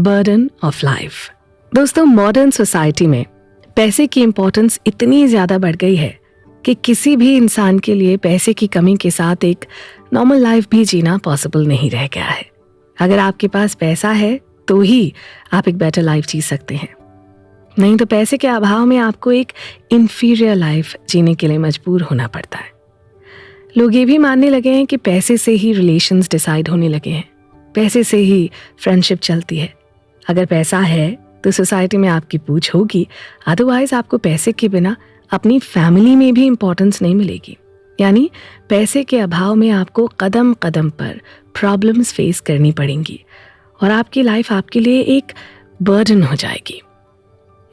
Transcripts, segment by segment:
Burden of life. दोस्तों, modern society में पैसे की इम्पोर्टेंस इतनी ज़्यादा बढ़ गई है कि किसी भी इंसान के लिए पैसे की कमी के साथ एक नॉर्मल लाइफ भी जीना पॉसिबल नहीं रह गया है। अगर आपके पास पैसा है तो ही आप एक बेटर लाइफ जी सकते हैं, नहीं तो पैसे के अभाव में आपको एक इंफीरियर लाइफ जीने के लिए मजबूर होना पड़ता है। लोग ये भी मानने लगे हैं कि पैसे से ही रिलेशंस डिसाइड होने लगे हैं, पैसे से ही फ्रेंडशिप चलती है। अगर पैसा है तो सोसाइटी में आपकी पूछ होगी, अदरवाइज आपको पैसे के बिना अपनी फैमिली में भी इंपॉर्टेंस नहीं मिलेगी। यानी पैसे के अभाव में आपको कदम कदम पर प्रॉब्लम्स फेस करनी पड़ेंगी और आपकी लाइफ आपके लिए एक बर्डन हो जाएगी।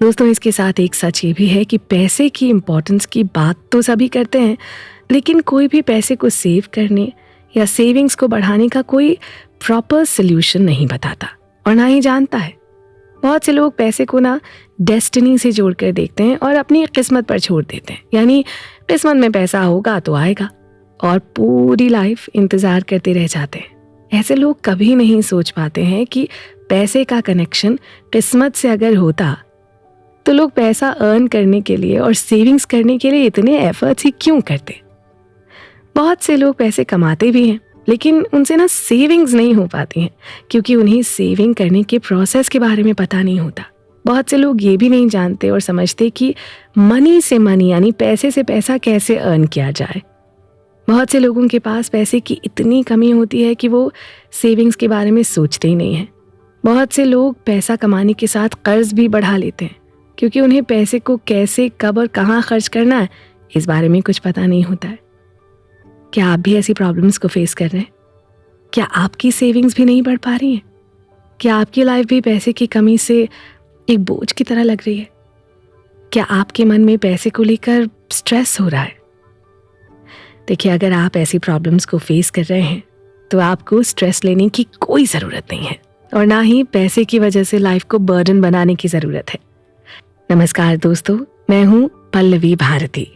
दोस्तों, इसके साथ एक सच ये भी है कि पैसे की इम्पोर्टेंस की बात तो सभी करते हैं, लेकिन कोई भी पैसे को सेव करने या सेविंग्स को बढ़ाने का कोई प्रॉपर सोल्यूशन नहीं बताता और ना ही जानता है। बहुत से लोग पैसे को ना डेस्टिनी से जोड़कर देखते हैं और अपनी किस्मत पर छोड़ देते हैं। यानी किस्मत में पैसा होगा तो आएगा, और पूरी लाइफ इंतजार करते रह जाते हैं। ऐसे लोग कभी नहीं सोच पाते हैं कि पैसे का कनेक्शन किस्मत से अगर होता तो लोग पैसा अर्न करने के लिए और सेविंग्स करने के लिए इतने एफर्ट्स ही क्यों करते। बहुत से लोग पैसे कमाते भी हैं, लेकिन उनसे ना सेविंग्स नहीं हो पाती हैं क्योंकि उन्हें सेविंग करने के प्रोसेस के बारे में पता नहीं होता। बहुत से लोग ये भी नहीं जानते और समझते कि मनी से मनी यानी पैसे से पैसा कैसे अर्न किया जाए। बहुत से लोगों के पास पैसे की इतनी कमी होती है कि वो सेविंग्स के बारे में सोचते ही नहीं हैं। बहुत से लोग पैसा कमाने के साथ कर्ज भी बढ़ा लेते हैं क्योंकि उन्हें पैसे को कैसे, कब और कहाँ खर्च करना है इस बारे में कुछ पता नहीं होता है। क्या आप भी ऐसी प्रॉब्लम्स को फेस कर रहे हैं? क्या आपकी सेविंग्स भी नहीं बढ़ पा रही हैं? क्या आपकी लाइफ भी पैसे की कमी से एक बोझ की तरह लग रही है? क्या आपके मन में पैसे को लेकर स्ट्रेस हो रहा है? देखिए, अगर आप ऐसी प्रॉब्लम्स को फेस कर रहे हैं तो आपको स्ट्रेस लेने की कोई ज़रूरत नहीं है और ना ही पैसे की वजह से लाइफ को बर्डन बनाने की ज़रूरत है। नमस्कार दोस्तों, मैं हूँ पल्लवी भारती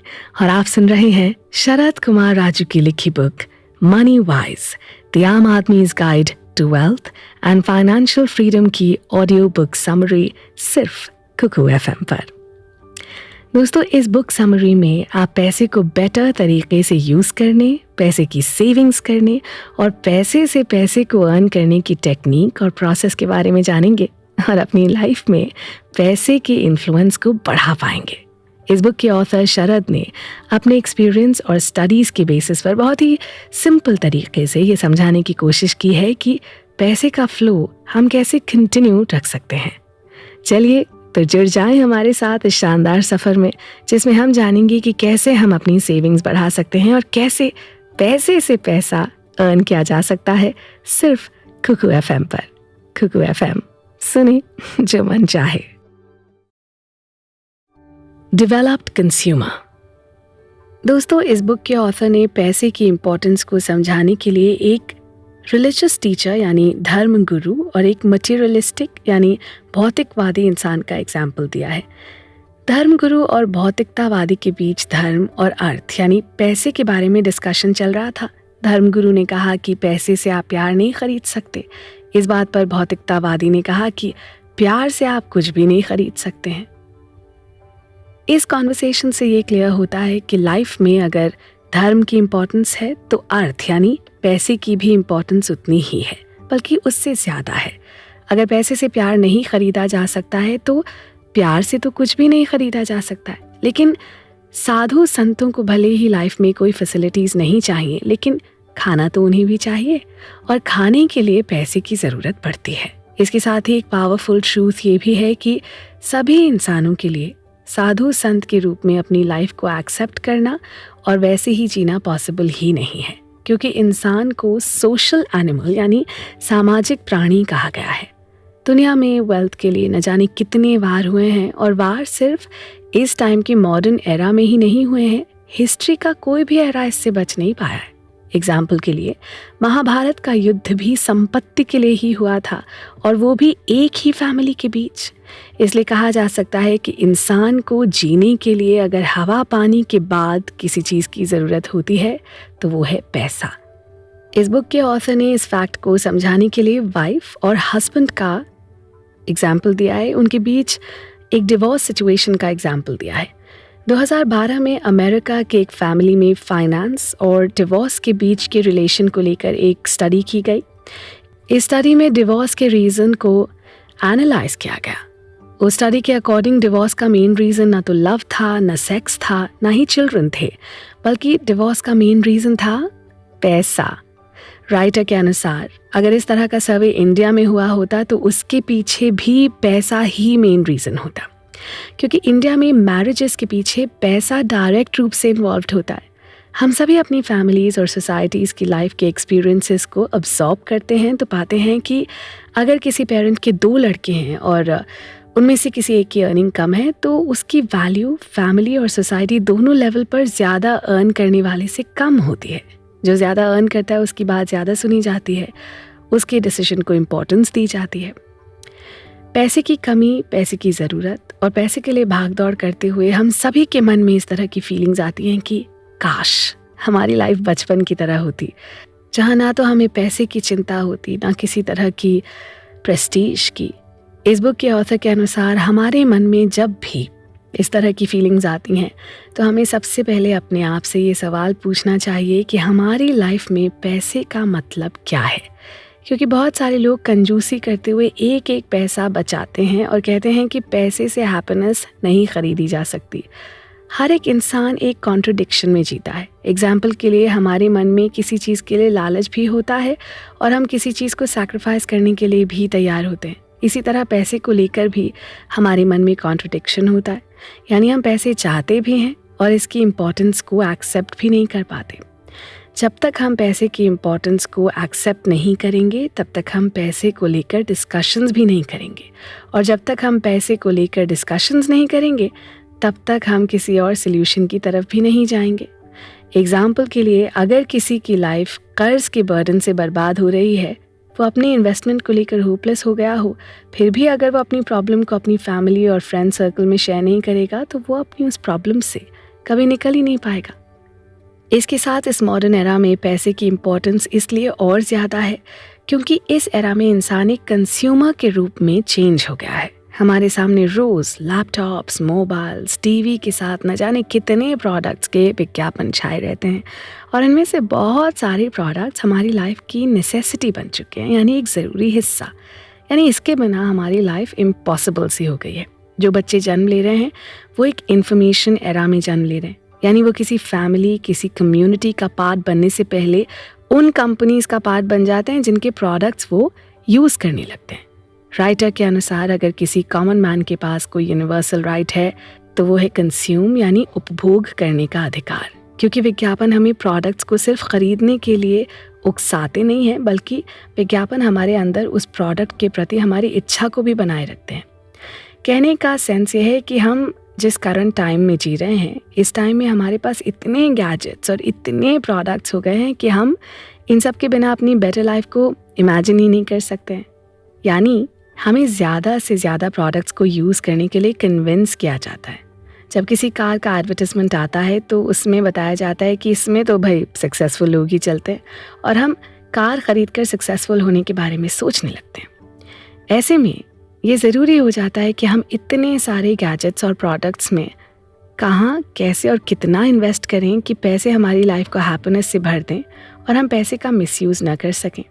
और आप सुन रहे हैं शरद कुमार राजू की लिखी book money wise, the Aam Aadmi's guide to wealth and financial freedom की ऑडियो बुक समरी सिर्फ कुकू एफएम पर। दोस्तों, इस बुक समरी में आप पैसे को बेटर तरीके से यूज़ करने, पैसे की सेविंग्स करने और पैसे से पैसे को अर्न करने की टेक्निक और प्रोसेस के बारे में जानेंगे और अपनी लाइफ में पैसे के इन्फ्लुएंस को बढ़ा पाएंगे। इस बुक के ऑथर शरद ने अपने एक्सपीरियंस और स्टडीज़ के बेसिस पर बहुत ही सिंपल तरीके से ये समझाने की कोशिश की है कि पैसे का फ्लो हम कैसे कंटिन्यू रख सकते हैं। चलिए तो जुड़ जाएं हमारे साथ इस शानदार सफ़र में, जिसमें हम जानेंगे कि कैसे हम अपनी सेविंग्स बढ़ा सकते हैं और कैसे पैसे से पैसा अर्न किया जा सकता है सिर्फ कुकू एफएम पर। कुकू एफएम, सुने जो मन चाहे। Developed consumer. दोस्तों, इस बुक के ऑथर ने पैसे की इम्पोर्टेंस को समझाने के लिए एक रिलीजियस टीचर यानी धर्म गुरु और एक मटेरियलिस्टिक यानी भौतिकवादी इंसान का एग्जाम्पल दिया है। धर्म गुरु और भौतिकतावादी के बीच धर्म और अर्थ यानी पैसे के बारे में डिस्कशन चल रहा था। धर्म गुरु ने कहा कि पैसे से आप प्यार नहीं खरीद सकते। इस बात पर भौतिकतावादी ने कहा कि प्यार से आप कुछ भी नहीं खरीद सकते हैं। इस कॉन्वर्सेशन से ये क्लियर होता है कि लाइफ में अगर धर्म की इम्पोर्टेंस है तो अर्थ यानी पैसे की भी इम्पोर्टेंस उतनी ही है, बल्कि उससे ज़्यादा है। अगर पैसे से प्यार नहीं खरीदा जा सकता है तो प्यार से तो कुछ भी नहीं खरीदा जा सकता है। लेकिन साधु संतों को भले ही लाइफ में कोई फैसिलिटीज़ नहीं चाहिए, लेकिन खाना तो उन्हें भी चाहिए और खाने के लिए पैसे की ज़रूरत पड़ती है। इसके साथ ही एक पावरफुल ट्रूथ ये भी है कि सभी इंसानों के लिए साधु संत के रूप में अपनी लाइफ को एक्सेप्ट करना और वैसे ही जीना पॉसिबल ही नहीं है, क्योंकि इंसान को सोशल एनिमल यानी सामाजिक प्राणी कहा गया है। दुनिया में वेल्थ के लिए न जाने कितने वार हुए हैं और वार सिर्फ इस टाइम के मॉडर्न एरा में ही नहीं हुए हैं। हिस्ट्री का कोई भी एरा इससे बच नहीं पाया है। एग्जाम्पल के लिए महाभारत का युद्ध भी संपत्ति के लिए ही हुआ था, और वो भी एक ही फैमिली के बीच। इसलिए कहा जा सकता है कि इंसान को जीने के लिए अगर हवा पानी के बाद किसी चीज़ की ज़रूरत होती है तो वो है पैसा। इस बुक के ऑथर ने इस फैक्ट को समझाने के लिए वाइफ और हस्बैंड का एग्जाम्पल दिया है, उनके बीच एक डिवोर्स सिचुएशन का एग्जाम्पल दिया है। 2012 में अमेरिका के एक फैमिली में फाइनेंस और डिवोर्स के बीच के रिलेशन को लेकर एक स्टडी की गई। इस स्टडी में डिवोर्स के रीज़न को एनालाइज किया गया। उस स्टडी के अकॉर्डिंग डिवोर्स का मेन रीज़न ना तो लव था, ना सेक्स था, ना ही चिल्ड्रन थे, बल्कि डिवोर्स का मेन रीज़न था पैसा। राइटर के अनुसार अगर इस तरह का सर्वे इंडिया में हुआ होता तो उसके पीछे भी पैसा ही मेन रीज़न होता, क्योंकि इंडिया में मैरिजेस के पीछे पैसा डायरेक्ट रूप से इन्वॉल्व होता है। हम सभी अपनी फैमिलीज़ और सोसाइटीज़ की लाइफ के एक्सपीरियंसेस को अब्सॉर्ब करते हैं तो पाते हैं कि अगर किसी पेरेंट के 2 लड़के हैं और उनमें से किसी एक की अर्निंग कम है तो उसकी वैल्यू फैमिली और सोसाइटी दोनों लेवल पर ज़्यादा अर्न करने वाले से कम होती है। जो ज़्यादा अर्न करता है उसकी बात ज़्यादा सुनी जाती है, उसके डिसीजन को इम्पोर्टेंस दी जाती है। पैसे की कमी, पैसे की ज़रूरत और पैसे के लिए भागदौड़ करते हुए हम सभी के मन में इस तरह की फीलिंग्स आती हैं कि काश हमारी लाइफ बचपन की तरह होती, जहाँ ना तो हमें पैसे की चिंता होती, ना किसी तरह की प्रेस्टीज की। इस बुक के ऑथर के अनुसार हमारे मन में जब भी इस तरह की फीलिंग्स आती हैं तो हमें सबसे पहले अपने आप से ये सवाल पूछना चाहिए कि हमारी लाइफ में पैसे का मतलब क्या है। क्योंकि बहुत सारे लोग कंजूसी करते हुए एक एक पैसा बचाते हैं और कहते हैं कि पैसे से हैप्पीनेस नहीं खरीदी जा सकती। हर एक इंसान एक कॉन्ट्रडिक्शन में जीता है। एग्जाम्पल के लिए हमारे मन में किसी चीज़ के लिए लालच भी होता है और हम किसी चीज़ को सैक्रिफाइस करने के लिए भी तैयार होते हैं। इसी तरह पैसे को लेकर भी हमारे मन में कॉन्ट्रडिक्शन होता है, यानी हम पैसे चाहते भी हैं और इसकी इम्पोर्टेंस को एक्सेप्ट भी नहीं कर पाते। जब तक हम पैसे की इम्पोर्टेंस को एक्सेप्ट नहीं करेंगे तब तक हम पैसे को लेकर डिस्कशंस भी नहीं करेंगे, और जब तक हम पैसे को लेकर डिस्कशंस नहीं करेंगे तब तक हम किसी और सल्यूशन की तरफ भी नहीं जाएंगे। एग्जाम्पल के लिए अगर किसी की लाइफ कर्ज के बर्डन से बर्बाद हो रही है, वो अपनी इन्वेस्टमेंट को लेकर होपलेस हो गया हो, फिर भी अगर वो अपनी प्रॉब्लम को अपनी फैमिली और फ्रेंड सर्कल में शेयर नहीं करेगा तो वो अपनी उस प्रॉब्लम से कभी निकल ही नहीं पाएगा। इसके साथ इस मॉडर्न एरा में पैसे की इम्पोर्टेंस इसलिए और ज़्यादा है क्योंकि इस एरा में इंसान एक कंज्यूमर के रूप में चेंज हो गया है। हमारे सामने रोज़ लैपटॉप्स, मोबाइल्स, टीवी के साथ न जाने कितने प्रोडक्ट्स के विज्ञापन छाए रहते हैं, और इनमें से बहुत सारे प्रोडक्ट्स हमारी लाइफ की नेसेसिटी बन चुके हैं, यानी एक ज़रूरी हिस्सा। यानी इसके बिना हमारी लाइफ इम्पॉसिबल सी हो गई है। जो बच्चे जन्म ले रहे हैं वो एक इंफॉर्मेशन एरा में जन्म ले रहे हैं, यानी वो किसी फैमिली, किसी कम्युनिटी का पार्ट बनने से पहले उन कंपनीज़ का पार्ट बन जाते हैं जिनके प्रोडक्ट्स वो यूज़ करने लगते हैं। राइटर के अनुसार अगर किसी कॉमन मैन के पास कोई यूनिवर्सल राइट है तो वो है कंज्यूम, यानी उपभोग करने का अधिकार। क्योंकि विज्ञापन हमें प्रोडक्ट्स को सिर्फ खरीदने के लिए उकसाते नहीं हैं, बल्कि विज्ञापन हमारे अंदर उस प्रोडक्ट के प्रति हमारी इच्छा को भी बनाए रखते हैं। कहने का सेंस ये है कि हम जिस करंट टाइम में जी रहे हैं, इस टाइम में हमारे पास इतने गैजेट्स और इतने प्रोडक्ट्स हो गए हैं कि हम इन सब के बिना अपनी बेटर लाइफ को इमेजिन ही नहीं कर सकते हैं। यानी हमें ज़्यादा से ज़्यादा प्रोडक्ट्स को यूज़ करने के लिए कन्विंस किया जाता है। जब किसी कार का एडवर्टाइजमेंट आता है तो उसमें बताया जाता है कि इसमें तो भाई सक्सेसफुल लोग ही चलते हैं, और हम कार ख़रीद कर सक्सेसफुल होने के बारे में सोचने लगते हैं। ऐसे में ये ज़रूरी हो जाता है कि हम इतने सारे गैजेट्स और प्रोडक्ट्स में कहाँ, कैसे और कितना इन्वेस्ट करें कि पैसे हमारी लाइफ को हैप्पीनेस से भर दें और हम पैसे का मिसयूज़ ना कर सकें।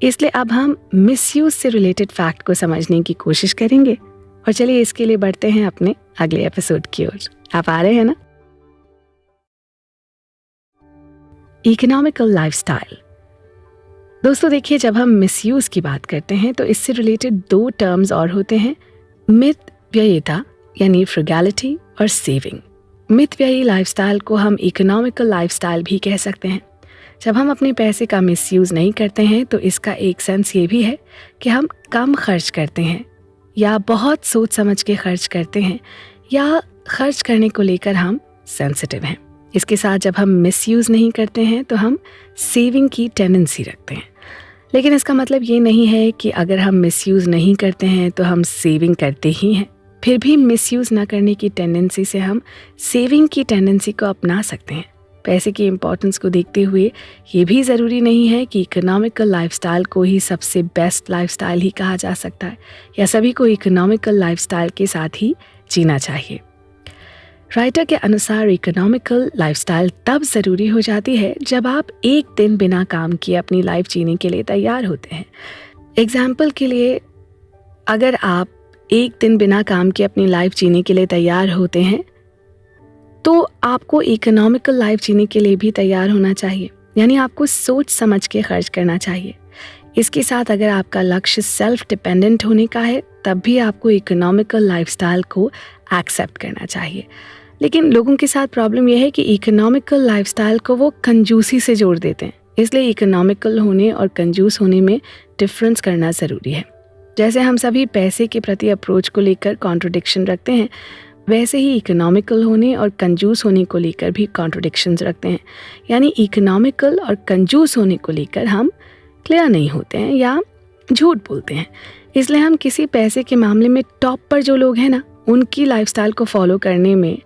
इसलिए अब हम मिसयूज से रिलेटेड फैक्ट को समझने की कोशिश करेंगे, और चलिए इसके लिए बढ़ते हैं अपने अगले एपिसोड की ओर। आप आ रहे हैं ना? Economical lifestyle. दोस्तों देखिए, जब हम मिसयूज की बात करते हैं तो इससे रिलेटेड 2 टर्म्स और होते हैं, मितव्ययिता यानी फ्रुगैलिटी और सेविंग। मितव्ययी लाइफस्टाइल को हम इकोनॉमिकल लाइफस्टाइल भी कह सकते हैं। जब हम अपने पैसे का मिसयूज़ नहीं करते हैं तो इसका एक सेंस ये भी है कि हम कम खर्च करते हैं, या बहुत सोच समझ के खर्च करते हैं, या खर्च करने को लेकर हम सेंसिटिव हैं। इसके साथ जब हम मिसयूज़ नहीं करते हैं तो हम सेविंग की टेंडेंसी रखते हैं। लेकिन इसका मतलब ये नहीं है कि अगर हम मिसयूज़ नहीं करते हैं तो हम सेविंग करते ही हैं। फिर भी मिसयूज़ ना करने की टेंडेंसी से हम सेविंग की टेंडेंसी को अपना सकते हैं। पैसे की इम्पोर्टेंस को देखते हुए ये भी ज़रूरी नहीं है कि इकोनॉमिकल लाइफस्टाइल को ही सबसे बेस्ट लाइफस्टाइल ही कहा जा सकता है या सभी को इकोनॉमिकल लाइफस्टाइल के साथ ही जीना चाहिए। राइटर के अनुसार इकोनॉमिकल लाइफस्टाइल तब ज़रूरी हो जाती है जब आप एक दिन बिना काम किए अपनी लाइफ जीने के लिए तैयार होते हैं। एग्जाम्पल के लिए, अगर आप एक दिन बिना काम किए अपनी लाइफ जीने के लिए तैयार होते हैं तो आपको इकोनॉमिकल लाइफ जीने के लिए भी तैयार होना चाहिए, यानी आपको सोच समझ के खर्च करना चाहिए। इसके साथ अगर आपका लक्ष्य सेल्फ डिपेंडेंट होने का है तब भी आपको इकोनॉमिकल लाइफस्टाइल को एक्सेप्ट करना चाहिए। लेकिन लोगों के साथ प्रॉब्लम यह है कि इकोनॉमिकल लाइफस्टाइल को वो कंजूसी से जोड़ देते हैं, इसलिए इकोनॉमिकल होने और कंजूस होने में डिफरेंस करना ज़रूरी है। जैसे हम सभी पैसे के प्रति अप्रोच को लेकर कॉन्ट्रडिक्शन रखते हैं, वैसे ही इकोनॉमिकल होने और कंजूस होने को लेकर भी कॉन्ट्रडिक्शंस रखते हैं। यानी इकोनॉमिकल और कंजूस होने को लेकर हम क्लियर नहीं होते हैं या झूठ बोलते हैं। इसलिए हम किसी पैसे के मामले में टॉप पर जो लोग हैं ना, उनकी लाइफस्टाइल को फॉलो करने में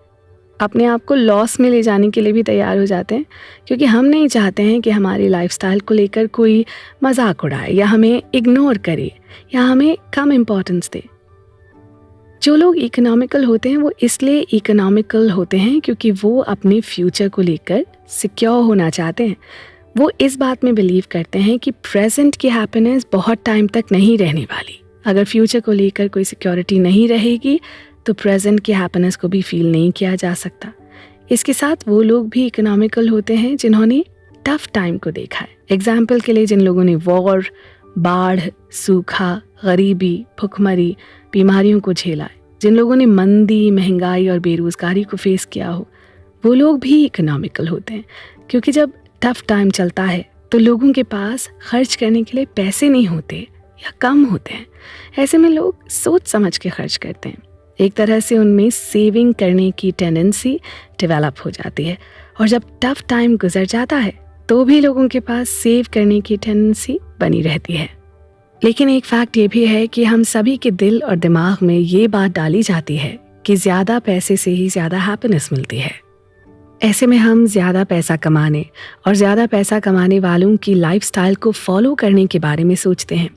अपने आप को लॉस में ले जाने के लिए भी तैयार हो जाते हैं, क्योंकि हम नहीं चाहते हैं कि हमारी लाइफस्टाइल को लेकर कोई मजाक उड़ाए या हमें इग्नोर करे या हमें कम इम्पोर्टेंस दे। जो लोग इकोनॉमिकल होते हैं वो इसलिए इकोनॉमिकल होते हैं क्योंकि वो अपने फ्यूचर को लेकर सिक्योर होना चाहते हैं। वो इस बात में बिलीव करते हैं कि प्रेजेंट की हैप्पीनेस बहुत टाइम तक नहीं रहने वाली। अगर फ्यूचर को लेकर कोई सिक्योरिटी नहीं रहेगी तो प्रेजेंट की हैप्पीनेस को भी फील नहीं किया जा सकता। इसके साथ वो लोग भी इकोनॉमिकल होते हैं जिन्होंने टफ टाइम को देखा है। एग्जाम्पल के लिए, जिन लोगों ने वॉर, बाढ़, सूखा, गरीबी, भुखमरी, बीमारियों को झेला है, जिन लोगों ने मंदी, महंगाई और बेरोजगारी को फेस किया हो, वो लोग भी इकोनॉमिकल होते हैं। क्योंकि जब टफ टाइम चलता है तो लोगों के पास खर्च करने के लिए पैसे नहीं होते या कम होते हैं। ऐसे में लोग सोच समझ के खर्च करते हैं। एक तरह से उनमें सेविंग करने की टेंडेंसी डेवलप हो जाती है, और जब टफ टाइम गुजर जाता है तो भी लोगों के पास सेव करने की टेंडेंसी बनी रहती है। लेकिन एक फैक्ट ये भी है कि हम सभी के दिल और दिमाग में ये बात डाली जाती है कि ज़्यादा पैसे से ही ज़्यादा हैप्पीनेस मिलती है। ऐसे में हम ज़्यादा पैसा कमाने और ज़्यादा पैसा कमाने वालों की लाइफस्टाइल को फॉलो करने के बारे में सोचते हैं।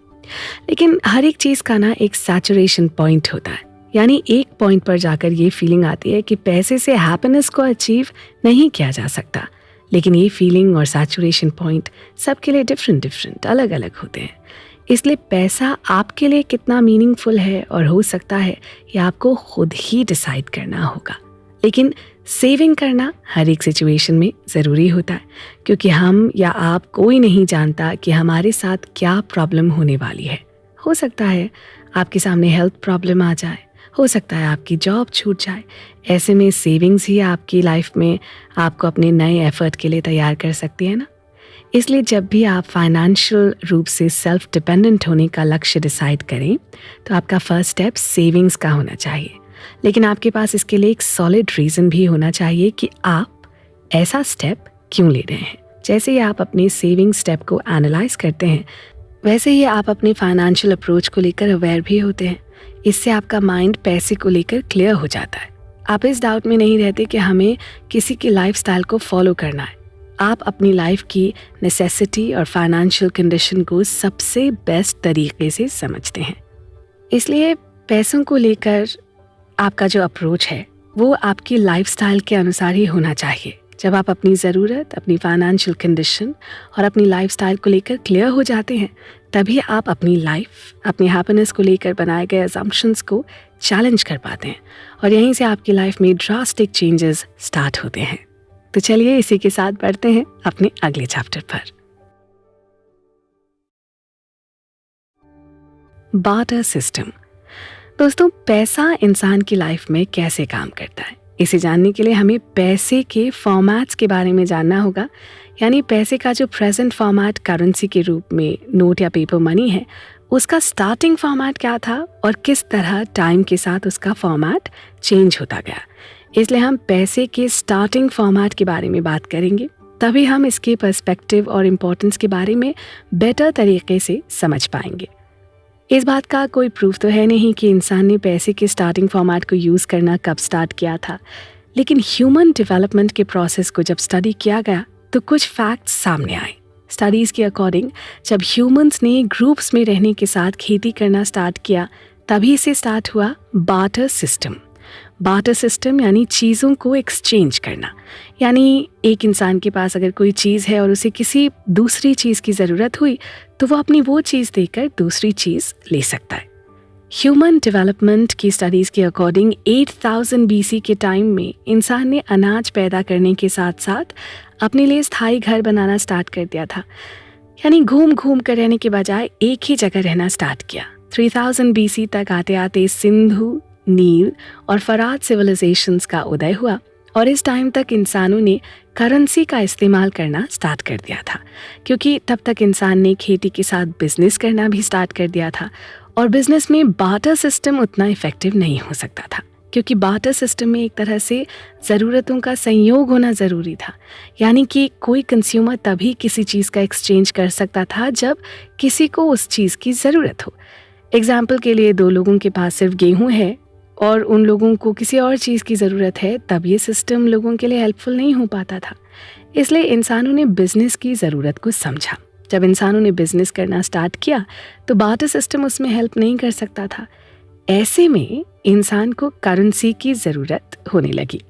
लेकिन हर एक चीज़ का ना एक सैचुरेशन पॉइंट होता है, यानी एक पॉइंट पर जाकर ये फीलिंग आती है कि पैसे से हैप्पीनेस को अचीव नहीं किया जा सकता। लेकिन ये फीलिंग और सैचुरेशन पॉइंट सबके लिए डिफरेंट अलग अलग होते हैं। इसलिए पैसा आपके लिए कितना मीनिंगफुल है और हो सकता है ये आपको खुद ही डिसाइड करना होगा। लेकिन सेविंग करना हर एक सिचुएशन में ज़रूरी होता है, क्योंकि हम या आप कोई नहीं जानता कि हमारे साथ क्या प्रॉब्लम होने वाली है। हो सकता है आपके सामने हेल्थ प्रॉब्लम आ जाए, हो सकता है आपकी जॉब छूट जाए। ऐसे में सेविंग्स ही आपकी लाइफ में आपको अपने नए एफर्ट के लिए तैयार कर सकती है ना। इसलिए जब भी आप फाइनेंशियल रूप से सेल्फ डिपेंडेंट होने का लक्ष्य डिसाइड करें तो आपका फर्स्ट स्टेप सेविंग्स का होना चाहिए। लेकिन आपके पास इसके लिए एक सॉलिड रीज़न भी होना चाहिए कि आप ऐसा स्टेप क्यों ले रहे हैं। जैसे ही आप अपने सेविंग स्टेप को एनालाइज करते हैं, वैसे ही आप अपने फाइनेंशियल अप्रोच को लेकर अवेयर भी होते हैं। इससे आपका माइंड पैसे को लेकर क्लियर हो जाता है। आप इस डाउट में नहीं रहते कि हमें किसी की लाइफस्टाइल को फॉलो करना है। आप अपनी लाइफ की नेसेसिटी और फाइनेंशियल कंडीशन को सबसे बेस्ट तरीके से समझते हैं। इसलिए पैसों को लेकर आपका जो अप्रोच है वो आपकी लाइफस्टाइल के अनुसार ही होना चाहिए। जब आप अपनी ज़रूरत, अपनी फाइनेंशियल कंडीशन और अपनी लाइफस्टाइल को लेकर क्लियर हो जाते हैं, तभी आप अपनी लाइफ, अपनी हैप्पीनेस को लेकर बनाए गए असम्पशंस को चैलेंज कर पाते हैं, और यहीं से आपकी लाइफ में ड्रास्टिक चेंजेस स्टार्ट होते हैं। तो चलिए इसी के साथ बढ़ते हैं अपने अगले चैप्टर पर। Barter system. दोस्तों, पैसा इंसान की लाइफ में कैसे काम करता है, इसे जानने के लिए हमें पैसे के फॉर्मेट्स के बारे में जानना होगा। यानी पैसे का जो प्रेजेंट फॉर्मेट करेंसी के रूप में नोट या पेपर मनी है, उसका स्टार्टिंग फॉर्मेट क्या था और किस तरह टाइम के साथ उसका फॉर्मेट चेंज होता गया। इसलिए हम पैसे के स्टार्टिंग फॉर्मेट के बारे में बात करेंगे, तभी हम इसके पर्सपेक्टिव और इम्पोर्टेंस के बारे में बेटर तरीके से समझ पाएंगे। इस बात का कोई प्रूफ तो है नहीं कि इंसान ने पैसे के स्टार्टिंग फॉर्मेट को यूज़ करना कब स्टार्ट किया था, लेकिन ह्यूमन डेवलपमेंट के प्रोसेस को जब स्टडी किया गया तो कुछ फैक्ट्स सामने आए। स्टडीज़ के अकॉर्डिंग जब ह्यूमंस ने ग्रुप्स में रहने के साथ खेती करना स्टार्ट किया तभी से स्टार्ट हुआ बार्टर सिस्टम। बार्टर सिस्टम यानी चीज़ों को एक्सचेंज करना, यानी एक इंसान के पास अगर कोई चीज़ है और उसे किसी दूसरी चीज़ की ज़रूरत हुई तो वो अपनी वो चीज़ देकर दूसरी चीज़ ले सकता है। ह्यूमन डेवलपमेंट की स्टडीज़ के अकॉर्डिंग 8000 BC के टाइम में इंसान ने अनाज पैदा करने के साथ साथ अपने लिए स्थायी घर बनाना स्टार्ट कर दिया था, यानी घूम घूम कर रहने के बजाय एक ही जगह रहना स्टार्ट किया। 3000 BC तक आते आते सिंधु, नील और फरात सिविलाइजेशंस का उदय हुआ और इस टाइम तक इंसानों ने करेंसी का इस्तेमाल करना स्टार्ट कर दिया था, क्योंकि तब तक इंसान ने खेती के साथ बिजनेस करना भी स्टार्ट कर दिया था और बिजनेस में बार्टर सिस्टम उतना इफेक्टिव नहीं हो सकता था, क्योंकि बार्टर सिस्टम में एक तरह से ज़रूरतों का संयोग होना ज़रूरी था, यानी कि कोई कंज्यूमर तभी किसी चीज़ का एक्सचेंज कर सकता था जब किसी को उस चीज़ की ज़रूरत हो। एग्जाम्पल के लिए 2 लोगों के पास सिर्फ गेहूँ है और उन लोगों को किसी और चीज़ की ज़रूरत है, तब ये सिस्टम लोगों के लिए हेल्पफुल नहीं हो पाता था। इसलिए इंसानों ने बिजनेस की ज़रूरत को समझा। जब इंसानों ने बिजनेस करना स्टार्ट किया तो बार्टर सिस्टम उसमें हेल्प नहीं कर सकता था। ऐसे में इंसान को करेंसी की ज़रूरत होने लगी।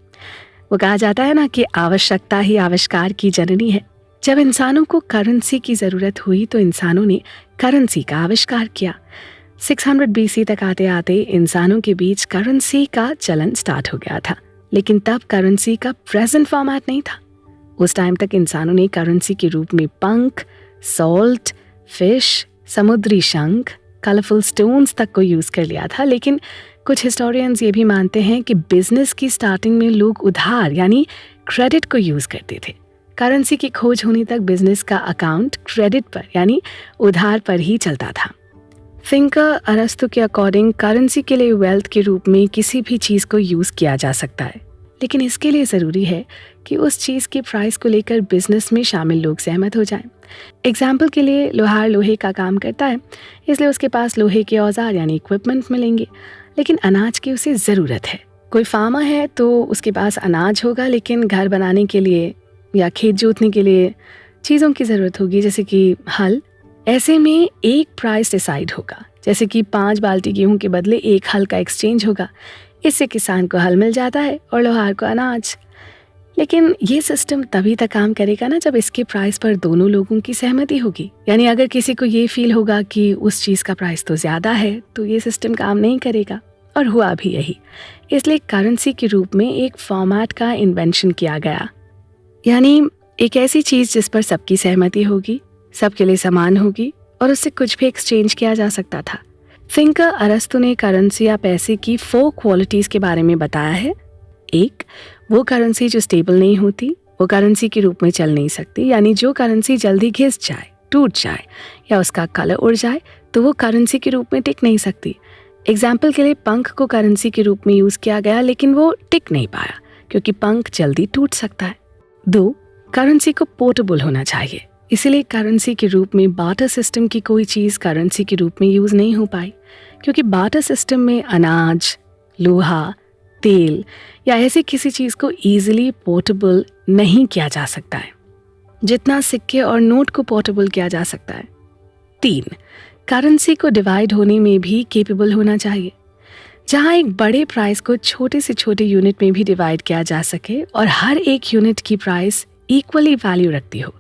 वो कहा जाता है ना कि आवश्यकता ही आविष्कार की जननी है। जब इंसानों को करेंसी की ज़रूरत हुई तो इंसानों ने करेंसी का आविष्कार किया। 600 BC तक आते आते इंसानों के बीच करेंसी का चलन स्टार्ट हो गया था, लेकिन तब करेंसी का प्रेजेंट फॉर्मेट नहीं था। उस टाइम तक इंसानों ने करेंसी के रूप में पंख, सॉल्ट, फिश, समुद्री शंख, कलरफुल स्टोन्स तक को यूज़ कर लिया था। लेकिन कुछ हिस्टोरियंस ये भी मानते हैं कि बिजनेस की स्टार्टिंग में लोग उधार यानी क्रेडिट को यूज़ करते थे। करेंसी की खोज होने तक बिजनेस का अकाउंट क्रेडिट पर यानी उधार पर ही चलता था। थिंकर अरस्तु के अकॉर्डिंग करेंसी के लिए वेल्थ के रूप में किसी भी चीज़ को यूज़ किया जा सकता है, लेकिन इसके लिए ज़रूरी है कि उस चीज़ की प्राइस को लेकर बिजनेस में शामिल लोग सहमत हो जाएं। एग्जाम्पल के लिए लोहार लोहे का काम करता है, इसलिए उसके पास लोहे के औजार यानी इक्विपमेंट मिलेंगे, लेकिन अनाज की उसे ज़रूरत है। कोई फार्मर है तो उसके पास अनाज होगा, लेकिन घर बनाने के लिए या खेत जोतने के लिए चीज़ों की ज़रूरत होगी, जैसे कि हल। ऐसे में एक प्राइस डिसाइड होगा, जैसे कि 5 बाल्टी गेहूं के बदले 1 हल का एक्सचेंज होगा। इससे किसान को हल मिल जाता है और लोहार को अनाज। लेकिन ये सिस्टम तभी तक काम करेगा ना जब इसके प्राइस पर दोनों लोगों की सहमति होगी। यानी अगर किसी को ये फील होगा कि उस चीज़ का प्राइस तो ज़्यादा है तो ये सिस्टम काम नहीं करेगा, और हुआ भी यही। इसलिए करेंसी के रूप में एक फॉर्मेट का इन्वेंशन किया गया, यानी एक ऐसी चीज़ जिस पर सबकी सहमति होगी, सबके लिए समान होगी और उससे कुछ भी एक्सचेंज किया जा सकता था। थिंकर अरस्तु ने करेंसी या पैसे की 4 क्वालिटीज़ के बारे में बताया है। 1, वो करेंसी जो स्टेबल नहीं होती, वो करेंसी के रूप में चल नहीं सकती, यानी जो करेंसी जल्दी घिस जाए, टूट जाए या उसका कलर उड़ जाए तो वो करेंसी के रूप में टिक नहीं सकती। एग्जाम्पल के लिए पंख को करेंसी के रूप में यूज़ किया गया, लेकिन वो टिक नहीं पाया क्योंकि पंख जल्दी टूट सकता है। 2, करेंसी को पोर्टेबल होना चाहिए, इसीलिए करेंसी के रूप में बार्टर सिस्टम की कोई चीज़ करेंसी के रूप में यूज़ नहीं हो पाई, क्योंकि बार्टर सिस्टम में अनाज, लोहा, तेल या ऐसी किसी चीज़ को ईजिली पोर्टेबल नहीं किया जा सकता है जितना सिक्के और नोट को पोर्टेबल किया जा सकता है। 3, करेंसी को डिवाइड होने में भी केपेबल होना चाहिए, जहाँ एक बड़े प्राइस को छोटे से छोटे यूनिट में भी डिवाइड किया जा सके और हर एक यूनिट की प्राइस इक्वली वैल्यू रखती हो।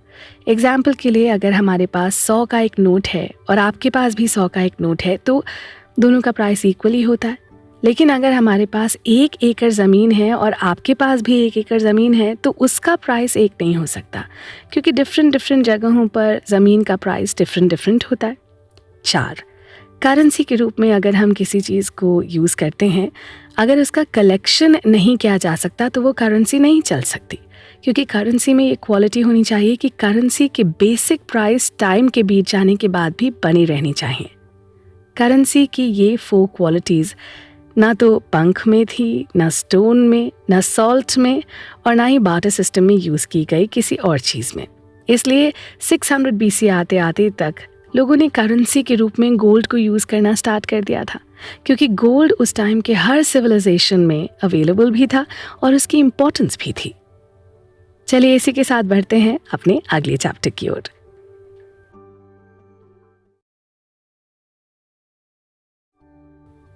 एग्जाम्पल के लिए अगर हमारे पास 100 का एक नोट है और आपके पास भी 100 का एक नोट है तो दोनों का प्राइस इक्वली होता है। लेकिन अगर हमारे पास 1 एकड़ ज़मीन है और आपके पास भी 1 एकड़ ज़मीन है तो उसका प्राइस एक नहीं हो सकता, क्योंकि डिफरेंट जगहों पर ज़मीन का प्राइस डिफरेंट होता है। 4, करेंसी के रूप में अगर हम किसी चीज़ को यूज़ करते हैं, अगर उसका कलेक्शन नहीं किया जा सकता तो वो करेंसी नहीं चल सकती, क्योंकि करेंसी में ये क्वालिटी होनी चाहिए कि करेंसी के बेसिक प्राइस टाइम के बीत जाने के बाद भी बनी रहनी चाहिए। करेंसी की ये 4 क्वालिटीज़ ना तो पंख में थी, ना स्टोन में, ना सॉल्ट में और ना ही बार्टर सिस्टम में यूज़ की गई किसी और चीज़ में। इसलिए 600 BC आते आते तक लोगों ने करेंसी के रूप में गोल्ड को यूज़ करना स्टार्ट कर दिया था। क्योंकि गोल्ड उस टाइम के हर सिविलाइजेशन में अवेलेबल भी था और उसकी इम्पोर्टेंस भी थी। चलिए इसी के साथ बढ़ते हैं अपने अगले चैप्टर की ओर।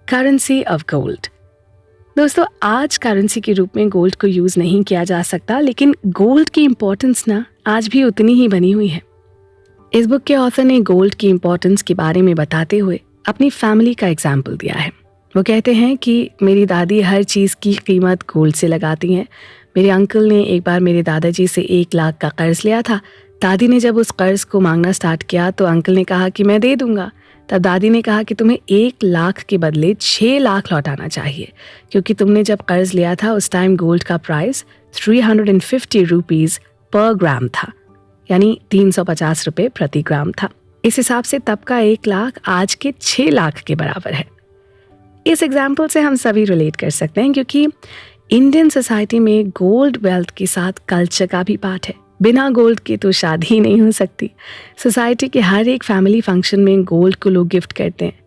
Currency of gold. दोस्तों, आज करेंसी के रूप में गोल्ड को यूज नहीं किया जा सकता, लेकिन गोल्ड की इम्पोर्टेंस ना आज भी उतनी ही बनी हुई है। इस बुक के ऑथर ने गोल्ड की इम्पोर्टेंस के बारे में बताते हुए अपनी फैमिली का एग्जाम्पल दिया है। वो कहते हैं कि मेरी दादी हर चीज़ की कीमत गोल्ड से लगाती हैं। मेरे अंकल ने एक बार मेरे दादाजी से 1 लाख का कर्ज लिया था। दादी ने जब उस कर्ज को मांगना स्टार्ट किया तो अंकल ने कहा कि मैं दे दूंगा। तब दादी ने कहा कि तुम्हें 1 लाख के बदले 6 लाख लौटाना चाहिए, क्योंकि तुमने जब कर्ज लिया था उस टाइम गोल्ड का प्राइस 350 रुपीज़ पर ग्राम था, यानी 350 रुपये प्रति ग्राम था। इस हिसाब से तब का 1 लाख आज के 6 लाख के बराबर है। इस एग्जाम्पल से हम सभी रिलेट कर सकते हैं, क्योंकि इंडियन सोसाइटी में गोल्ड वेल्थ के साथ कल्चर का भी पार्ट है। बिना गोल्ड के तो शादी ही नहीं हो सकती। सोसाइटी के हर एक फैमिली फंक्शन में गोल्ड को लोग गिफ्ट करते हैं।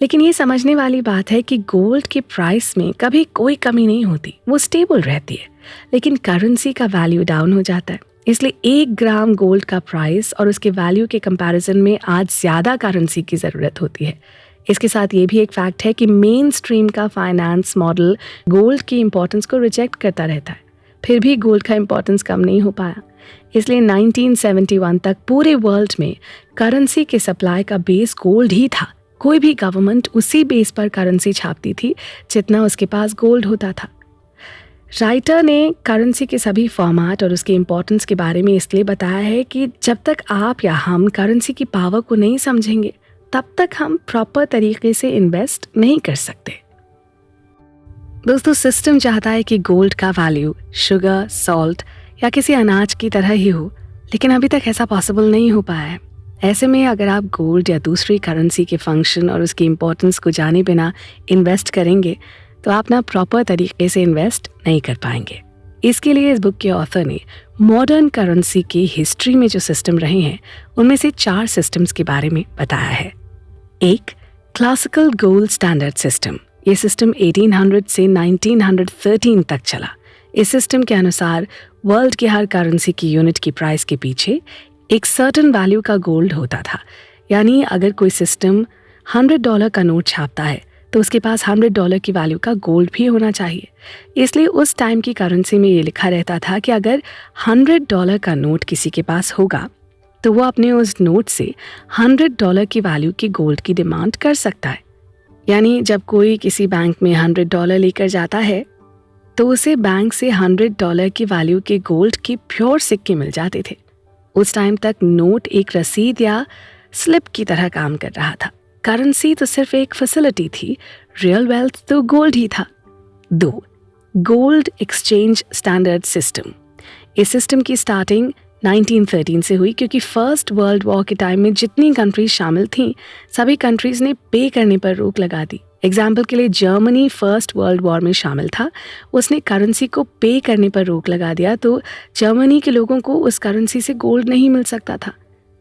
लेकिन ये समझने वाली बात है कि गोल्ड के प्राइस में कभी कोई कमी नहीं होती, वो स्टेबल रहती है। लेकिन करेंसी का वैल्यू डाउन हो जाता है। इसलिए 1 ग्राम गोल्ड का प्राइस और उसके वैल्यू के कंपैरिजन में आज ज़्यादा करेंसी की ज़रूरत होती है। इसके साथ ये भी एक फैक्ट है कि मेन स्ट्रीम का फाइनेंस मॉडल गोल्ड की इम्पोर्टेंस को रिजेक्ट करता रहता है। फिर भी गोल्ड का इम्पोर्टेंस कम नहीं हो पाया। इसलिए 1971 तक पूरे वर्ल्ड में करेंसी के सप्लाई का बेस गोल्ड ही था। कोई भी गवर्नमेंट उसी बेस पर करेंसी छापती थी जितना उसके पास गोल्ड होता था। राइटर ने करेंसी के सभी फॉर्मेट और उसके इम्पोर्टेंस के बारे में इसलिए बताया है कि जब तक आप या हम करेंसी की पावर को नहीं समझेंगे तब तक हम प्रॉपर तरीके से इन्वेस्ट नहीं कर सकते। दोस्तों, सिस्टम चाहता है कि गोल्ड का वैल्यू शुगर, सॉल्ट या किसी अनाज की तरह ही हो, लेकिन अभी तक ऐसा पॉसिबल नहीं हो पाया है। ऐसे में अगर आप गोल्ड या दूसरी करेंसी के फंक्शन और उसकी इम्पोर्टेंस को जाने बिना इन्वेस्ट करेंगे तो आप ना प्रॉपर तरीके से इन्वेस्ट नहीं कर पाएंगे। इसके लिए इस बुक के ऑथर ने मॉडर्न करेंसी की हिस्ट्री में जो सिस्टम रहे हैं उनमें से 4 सिस्टम्स के बारे में बताया है। 1, क्लासिकल गोल्ड स्टैंडर्ड सिस्टम। ये सिस्टम 1800 से 1913 तक चला। इस सिस्टम के अनुसार वर्ल्ड की हर करेंसी की यूनिट की प्राइस के पीछे एक सर्टेन वैल्यू का गोल्ड होता था। यानी अगर कोई सिस्टम $100 का नोट छापता है तो उसके पास $100 की वैल्यू का गोल्ड भी होना चाहिए। इसलिए उस टाइम की करेंसी में ये लिखा रहता था कि अगर $100 का नोट किसी के पास होगा तो वो अपने उस नोट से $100 की वैल्यू की गोल्ड की डिमांड कर सकता है। यानी जब कोई किसी बैंक में $100 लेकर जाता है तो उसे बैंक से $100 की वैल्यू के गोल्ड के प्योर सिक्के मिल जाते थे। उस टाइम तक नोट एक रसीद या स्लिप की तरह काम कर रहा था। करेंसी तो सिर्फ एक फैसिलिटी थी, रियल वेल्थ तो गोल्ड ही था। 2, गोल्ड एक्सचेंज स्टैंडर्ड सिस्टम। इस सिस्टम की स्टार्टिंग 1913 से हुई, क्योंकि फर्स्ट वर्ल्ड वॉर के टाइम में जितनी कंट्रीज शामिल थीं सभी कंट्रीज ने पे करने पर रोक लगा दी। एग्जाम्पल के लिए जर्मनी फर्स्ट वर्ल्ड वॉर में शामिल था, उसने करेंसी को पे करने पर रोक लगा दिया तो जर्मनी के लोगों को उस करेंसी से गोल्ड नहीं मिल सकता था।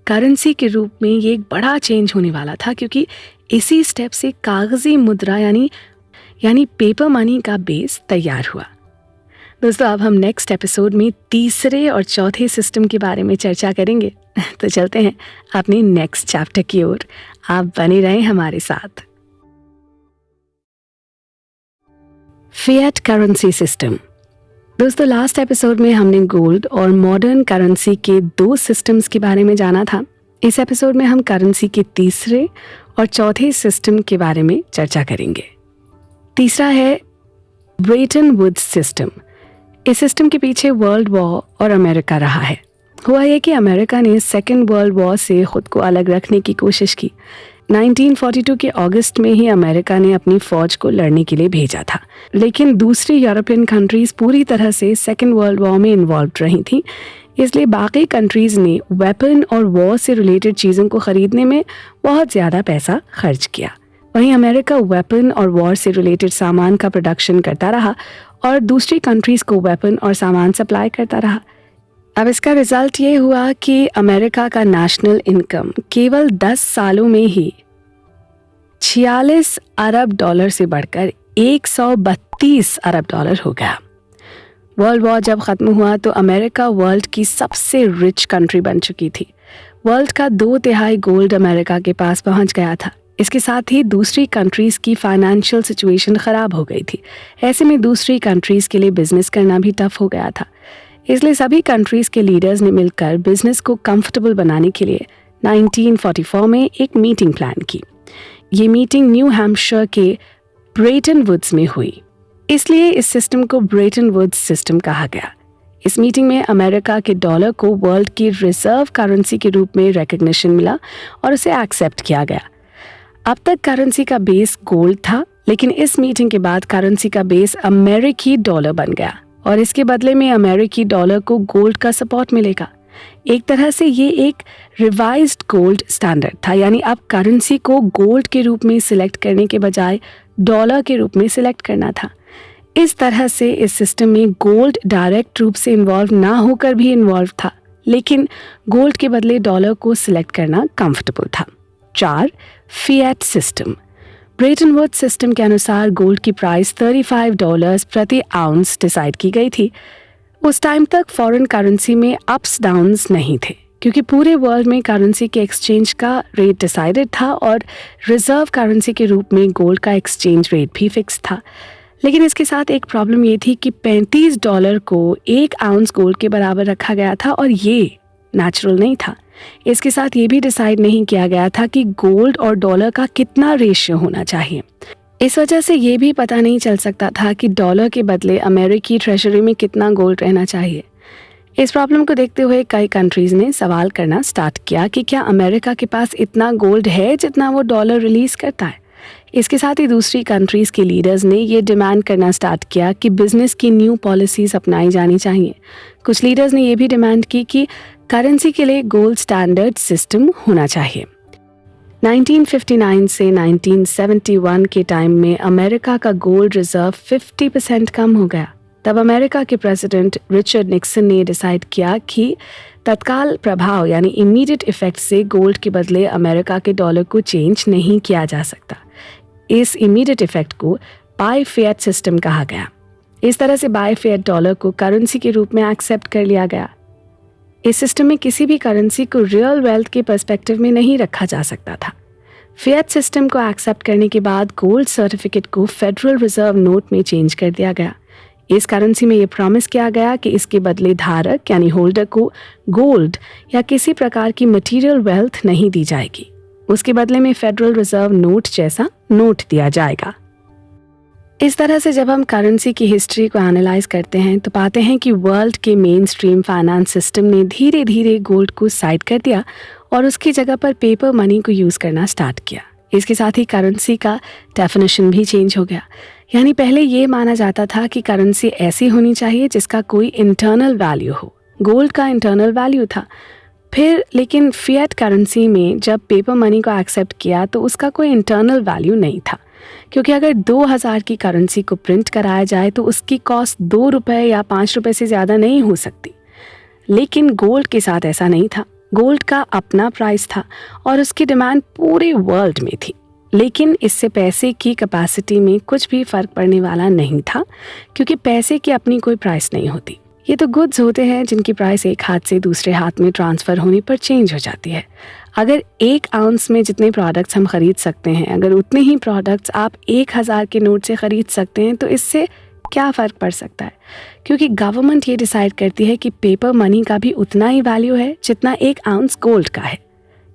करेंसी के रूप में ये एक बड़ा चेंज होने वाला था, क्योंकि इसी स्टेप से कागजी मुद्रा यानी पेपर मनी का बेस तैयार हुआ। दोस्तों, अब हम नेक्स्ट एपिसोड में तीसरे और चौथे सिस्टम के बारे में चर्चा करेंगे। तो चलते हैं अपने नेक्स्ट चैप्टर की ओर। आप बने रहें हमारे साथ। Fiat currency system. दोस्तों, लास्ट एपिसोड में हमने गोल्ड और मॉडर्न करेंसी के 2 सिस्टम्स के बारे में जाना था। इस एपिसोड में हम करेंसी के तीसरे और चौथे सिस्टम के बारे में चर्चा करेंगे। तीसरा है ब्रेटन वुड्स सिस्टम। इस सिस्टम के पीछे वर्ल्ड वॉर और अमेरिका रहा है। हुआ ये कि अमेरिका ने सेकेंड वर्ल्ड वॉर से खुद को अलग रखने की कोशिश की। 1942 के अगस्त में ही अमेरिका ने अपनी फौज को लड़ने के लिए भेजा था, लेकिन दूसरी यूरोपियन कंट्रीज पूरी तरह से सेकेंड वर्ल्ड वॉर में इन्वॉल्व रही थी। इसलिए बाकी कंट्रीज ने वेपन और वॉर से रिलेटेड चीज़ों को खरीदने में बहुत ज़्यादा पैसा खर्च किया। वहीं अमेरिका वेपन और वॉर से रिलेटेड सामान का प्रोडक्शन करता रहा और दूसरी कंट्रीज को वेपन और सामान सप्लाई करता रहा। अब इसका रिजल्ट ये हुआ कि अमेरिका का नेशनल इनकम केवल 10 सालों में ही 46 अरब डॉलर से बढ़कर 132 अरब डॉलर हो गया। वर्ल्ड वॉर जब ख़त्म हुआ तो अमेरिका वर्ल्ड की सबसे रिच कंट्री बन चुकी थी। वर्ल्ड का 2/3 गोल्ड अमेरिका के पास पहुंच गया था। इसके साथ ही दूसरी कंट्रीज़ की फाइनेंशियल सिचुएशन ख़राब हो गई थी। ऐसे में दूसरी कंट्रीज़ के लिए बिजनेस करना भी टफ हो गया था। इसलिए सभी कंट्रीज़ के लीडर्स ने मिलकर बिजनेस को कंफर्टेबल बनाने के लिए 1944 में एक मीटिंग प्लान की। ये मीटिंग न्यू हैम्पशायर के ब्रेटन वुड्स में हुई, इसलिए इस सिस्टम को ब्रेटन वुड्स सिस्टम कहा गया। इस मीटिंग में अमेरिका के डॉलर को वर्ल्ड की रिजर्व करेंसी के रूप में रिकग्निशन मिला और उसे एक्सेप्ट किया गया। अब तक करेंसी का बेस गोल्ड था, लेकिन इस मीटिंग के बाद करेंसी का बेस अमेरिकी डॉलर बन गया और इसके बदले में अमेरिकी डॉलर को गोल्ड का सपोर्ट मिलेगा। एक तरह से ये एक रिवाइज्ड गोल्ड स्टैंडर्ड था, यानी अब करेंसी को गोल्ड के रूप में सिलेक्ट करने के बजाय डॉलर के रूप में सिलेक्ट करना था। इस तरह से इस सिस्टम में गोल्ड डायरेक्ट रूप से इन्वॉल्व ना होकर भी इन्वॉल्व था, लेकिन गोल्ड के बदले डॉलर को सिलेक्ट करना कंफर्टेबल था। 4. Fiat system. Bretton Woods system के अनुसार गोल्ड की प्राइस $35 प्रति आउंस डिसाइड की गई थी। उस टाइम तक फॉरेन करेंसी में अप्स डाउन्स नहीं थे, क्योंकि पूरे वर्ल्ड में करेंसी के एक्सचेंज का रेट डिसाइडेड था और रिजर्व करेंसी के रूप में गोल्ड का एक्सचेंज रेट भी फिक्स था। लेकिन इसके साथ एक प्रॉब्लम ये थी कि $35 को 1 आउंस गोल्ड के बराबर रखा गया था और ये नेचुरल नहीं था। इसके साथ ये भी डिसाइड नहीं किया गया था कि गोल्ड और डॉलर का कितना रेशियो होना चाहिए। इस वजह से ये भी पता नहीं चल सकता था कि डॉलर के बदले अमेरिकी ट्रेजरी में कितना गोल्ड रहना चाहिए। इस प्रॉब्लम को देखते हुए कई कंट्रीज़ ने सवाल करना स्टार्ट किया कि क्या अमेरिका के पास इतना गोल्ड है जितना वो डॉलर रिलीज़ करता है। इसके साथ ही दूसरी कंट्रीज़ के लीडर्स ने ये डिमांड करना स्टार्ट किया कि बिजनेस की न्यू पॉलिसीज़ अपनाई जानी चाहिए। कुछ लीडर्स ने यह भी डिमांड की कि करेंसी के लिए गोल्ड स्टैंडर्ड सिस्टम होना चाहिए। 1959 से 1971 के टाइम में अमेरिका का गोल्ड रिजर्व 50% कम हो गया। तब अमेरिका के प्रेसिडेंट रिचर्ड निक्सन ने डिसाइड किया कि तत्काल प्रभाव यानी इमीडिएट इफेक्ट से गोल्ड के बदले अमेरिका के डॉलर को चेंज नहीं किया जा सकता। इस इमीडिएट इफेक्ट को बाय फिएट सिस्टम कहा गया। इस तरह से बाय फिएट डॉलर को करेंसी के रूप में एक्सेप्ट कर लिया गया। इस सिस्टम में किसी भी करेंसी को रियल वेल्थ के पर्सपेक्टिव में नहीं रखा जा सकता था। फिएट सिस्टम को एक्सेप्ट करने के बाद गोल्ड सर्टिफिकेट को फेडरल रिजर्व नोट में चेंज कर दिया गया। इस करेंसी में ये प्रॉमिस किया गया कि इसके बदले धारक यानी होल्डर को गोल्ड या किसी प्रकार की मटेरियल वेल्थ नहीं दी जाएगी। उसके बदले में फेडरल रिजर्व नोट जैसा नोट दिया जाएगा। इस तरह से जब हम करेंसी की हिस्ट्री को एनालाइज करते हैं तो पाते हैं कि वर्ल्ड के मेन स्ट्रीम फाइनेंस सिस्टम ने धीरे धीरे गोल्ड को साइड कर दिया और उसकी जगह पर पेपर मनी को यूज़ करना स्टार्ट किया। इसके साथ ही करेंसी का डेफिनेशन भी चेंज हो गया। यानी पहले ये माना जाता था कि करेंसी ऐसी होनी चाहिए जिसका कोई इंटरनल वैल्यू हो। गोल्ड का इंटरनल वैल्यू था। फिर लेकिन फिएट करेंसी में जब पेपर मनी को एक्सेप्ट किया तो उसका कोई इंटरनल वैल्यू नहीं था, क्योंकि अगर 2000 की करेंसी को प्रिंट कराया जाए तो उसकी कॉस्ट ₹2 या ₹5 से ज़्यादा नहीं हो सकती। लेकिन गोल्ड के साथ ऐसा नहीं था। गोल्ड का अपना प्राइस था और उसकी डिमांड पूरे वर्ल्ड में थी। लेकिन इससे पैसे की कैपेसिटी में कुछ भी फ़र्क पड़ने वाला नहीं था, क्योंकि पैसे की अपनी कोई प्राइस नहीं होती। ये तो गुड्स होते हैं जिनकी प्राइस एक हाथ से दूसरे हाथ में ट्रांसफ़र होने पर चेंज हो जाती है। अगर 1 आउंस में जितने प्रोडक्ट्स हम खरीद सकते हैं, अगर उतने ही प्रोडक्ट्स आप 1000 के नोट से ख़रीद सकते हैं तो इससे क्या फ़र्क पड़ सकता है, क्योंकि गवर्नमेंट ये डिसाइड करती है कि पेपर मनी का भी उतना ही वैल्यू है जितना 1 आउंस गोल्ड का है।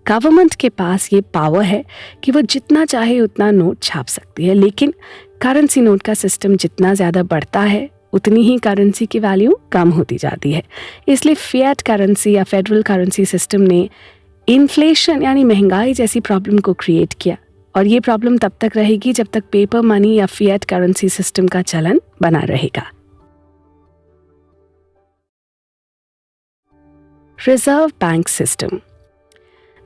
गवर्नमेंट के पास ये पावर है कि वो जितना चाहे उतना नोट छाप सकती है, लेकिन करेंसी नोट का सिस्टम जितना ज़्यादा बढ़ता है उतनी ही करेंसी की वैल्यू कम होती जाती है। इसलिए फिएट करेंसी या फेडरल करेंसी सिस्टम ने इन्फ्लेशन यानी महंगाई जैसी प्रॉब्लम को क्रिएट किया, और ये प्रॉब्लम तब तक रहेगी जब तक पेपर मनी या फिएट करेंसी सिस्टम का चलन बना रहेगा। Reserve bank system.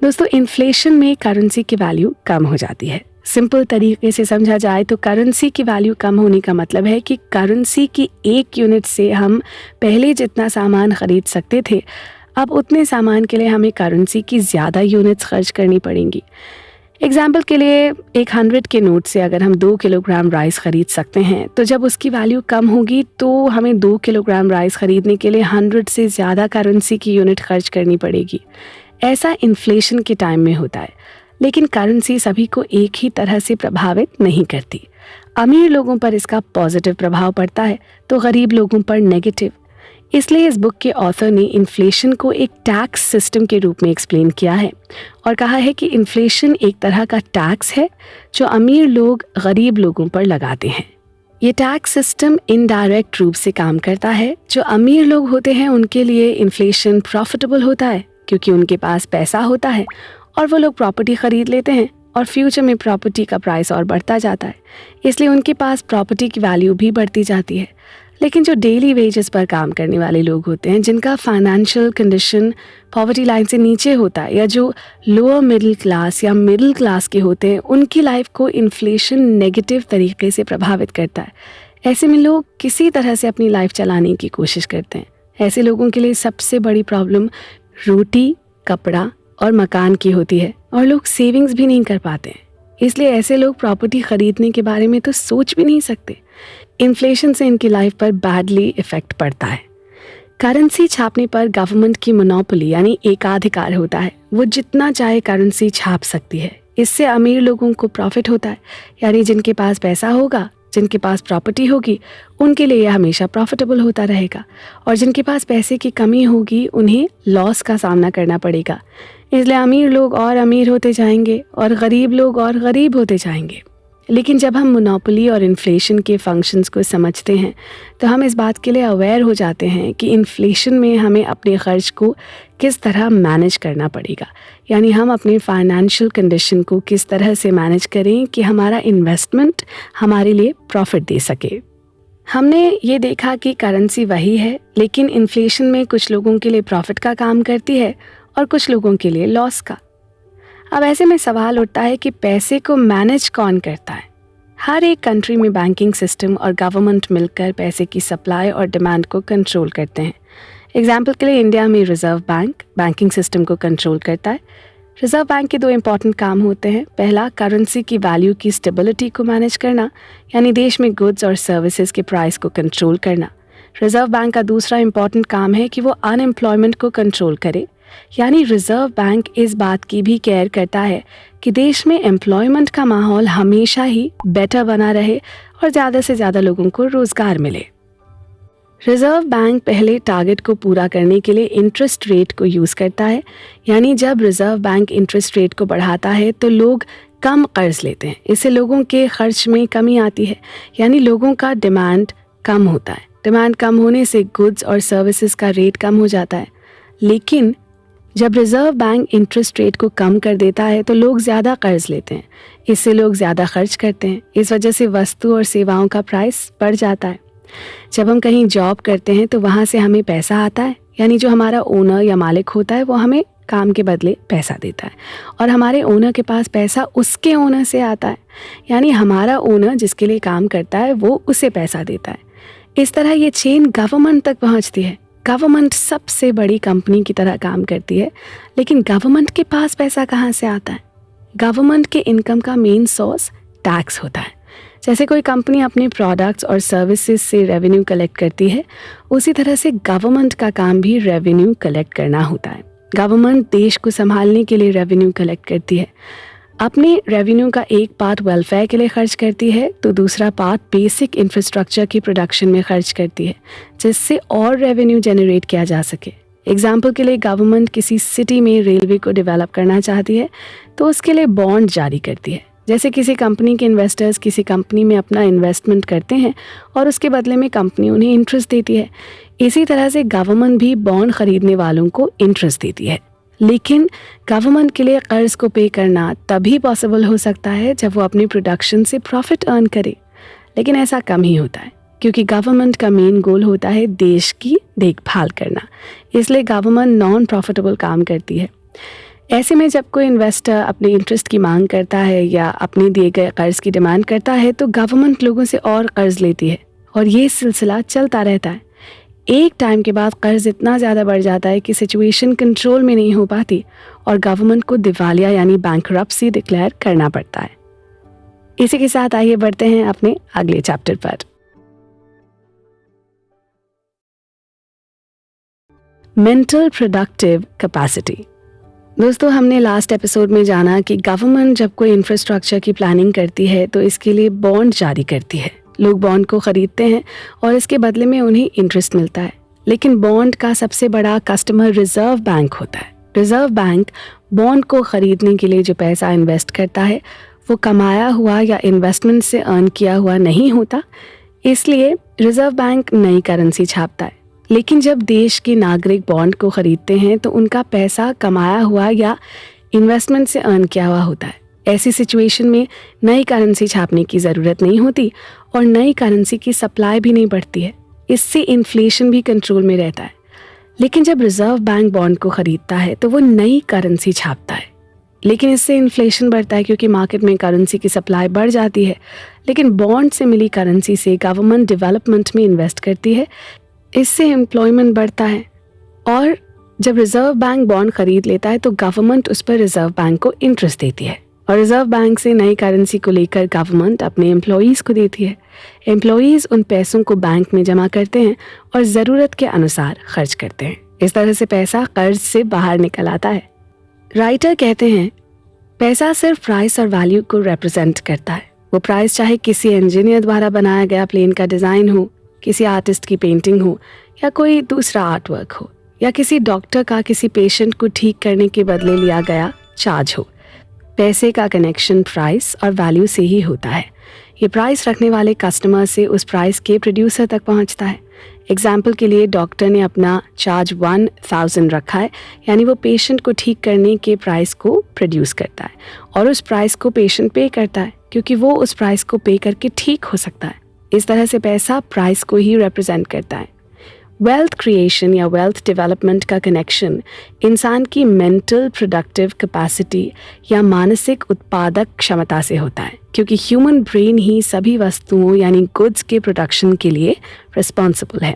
दोस्तों, इन्फ्लेशन में करेंसी की वैल्यू कम हो जाती है। सिंपल तरीके से समझा जाए तो करेंसी की वैल्यू कम होने का मतलब है कि करेंसी की 1 यूनिट से हम पहले जितना सामान खरीद सकते थे, अब उतने सामान के लिए हमें करेंसी की ज़्यादा यूनिट्स खर्च करनी पड़ेंगी। एग्जाम्पल के लिए एक 100 के नोट से अगर हम 2 किलोग्राम राइस खरीद सकते हैं, तो जब उसकी वैल्यू कम होगी तो हमें 2 किलोग्राम राइस खरीदने के लिए 100 से ज़्यादा करेंसी की यूनिट खर्च करनी पड़ेगी। ऐसा इन्फ्लेशन के टाइम में होता है, लेकिन करेंसी सभी को एक ही तरह से प्रभावित नहीं करती। अमीर लोगों पर इसका पॉजिटिव प्रभाव पड़ता है तो गरीब लोगों पर नेगेटिव। इसलिए इस बुक के ऑथर ने इन्फ्लेशन को एक टैक्स सिस्टम के रूप में एक्सप्लेन किया है और कहा है कि इन्फ्लेशन एक तरह का टैक्स है जो अमीर लोग गरीब लोगों पर लगाते हैं। ये टैक्स सिस्टम इनडायरेक्ट रूप से काम करता है। जो अमीर लोग होते हैं उनके लिए इन्फ्लेशन प्रॉफिटेबल होता है क्योंकि उनके पास पैसा होता है और वो लोग प्रॉपर्टी खरीद लेते हैं और फ्यूचर में प्रॉपर्टी का प्राइस और बढ़ता जाता है, इसलिए उनके पास प्रॉपर्टी की वैल्यू भी बढ़ती जाती है। लेकिन जो डेली वेजेस पर काम करने वाले लोग होते हैं, जिनका फाइनेंशियल कंडीशन पॉवर्टी लाइन से नीचे होता है या जो लोअर मिडिल क्लास या मिडिल क्लास के होते हैं, उनकी लाइफ को इन्फ्लेशन नेगेटिव तरीके से प्रभावित करता है। ऐसे में लोग किसी तरह से अपनी लाइफ चलाने की कोशिश करते हैं। ऐसे लोगों के लिए सबसे बड़ी प्रॉब्लम रोटी, कपड़ा और मकान की होती है और लोग सेविंग्स भी नहीं कर पाते हैं। इसलिए ऐसे लोग प्रॉपर्टी खरीदने के बारे में तो सोच भी नहीं सकते। इन्फ्लेशन से इनकी लाइफ पर बैडली इफेक्ट पड़ता है। करेंसी छापने पर गवर्नमेंट की मोनोपोली यानी एकाधिकार होता है। वो जितना चाहे करेंसी छाप सकती है। इससे अमीर लोगों को प्रॉफिट होता है, यानी जिनके पास पैसा होगा, जिनके पास प्रॉपर्टी होगी, उनके लिए यह हमेशा प्रॉफिटेबल होता रहेगा और जिनके पास पैसे की कमी होगी उन्हें लॉस का सामना करना पड़ेगा। इसलिए अमीर लोग और अमीर होते जाएंगे और गरीब लोग और गरीब होते जाएंगे। लेकिन जब हम मोनोपोली और इन्फ्लेशन के फंक्शंस को समझते हैं तो हम इस बात के लिए अवेयर हो जाते हैं कि इन्फ्लेशन में हमें अपने खर्च को किस तरह मैनेज करना पड़ेगा, यानी हम अपने फाइनेंशियल कंडीशन को किस तरह से मैनेज करें कि हमारा इन्वेस्टमेंट हमारे लिए प्रॉफिट दे सके। हमने ये देखा कि करेंसी वही है, लेकिन इन्फ्लेशन में कुछ लोगों के लिए प्रॉफिट का काम करती है और कुछ लोगों के लिए लॉस का। अब ऐसे में सवाल उठता है कि पैसे को मैनेज कौन करता है। हर एक कंट्री में बैंकिंग सिस्टम और गवर्नमेंट मिलकर पैसे की सप्लाई और डिमांड को कंट्रोल करते हैं। एग्जाम्पल के लिए इंडिया में रिजर्व बैंक बैंकिंग सिस्टम को कंट्रोल करता है। रिजर्व बैंक के 2 इम्पॉर्टेंट काम होते हैं। पहला, करेंसी की वैल्यू की स्टेबिलिटी को मैनेज करना, यानी देश में गुड्स और सर्विसेज के प्राइस को कंट्रोल करना। रिजर्व बैंक का दूसरा इम्पॉर्टेंट काम है कि वो अनएम्प्लॉयमेंट को कंट्रोल करे, यानी रिजर्व बैंक इस बात की भी केयर करता है कि देश में एम्प्लॉयमेंट का माहौल हमेशा ही बेटर बना रहे और ज़्यादा से ज़्यादा लोगों को रोज़गार मिले। रिजर्व बैंक पहले टारगेट को पूरा करने के लिए इंटरेस्ट रेट को यूज़ करता है, यानी जब रिजर्व बैंक इंटरेस्ट रेट को बढ़ाता है तो लोग कम कर्ज लेते हैं। इससे लोगों के खर्च में कमी आती है, यानी लोगों का डिमांड कम होता है। डिमांड कम होने से गुड्स और सर्विसेज का रेट कम हो जाता है। लेकिन जब रिजर्व बैंक इंटरेस्ट रेट को कम कर देता है तो लोग ज़्यादा कर्ज लेते हैं। इससे लोग ज़्यादा खर्च करते हैं। इस वजह से वस्तु और सेवाओं का प्राइस बढ़ जाता है। जब हम कहीं जॉब करते हैं तो वहाँ से हमें पैसा आता है, यानी जो हमारा ओनर या मालिक होता है वो हमें काम के बदले पैसा देता है और हमारे ओनर के पास पैसा उसके ओनर से आता है, यानी हमारा ओनर जिसके लिए काम करता है वो उसे पैसा देता है। इस तरह ये चेन गवर्नमेंट तक पहुँचती है। गवर्नमेंट सबसे बड़ी कंपनी की तरह काम करती है, लेकिन गवर्नमेंट के पास पैसा कहाँ से आता है? गवर्नमेंट के इनकम का मेन सोर्स टैक्स होता है। जैसे कोई कंपनी अपने प्रोडक्ट्स और सर्विसेज से रेवेन्यू कलेक्ट करती है, उसी तरह से गवर्नमेंट का काम भी रेवेन्यू कलेक्ट करना होता है। गवर्नमेंट देश को संभालने के लिए रेवेन्यू कलेक्ट करती है। अपने रेवेन्यू का एक पार्ट वेलफेयर के लिए खर्च करती है तो दूसरा पार्ट बेसिक इंफ्रास्ट्रक्चर की प्रोडक्शन में खर्च करती है, जिससे और रेवेन्यू जनरेट किया जा सके। एग्जाम्पल के लिए गवर्नमेंट किसी सिटी में रेलवे को डेवलप करना चाहती है तो उसके लिए बॉन्ड जारी करती है। जैसे किसी कंपनी के इन्वेस्टर्स किसी कंपनी में अपना इन्वेस्टमेंट करते हैं और उसके बदले में कंपनी उन्हें इंटरेस्ट देती है। इसी तरह से गवर्नमेंट भी बॉन्ड खरीदने वालों को इंटरेस्ट देती है। लेकिन गवर्नमेंट के लिए कर्ज को पे करना तभी पॉसिबल हो सकता है जब वो अपनी प्रोडक्शन से प्रॉफिट अर्न करे, लेकिन ऐसा कम ही होता है क्योंकि गवर्नमेंट का मेन गोल होता है देश की देखभाल करना। इसलिए गवर्नमेंट नॉन प्रॉफिटेबल काम करती है। ऐसे में जब कोई इन्वेस्टर अपने इंटरेस्ट की मांग करता है या अपने दिए गए कर्ज की डिमांड करता है तो गवर्नमेंट लोगों से और कर्ज लेती है और ये सिलसिला चलता रहता है। एक टाइम के बाद कर्ज इतना ज़्यादा बढ़ जाता है कि सिचुएशन कंट्रोल में नहीं हो पाती और गवर्नमेंट को दिवालिया यानी बैंकरप्सी डिक्लेयर करना पड़ता है। इसी के साथ आइए बढ़ते हैं अपने अगले चैप्टर पर। Mental productive capacity. दोस्तों, हमने लास्ट एपिसोड में जाना कि गवर्नमेंट जब कोई इंफ्रास्ट्रक्चर की प्लानिंग करती है तो इसके लिए बॉन्ड जारी करती है। लोग बॉन्ड को खरीदते हैं और इसके बदले में उन्हें इंटरेस्ट मिलता है। लेकिन बॉन्ड का सबसे बड़ा कस्टमर रिजर्व बैंक होता है। रिजर्व बैंक बॉन्ड को खरीदने के लिए जो पैसा इन्वेस्ट करता है वो कमाया हुआ या इन्वेस्टमेंट से अर्न किया हुआ नहीं होता, इसलिए रिजर्व बैंक नई करेंसी छापता है। लेकिन जब देश के नागरिक बॉन्ड को खरीदते हैं तो उनका पैसा कमाया हुआ या इन्वेस्टमेंट से अर्न किया हुआ होता है। ऐसी सिचुएशन में नई करेंसी छापने की ज़रूरत नहीं होती और नई करेंसी की सप्लाई भी नहीं बढ़ती है। इससे इन्फ्लेशन भी कंट्रोल में रहता है। लेकिन जब रिजर्व बैंक बॉन्ड को खरीदता है तो वो नई करेंसी छापता है, लेकिन इससे इन्फ्लेशन बढ़ता है क्योंकि मार्केट में करेंसी की सप्लाई बढ़ जाती है। लेकिन बॉन्ड से मिली करेंसी से गवर्नमेंट डेवलपमेंट में इन्वेस्ट करती है, इससे एम्प्लॉयमेंट बढ़ता है। और जब रिजर्व बैंक बॉन्ड खरीद लेता है तो गवर्नमेंट उस पर रिजर्व बैंक को इंटरेस्ट देती है और रिजर्व बैंक से नई करेंसी को लेकर गवर्नमेंट अपने एम्प्लॉयज़ को देती है। एम्प्लॉयज़ उन पैसों को बैंक में जमा करते हैं और ज़रूरत के अनुसार खर्च करते हैं। इस तरह से पैसा कर्ज से बाहर निकल आता है। राइटर कहते हैं, पैसा सिर्फ प्राइस और वैल्यू को रिप्रेजेंट करता है। वो प्राइस चाहे किसी इंजीनियर द्वारा बनाया गया प्लेन का डिज़ाइन हो, किसी आर्टिस्ट की पेंटिंग हो, या कोई दूसरा आर्ट वर्क हो, या किसी डॉक्टर का किसी पेशेंट को ठीक करने के बदले लिया गया चार्ज हो। पैसे का कनेक्शन प्राइस और वैल्यू से ही होता है। ये प्राइस रखने वाले कस्टमर से उस प्राइस के प्रोड्यूसर तक पहुंचता है। एग्जाम्पल के लिए डॉक्टर ने अपना चार्ज 1000 रखा है, यानी वो पेशेंट को ठीक करने के प्राइस को प्रोड्यूस करता है और उस प्राइस को पेशेंट पे करता है क्योंकि वो उस प्राइस को पे करके ठीक हो सकता है। इस तरह से पैसा प्राइस को ही रिप्रेजेंट करता है। वेल्थ क्रिएशन या वेल्थ डेवलपमेंट का कनेक्शन इंसान की मेंटल प्रोडक्टिव कैपेसिटी या मानसिक उत्पादक क्षमता से होता है, क्योंकि ह्यूमन ब्रेन ही सभी वस्तुओं यानी गुड्स के प्रोडक्शन के लिए रिस्पॉन्सिबल है।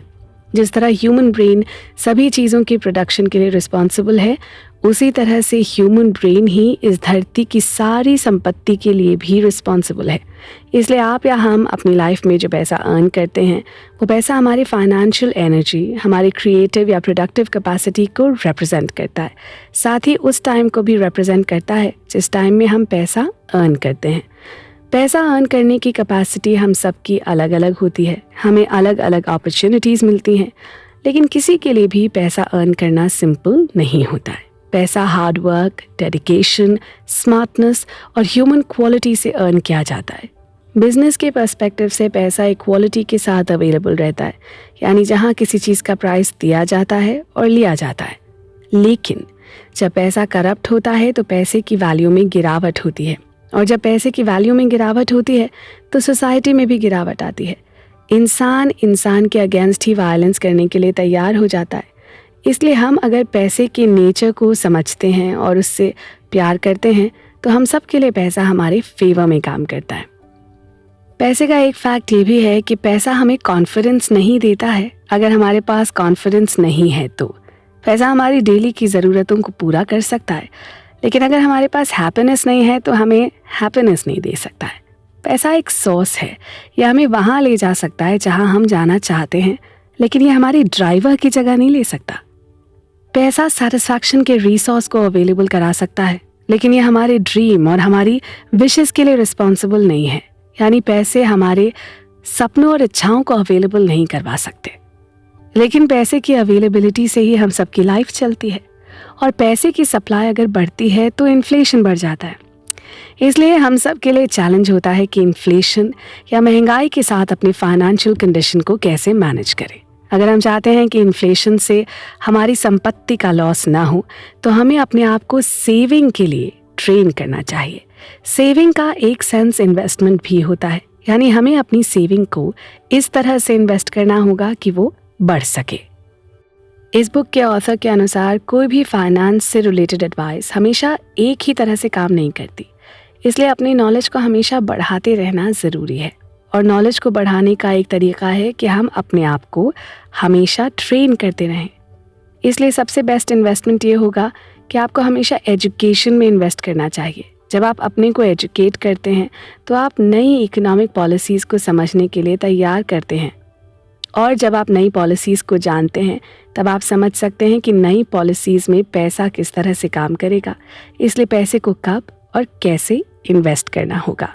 जिस तरह ह्यूमन ब्रेन सभी चीज़ों के प्रोडक्शन के लिए रिस्पॉन्सिबल है, उसी तरह से ह्यूमन ब्रेन ही इस धरती की सारी संपत्ति के लिए भी रिस्पॉन्सिबल है। इसलिए आप या हम अपनी लाइफ में जो पैसा अर्न करते हैं वो पैसा हमारी फाइनेंशियल एनर्जी, हमारी क्रिएटिव या प्रोडक्टिव कैपेसिटी को रिप्रेजेंट करता है। साथ ही उस टाइम को भी रिप्रेजेंट करता है जिस टाइम में हम पैसा अर्न करते हैं। पैसा अर्न करने की कैपेसिटी हम सबकी अलग अलग होती है। हमें अलग अलग अपॉर्चुनिटीज़ मिलती हैं, लेकिन किसी के लिए भी पैसा अर्न करना सिंपल नहीं होता है। पैसा हार्ड वर्क, डेडिकेशन, स्मार्टनेस और ह्यूमन क्वालिटी से अर्न किया जाता है। बिजनेस के पर्सपेक्टिव से पैसा इक्वालिटी के साथ अवेलेबल रहता है, यानी जहाँ किसी चीज़ का प्राइस दिया जाता है और लिया जाता है। लेकिन जब पैसा करप्ट होता है तो पैसे की वैल्यू में गिरावट होती है, और जब पैसे की वैल्यू में गिरावट होती है तो सोसाइटी में भी गिरावट आती है। इंसान के अगेंस्ट ही वायलेंस करने के लिए तैयार हो जाता है। इसलिए हम अगर पैसे के नेचर को समझते हैं और उससे प्यार करते हैं तो हम सब के लिए पैसा हमारे फेवर में काम करता है। पैसे का एक फैक्ट ये भी है कि पैसा हमें कॉन्फिडेंस नहीं देता है। अगर हमारे पास कॉन्फिडेंस नहीं है तो पैसा हमारी डेली की ज़रूरतों को पूरा कर सकता है, लेकिन अगर हमारे पास हैप्पीनेस नहीं है तो हमें हैप्पीनेस नहीं दे सकता है। पैसा एक सोर्स है, यह हमें वहाँ ले जा सकता है जहाँ हम जाना चाहते हैं, लेकिन ये हमारी ड्राइवर की जगह नहीं ले सकता। पैसा सेटिस्फैक्शन के रिसोर्स को अवेलेबल करा सकता है, लेकिन ये हमारे ड्रीम और हमारी विशेस के लिए रिस्पॉन्सिबल नहीं है। यानी पैसे हमारे सपनों और इच्छाओं को अवेलेबल नहीं करवा सकते, लेकिन पैसे की अवेलेबिलिटी से ही हम सबकी लाइफ चलती है, और पैसे की सप्लाई अगर बढ़ती है तो इन्फ्लेशन बढ़ जाता है। इसलिए हम सब के लिए चैलेंज होता है कि इन्फ्लेशन या महंगाई के साथ अपनी फाइनेंशियल कंडीशन को कैसे मैनेज करें। अगर हम चाहते हैं कि इन्फ्लेशन से हमारी संपत्ति का लॉस ना हो तो हमें अपने आप को सेविंग के लिए ट्रेन करना चाहिए। सेविंग का एक सेंस इन्वेस्टमेंट भी होता है, यानी हमें अपनी सेविंग को इस तरह से इन्वेस्ट करना होगा कि वो बढ़ सके। इस बुक के ऑथर के अनुसार कोई भी फाइनेंस से रिलेटेड एडवाइस हमेशा एक ही तरह से काम नहीं करती, इसलिए अपनी नॉलेज को हमेशा बढ़ाते रहना ज़रूरी है। और नॉलेज को बढ़ाने का एक तरीका है कि हम अपने आप को हमेशा ट्रेन करते रहें। इसलिए सबसे बेस्ट इन्वेस्टमेंट ये होगा कि आपको हमेशा एजुकेशन में इन्वेस्ट करना चाहिए। जब आप अपने को एजुकेट करते हैं तो आप नई इकोनॉमिक पॉलिसीज़ को समझने के लिए तैयार करते हैं, और जब आप नई पॉलिसीज़ को जानते हैं तब आप समझ सकते हैं कि नई पॉलिसीज़ में पैसा किस तरह से काम करेगा, इसलिए पैसे को कब और कैसे इन्वेस्ट करना होगा।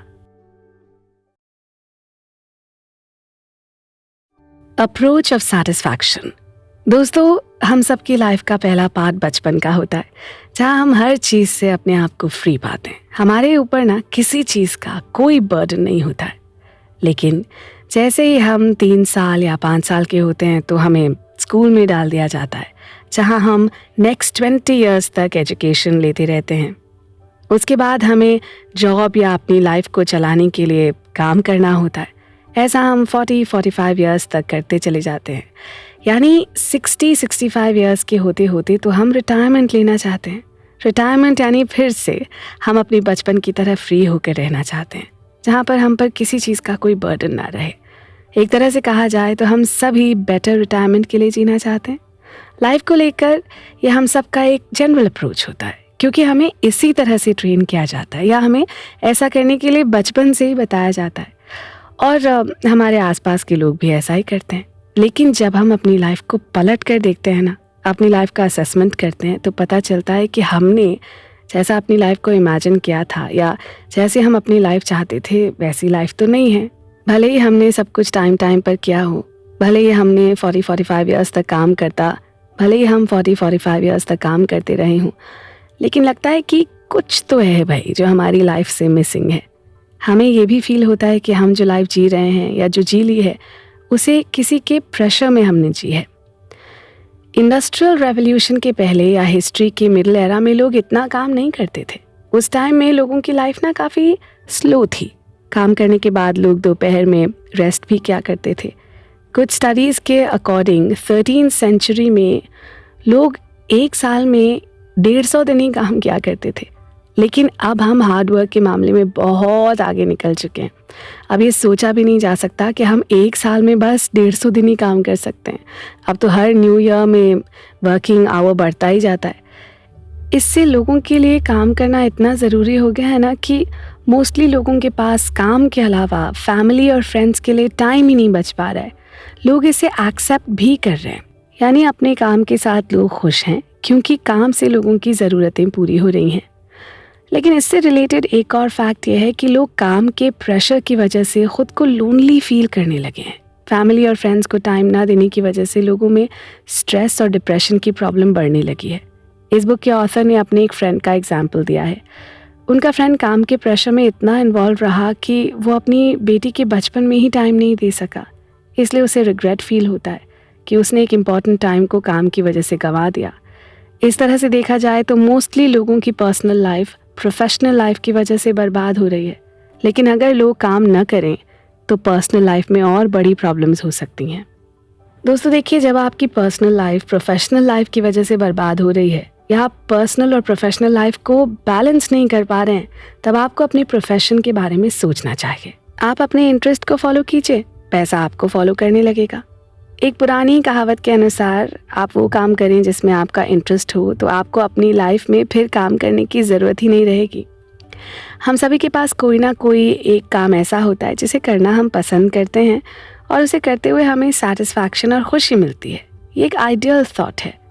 Approach of satisfaction. दोस्तों, हम सबकी लाइफ का पहला पार्ट बचपन का होता है, जहाँ हम हर चीज़ से अपने आप को फ्री पाते हैं। हमारे ऊपर ना किसी चीज़ का कोई बर्डन नहीं होता है। लेकिन जैसे ही हम 3 साल या 5 साल के होते हैं तो हमें स्कूल में डाल दिया जाता है, जहाँ हम नेक्स्ट 20 ईयर्स तक एजुकेशन लेते रहते हैं। उसके बाद हमें जॉब या अपनी लाइफ को चलाने के लिए काम करना होता है। ऐसा हम 40-45 ईयर्स तक करते चले जाते हैं। यानी 60-65 ईयर्स के होते होते तो हम रिटायरमेंट लेना चाहते हैं। रिटायरमेंट यानी फिर से हम अपनी बचपन की तरह फ्री होकर रहना चाहते हैं, जहाँ पर हम पर किसी चीज़ का कोई बर्डन ना रहे। एक तरह से कहा जाए तो हम सभी बेटर रिटायरमेंट के लिए जीना चाहते हैं। लाइफ को लेकर यह हम सबका एक जनरल अप्रोच होता है, क्योंकि हमें इसी तरह से ट्रेन किया जाता है या हमें ऐसा करने के लिए बचपन से ही बताया जाता है, और हमारे आसपास के लोग भी ऐसा ही करते हैं। लेकिन जब हम अपनी लाइफ को पलट कर देखते हैं ना, अपनी लाइफ का असेसमेंट करते हैं, तो पता चलता है कि हमने जैसा अपनी लाइफ को इमेजिन किया था या जैसे हम अपनी लाइफ चाहते थे वैसी लाइफ तो नहीं है। भले ही हमने सब कुछ टाइम पर किया हो, भले ही हमने 40-45 ईयर्स तक काम करता, भले ही हम 40-45 ईयर्स तक काम करते रहे हों, लेकिन लगता है कि कुछ तो है भाई जो हमारी लाइफ से मिसिंग है। हमें ये भी फील होता है कि हम जो लाइफ जी रहे हैं या जो जी ली है उसे किसी के प्रेशर में हमने जी है। इंडस्ट्रियल रेवोल्यूशन के पहले या हिस्ट्री के मिडिल एरा में लोग इतना काम नहीं करते थे। उस टाइम में लोगों की लाइफ ना काफ़ी स्लो थी। काम करने के बाद लोग दोपहर में रेस्ट भी क्या करते थे। कुछ स्टडीज़ के अकॉर्डिंग 13th सेंचुरी में लोग एक साल में 150 दिन ही काम किया करते थे। लेकिन अब हम हार्ड वर्क के मामले में बहुत आगे निकल चुके हैं। अब ये सोचा भी नहीं जा सकता कि हम एक साल में बस 150 दिन ही काम कर सकते हैं। अब तो हर न्यू ईयर में वर्किंग आवर बढ़ता ही जाता है। इससे लोगों के लिए काम करना इतना ज़रूरी हो गया है ना कि मोस्टली लोगों के पास काम के अलावा फैमिली और फ्रेंड्स के लिए टाइम ही नहीं बच पा रहा है। लोग इसे एक्सेप्ट भी कर रहे हैं, यानी अपने काम के साथ लोग खुश हैं क्योंकि काम से लोगों की ज़रूरतें पूरी हो रही हैं। लेकिन इससे रिलेटेड एक और फैक्ट ये है कि लोग काम के प्रेशर की वजह से खुद को लोनली फील करने लगे हैं। फैमिली और फ्रेंड्स को टाइम ना देने की वजह से लोगों में स्ट्रेस और डिप्रेशन की प्रॉब्लम बढ़ने लगी है। इस बुक के ऑथर ने अपने एक फ्रेंड का एग्जाम्पल दिया है। उनका फ्रेंड काम के प्रेशर में इतना इन्वॉल्व रहा कि वो अपनी बेटी के बचपन में ही टाइम नहीं दे सका। इसलिए उसे रिग्रेट फील होता है कि उसने एक इम्पॉर्टेंट टाइम को काम की वजह से गंवा दिया। इस तरह से देखा जाए तो मोस्टली लोगों की पर्सनल लाइफ प्रोफेशनल लाइफ की वजह से बर्बाद हो रही है। लेकिन अगर लोग काम न करें तो पर्सनल लाइफ में और बड़ी प्रॉब्लम्स हो सकती हैं। दोस्तों देखिए, जब आपकी पर्सनल लाइफ प्रोफेशनल लाइफ की वजह से बर्बाद हो रही है या आप पर्सनल और प्रोफेशनल लाइफ को बैलेंस नहीं कर पा रहे हैं, तब आपको अपने प्रोफेशन के बारे में सोचना चाहिए। आप अपने इंटरेस्ट को फॉलो कीजिए, पैसा आपको फॉलो करने लगेगा। एक पुरानी कहावत के अनुसार आप वो काम करें जिसमें आपका इंटरेस्ट हो, तो आपको अपनी लाइफ में फिर काम करने की ज़रूरत ही नहीं रहेगी। हम सभी के पास कोई ना कोई एक काम ऐसा होता है जिसे करना हम पसंद करते हैं और उसे करते हुए हमें सेटिस्फैक्शन और खुशी मिलती है। ये एक आइडियल थॉट है।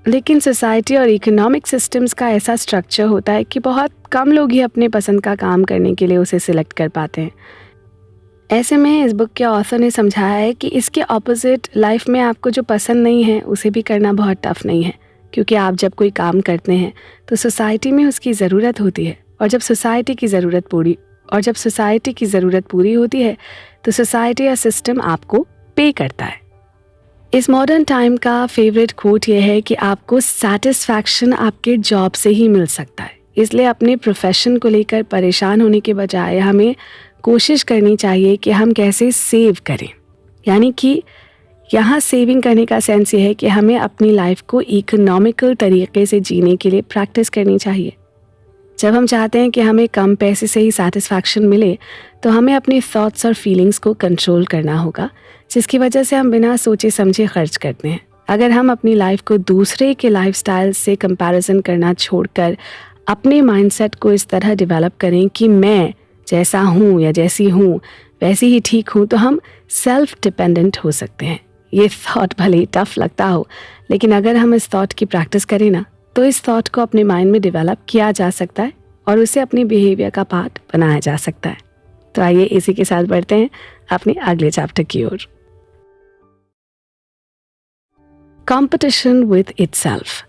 लेकिन सोसाइटी और इकोनॉमिक सिस्टम्स का ऐसा स्ट्रक्चर होता है कि बहुत कम लोग ही अपने पसंद का काम करने के लिए उसे सिलेक्ट कर पाते हैं। ऐसे में इस बुक के ऑथर ने समझाया है कि इसके ऑपोजिट लाइफ में आपको जो पसंद नहीं है उसे भी करना बहुत टफ नहीं है, क्योंकि आप जब कोई काम करते हैं तो सोसाइटी में उसकी ज़रूरत होती है, और जब सोसाइटी की ज़रूरत पूरी होती है तो सोसाइटी या सिस्टम आपको पे करता है। इस मॉडर्न टाइम का फेवरेट कोट ये है कि आपको सेटिस्फैक्शन आपके जॉब से ही मिल सकता है। इसलिए अपने प्रोफेशन को लेकर परेशान होने के बजाय हमें कोशिश करनी चाहिए कि हम कैसे सेव करें। यानी कि यहाँ सेविंग करने का सेंस ये है कि हमें अपनी लाइफ को इकोनॉमिकल तरीके से जीने के लिए प्रैक्टिस करनी चाहिए। जब हम चाहते हैं कि हमें कम पैसे से ही सेटिस्फैक्शन मिले, तो हमें अपने थॉट्स और फीलिंग्स को कंट्रोल करना होगा, जिसकी वजह से हम बिना सोचे समझे खर्च करते हैं। अगर हम अपनी लाइफ को दूसरे के लाइफस्टाइल से कंपैरिजन करना छोड़कर अपने माइंडसेट को इस तरह डेवलप करें कि मैं जैसा हूँ या जैसी हूँ वैसे ही ठीक हूँ, तो हम सेल्फ डिपेंडेंट हो सकते हैं। ये थॉट भले ही टफ लगता हो, लेकिन अगर हम इस थॉट की प्रैक्टिस करें ना, तो इस थॉट को अपने माइंड में डेवलप किया जा सकता है और उसे अपनी बिहेवियर का पार्ट बनाया जा सकता है। तो आइए इसी के साथ बढ़ते हैं अपने अगले चैप्टर की ओर। Competition with itself.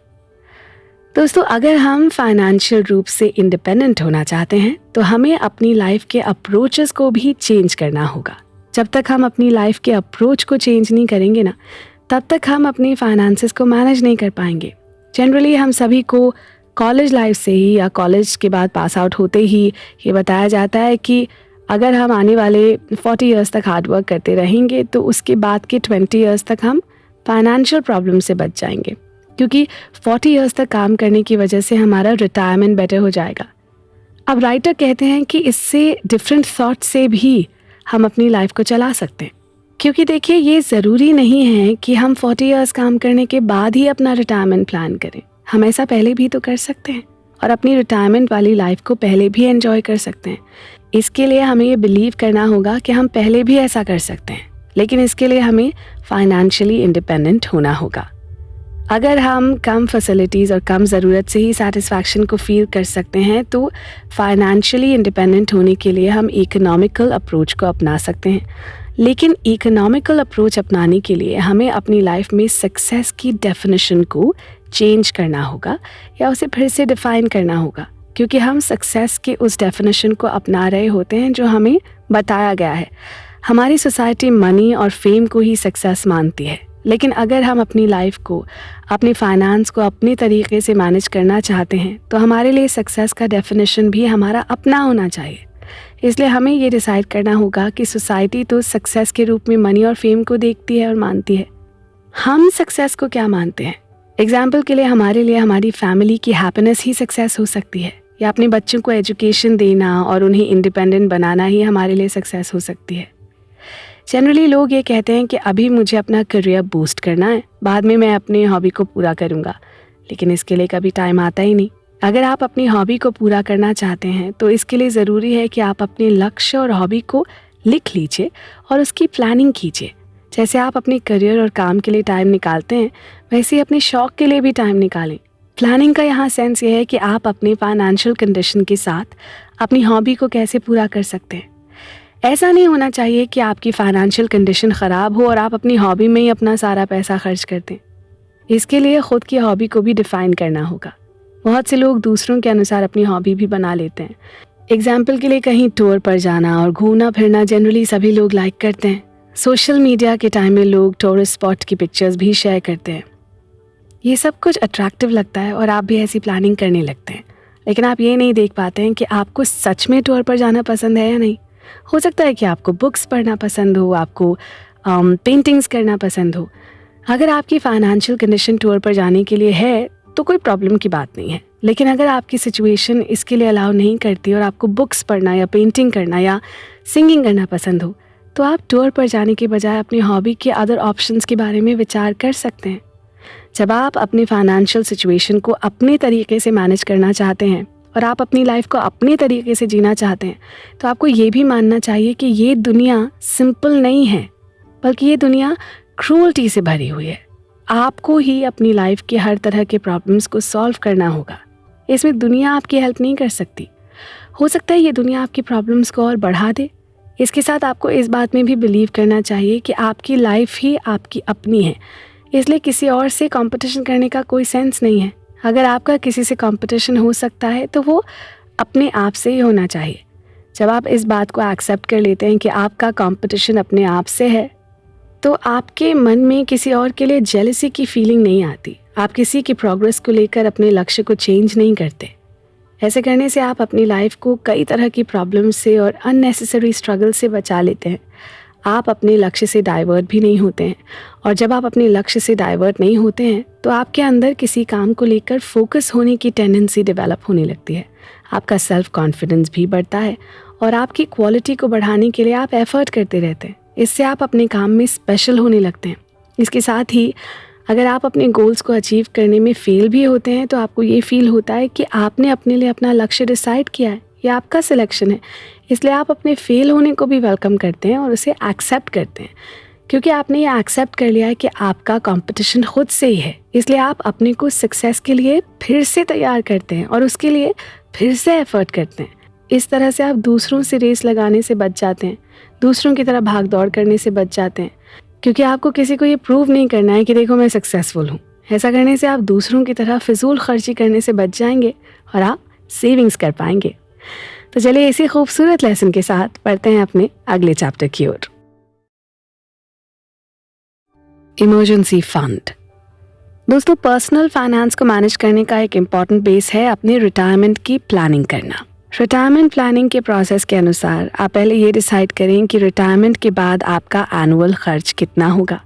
दोस्तों, अगर हम फाइनेंशियल रूप से इंडिपेंडेंट होना चाहते हैं तो हमें अपनी लाइफ के अप्रोचेस को भी चेंज करना होगा। जब तक हम अपनी लाइफ के अप्रोच को चेंज नहीं करेंगे ना, तब तक हम अपनी फाइनेंसेस को मैनेज नहीं कर पाएंगे। जनरली हम सभी को कॉलेज लाइफ से ही या कॉलेज के बाद पास आउट होते ही ये बताया जाता है कि अगर हम आने वाले 40 इयर्स तक हार्डवर्क करते रहेंगे तो उसके बाद के 20 इयर्स तक हम फाइनेंशियल प्रॉब्लम से बच जाएंगे, क्योंकि 40 इयर्स तक काम करने की वजह से हमारा रिटायरमेंट बेटर हो जाएगा। अब राइटर कहते हैं कि इससे डिफरेंट थॉट से भी हम अपनी लाइफ को चला सकते हैं, क्योंकि देखिए ये ज़रूरी नहीं है कि हम 40 इयर्स काम करने के बाद ही अपना रिटायरमेंट प्लान करें। हम ऐसा पहले भी तो कर सकते हैं और अपनी रिटायरमेंट वाली लाइफ को पहले भी एंजॉय कर सकते हैं। इसके लिए हमें ये बिलीव करना होगा कि हम पहले भी ऐसा कर सकते हैं, लेकिन इसके लिए हमें फाइनेंशियली इंडिपेंडेंट होना होगा। अगर हम कम फैसिलिटीज़ और कम ज़रूरत से ही सेटिस्फैक्शन को फील कर सकते हैं, तो फाइनेंशियली इंडिपेंडेंट होने के लिए हम इकोनॉमिकल अप्रोच को अपना सकते हैं। लेकिन इकोनॉमिकल अप्रोच अपनाने के लिए हमें अपनी लाइफ में सक्सेस की डेफिनेशन को चेंज करना होगा या उसे फिर से डिफ़ाइन करना होगा, क्योंकि हम सक्सेस के उस डेफिनेशन को अपना रहे होते हैं जो हमें बताया गया है। हमारी सोसाइटी मनी और फेम को ही सक्सेस मानती है, लेकिन अगर हम अपनी लाइफ को, अपनी फाइनेंस को अपने तरीके से मैनेज करना चाहते हैं तो हमारे लिए सक्सेस का डेफिनेशन भी हमारा अपना होना चाहिए। इसलिए हमें ये डिसाइड करना होगा कि सोसाइटी तो सक्सेस के रूप में मनी और फेम को देखती है और मानती है, हम सक्सेस को क्या मानते हैं। एग्जाम्पल के लिए हमारे लिए हमारी फैमिली की हैप्पीनेस ही सक्सेस हो सकती है, या अपने बच्चों को एजुकेशन देना और उन्हें इंडिपेंडेंट बनाना ही हमारे लिए सक्सेस हो सकती है। जनरली लोग ये कहते हैं कि अभी मुझे अपना करियर बूस्ट करना है, बाद में मैं अपनी हॉबी को पूरा करूँगा, लेकिन इसके लिए कभी टाइम आता ही नहीं। अगर आप अपनी हॉबी को पूरा करना चाहते हैं तो इसके लिए ज़रूरी है कि आप अपने लक्ष्य और हॉबी को लिख लीजिए और उसकी प्लानिंग कीजिए। जैसे आप अपने करियर और काम के लिए टाइम निकालते हैं, वैसे ही अपने शौक़ के लिए भी टाइम निकालें। प्लानिंग का यहाँ सेंस ये है कि आप अपनी फाइनेंशियल कंडीशन के साथ अपनी हॉबी को कैसे पूरा कर सकते हैं। ऐसा नहीं होना चाहिए कि आपकी फाइनेंशियल कंडीशन ख़राब हो और आप अपनी हॉबी में ही अपना सारा पैसा खर्च कर दें। इसके लिए ख़ुद की हॉबी को भी डिफ़ाइन करना होगा। बहुत से लोग दूसरों के अनुसार अपनी हॉबी भी बना लेते हैं। एग्जाम्पल के लिए कहीं टूर पर जाना और घूमना फिरना जनरली सभी लोग लाइक करते हैं। सोशल मीडिया के टाइम में लोग टूरिस्ट स्पॉट की पिक्चर्स भी शेयर करते हैं। ये सब कुछ अट्रैक्टिव लगता है और आप भी ऐसी प्लानिंग करने लगते हैं, लेकिन आप ये नहीं देख पाते हैं कि आपको सच में टूर पर जाना पसंद है या नहीं। हो सकता है कि आपको बुक्स पढ़ना पसंद हो, आपको पेंटिंग्स करना पसंद हो। अगर आपकी फाइनेंशियल कंडीशन टूर पर जाने के लिए है तो कोई प्रॉब्लम की बात नहीं है, लेकिन अगर आपकी सिचुएशन इसके लिए अलाउ नहीं करती और आपको बुक्स पढ़ना या पेंटिंग करना या सिंगिंग करना पसंद हो, तो आप टूर पर जाने के बजाय अपनी हॉबी के अदर ऑप्शंस के बारे में विचार कर सकते हैं। जब आप अपनी फाइनेंशियल सिचुएशन को अपने तरीके से मैनेज करना चाहते हैं और आप अपनी लाइफ को अपने तरीके से जीना चाहते हैं, तो आपको ये भी मानना चाहिए कि ये दुनिया सिंपल नहीं है, बल्कि ये दुनिया क्रूअल्टी से भरी हुई है। आपको ही अपनी लाइफ के हर तरह के प्रॉब्लम्स को सॉल्व करना होगा। इसमें दुनिया आपकी हेल्प नहीं कर सकती। हो सकता है ये दुनिया आपकी प्रॉब्लम्स को और बढ़ा दे। इसके साथ आपको इस बात में भी बिलीव करना चाहिए कि आपकी लाइफ ही आपकी अपनी है, इसलिए किसी और से कंपटीशन करने का कोई सेंस नहीं है। अगर आपका किसी से कंपटीशन हो सकता है तो वो अपने आप से ही होना चाहिए। जब आप इस बात को एक्सेप्ट कर लेते हैं कि आपका कंपटीशन अपने आप से है, तो आपके मन में किसी और के लिए जेलसी की फीलिंग नहीं आती। आप किसी की प्रोग्रेस को लेकर अपने लक्ष्य को चेंज नहीं करते। ऐसे करने से आप अपनी लाइफ को कई तरह की प्रॉब्लम से और अननेसेसरी स्ट्रगल से बचा लेते हैं। आप अपने लक्ष्य से डाइवर्ट भी नहीं होते हैं, और जब आप अपने लक्ष्य से डाइवर्ट नहीं होते हैं तो आपके अंदर किसी काम को लेकर फोकस होने की टेंडेंसी डेवलप होने लगती है। आपका सेल्फ कॉन्फिडेंस भी बढ़ता है और आपकी क्वालिटी को बढ़ाने के लिए आप एफर्ट करते रहते हैं। इससे आप अपने काम में स्पेशल होने लगते हैं। इसके साथ ही अगर आप अपने गोल्स को अचीव करने में फेल भी होते हैं तो आपको ये फील होता है कि आपने अपने लिए अपना लक्ष्य डिसाइड किया है, ये आपका सिलेक्शन है, इसलिए आप अपने फेल होने को भी वेलकम करते हैं और उसे एक्सेप्ट करते हैं, क्योंकि आपने ये एक्सेप्ट कर लिया है कि आपका कंपटीशन खुद से ही है। इसलिए आप अपने को सक्सेस के लिए फिर से तैयार करते हैं और उसके लिए फिर से एफर्ट करते हैं। इस तरह से आप दूसरों से रेस लगाने से बच जाते हैं, दूसरों की तरह भाग दौड़ करने से बच जाते हैं, क्योंकि आपको किसी को ये प्रूव नहीं करना है कि देखो मैं सक्सेसफुल हूँ। ऐसा करने से आप दूसरों की तरह फिजूल खर्ची करने से बच जाएंगे और आप सेविंग्स कर पाएंगे। तो चलिए इसी खूबसूरत लेसन के साथ पढ़ते हैं अपने अगले चैप्टर की ओर। Emergency fund. दोस्तों, पर्सनल फाइनेंस को मैनेज करने का एक इम्पॉर्टेंट बेस है अपने रिटायरमेंट की प्लानिंग करना। रिटायरमेंट प्लानिंग के प्रोसेस के अनुसार आप पहले ये डिसाइड करें कि रिटायरमेंट के बाद आपका एनुअल खर्च कितना होगा।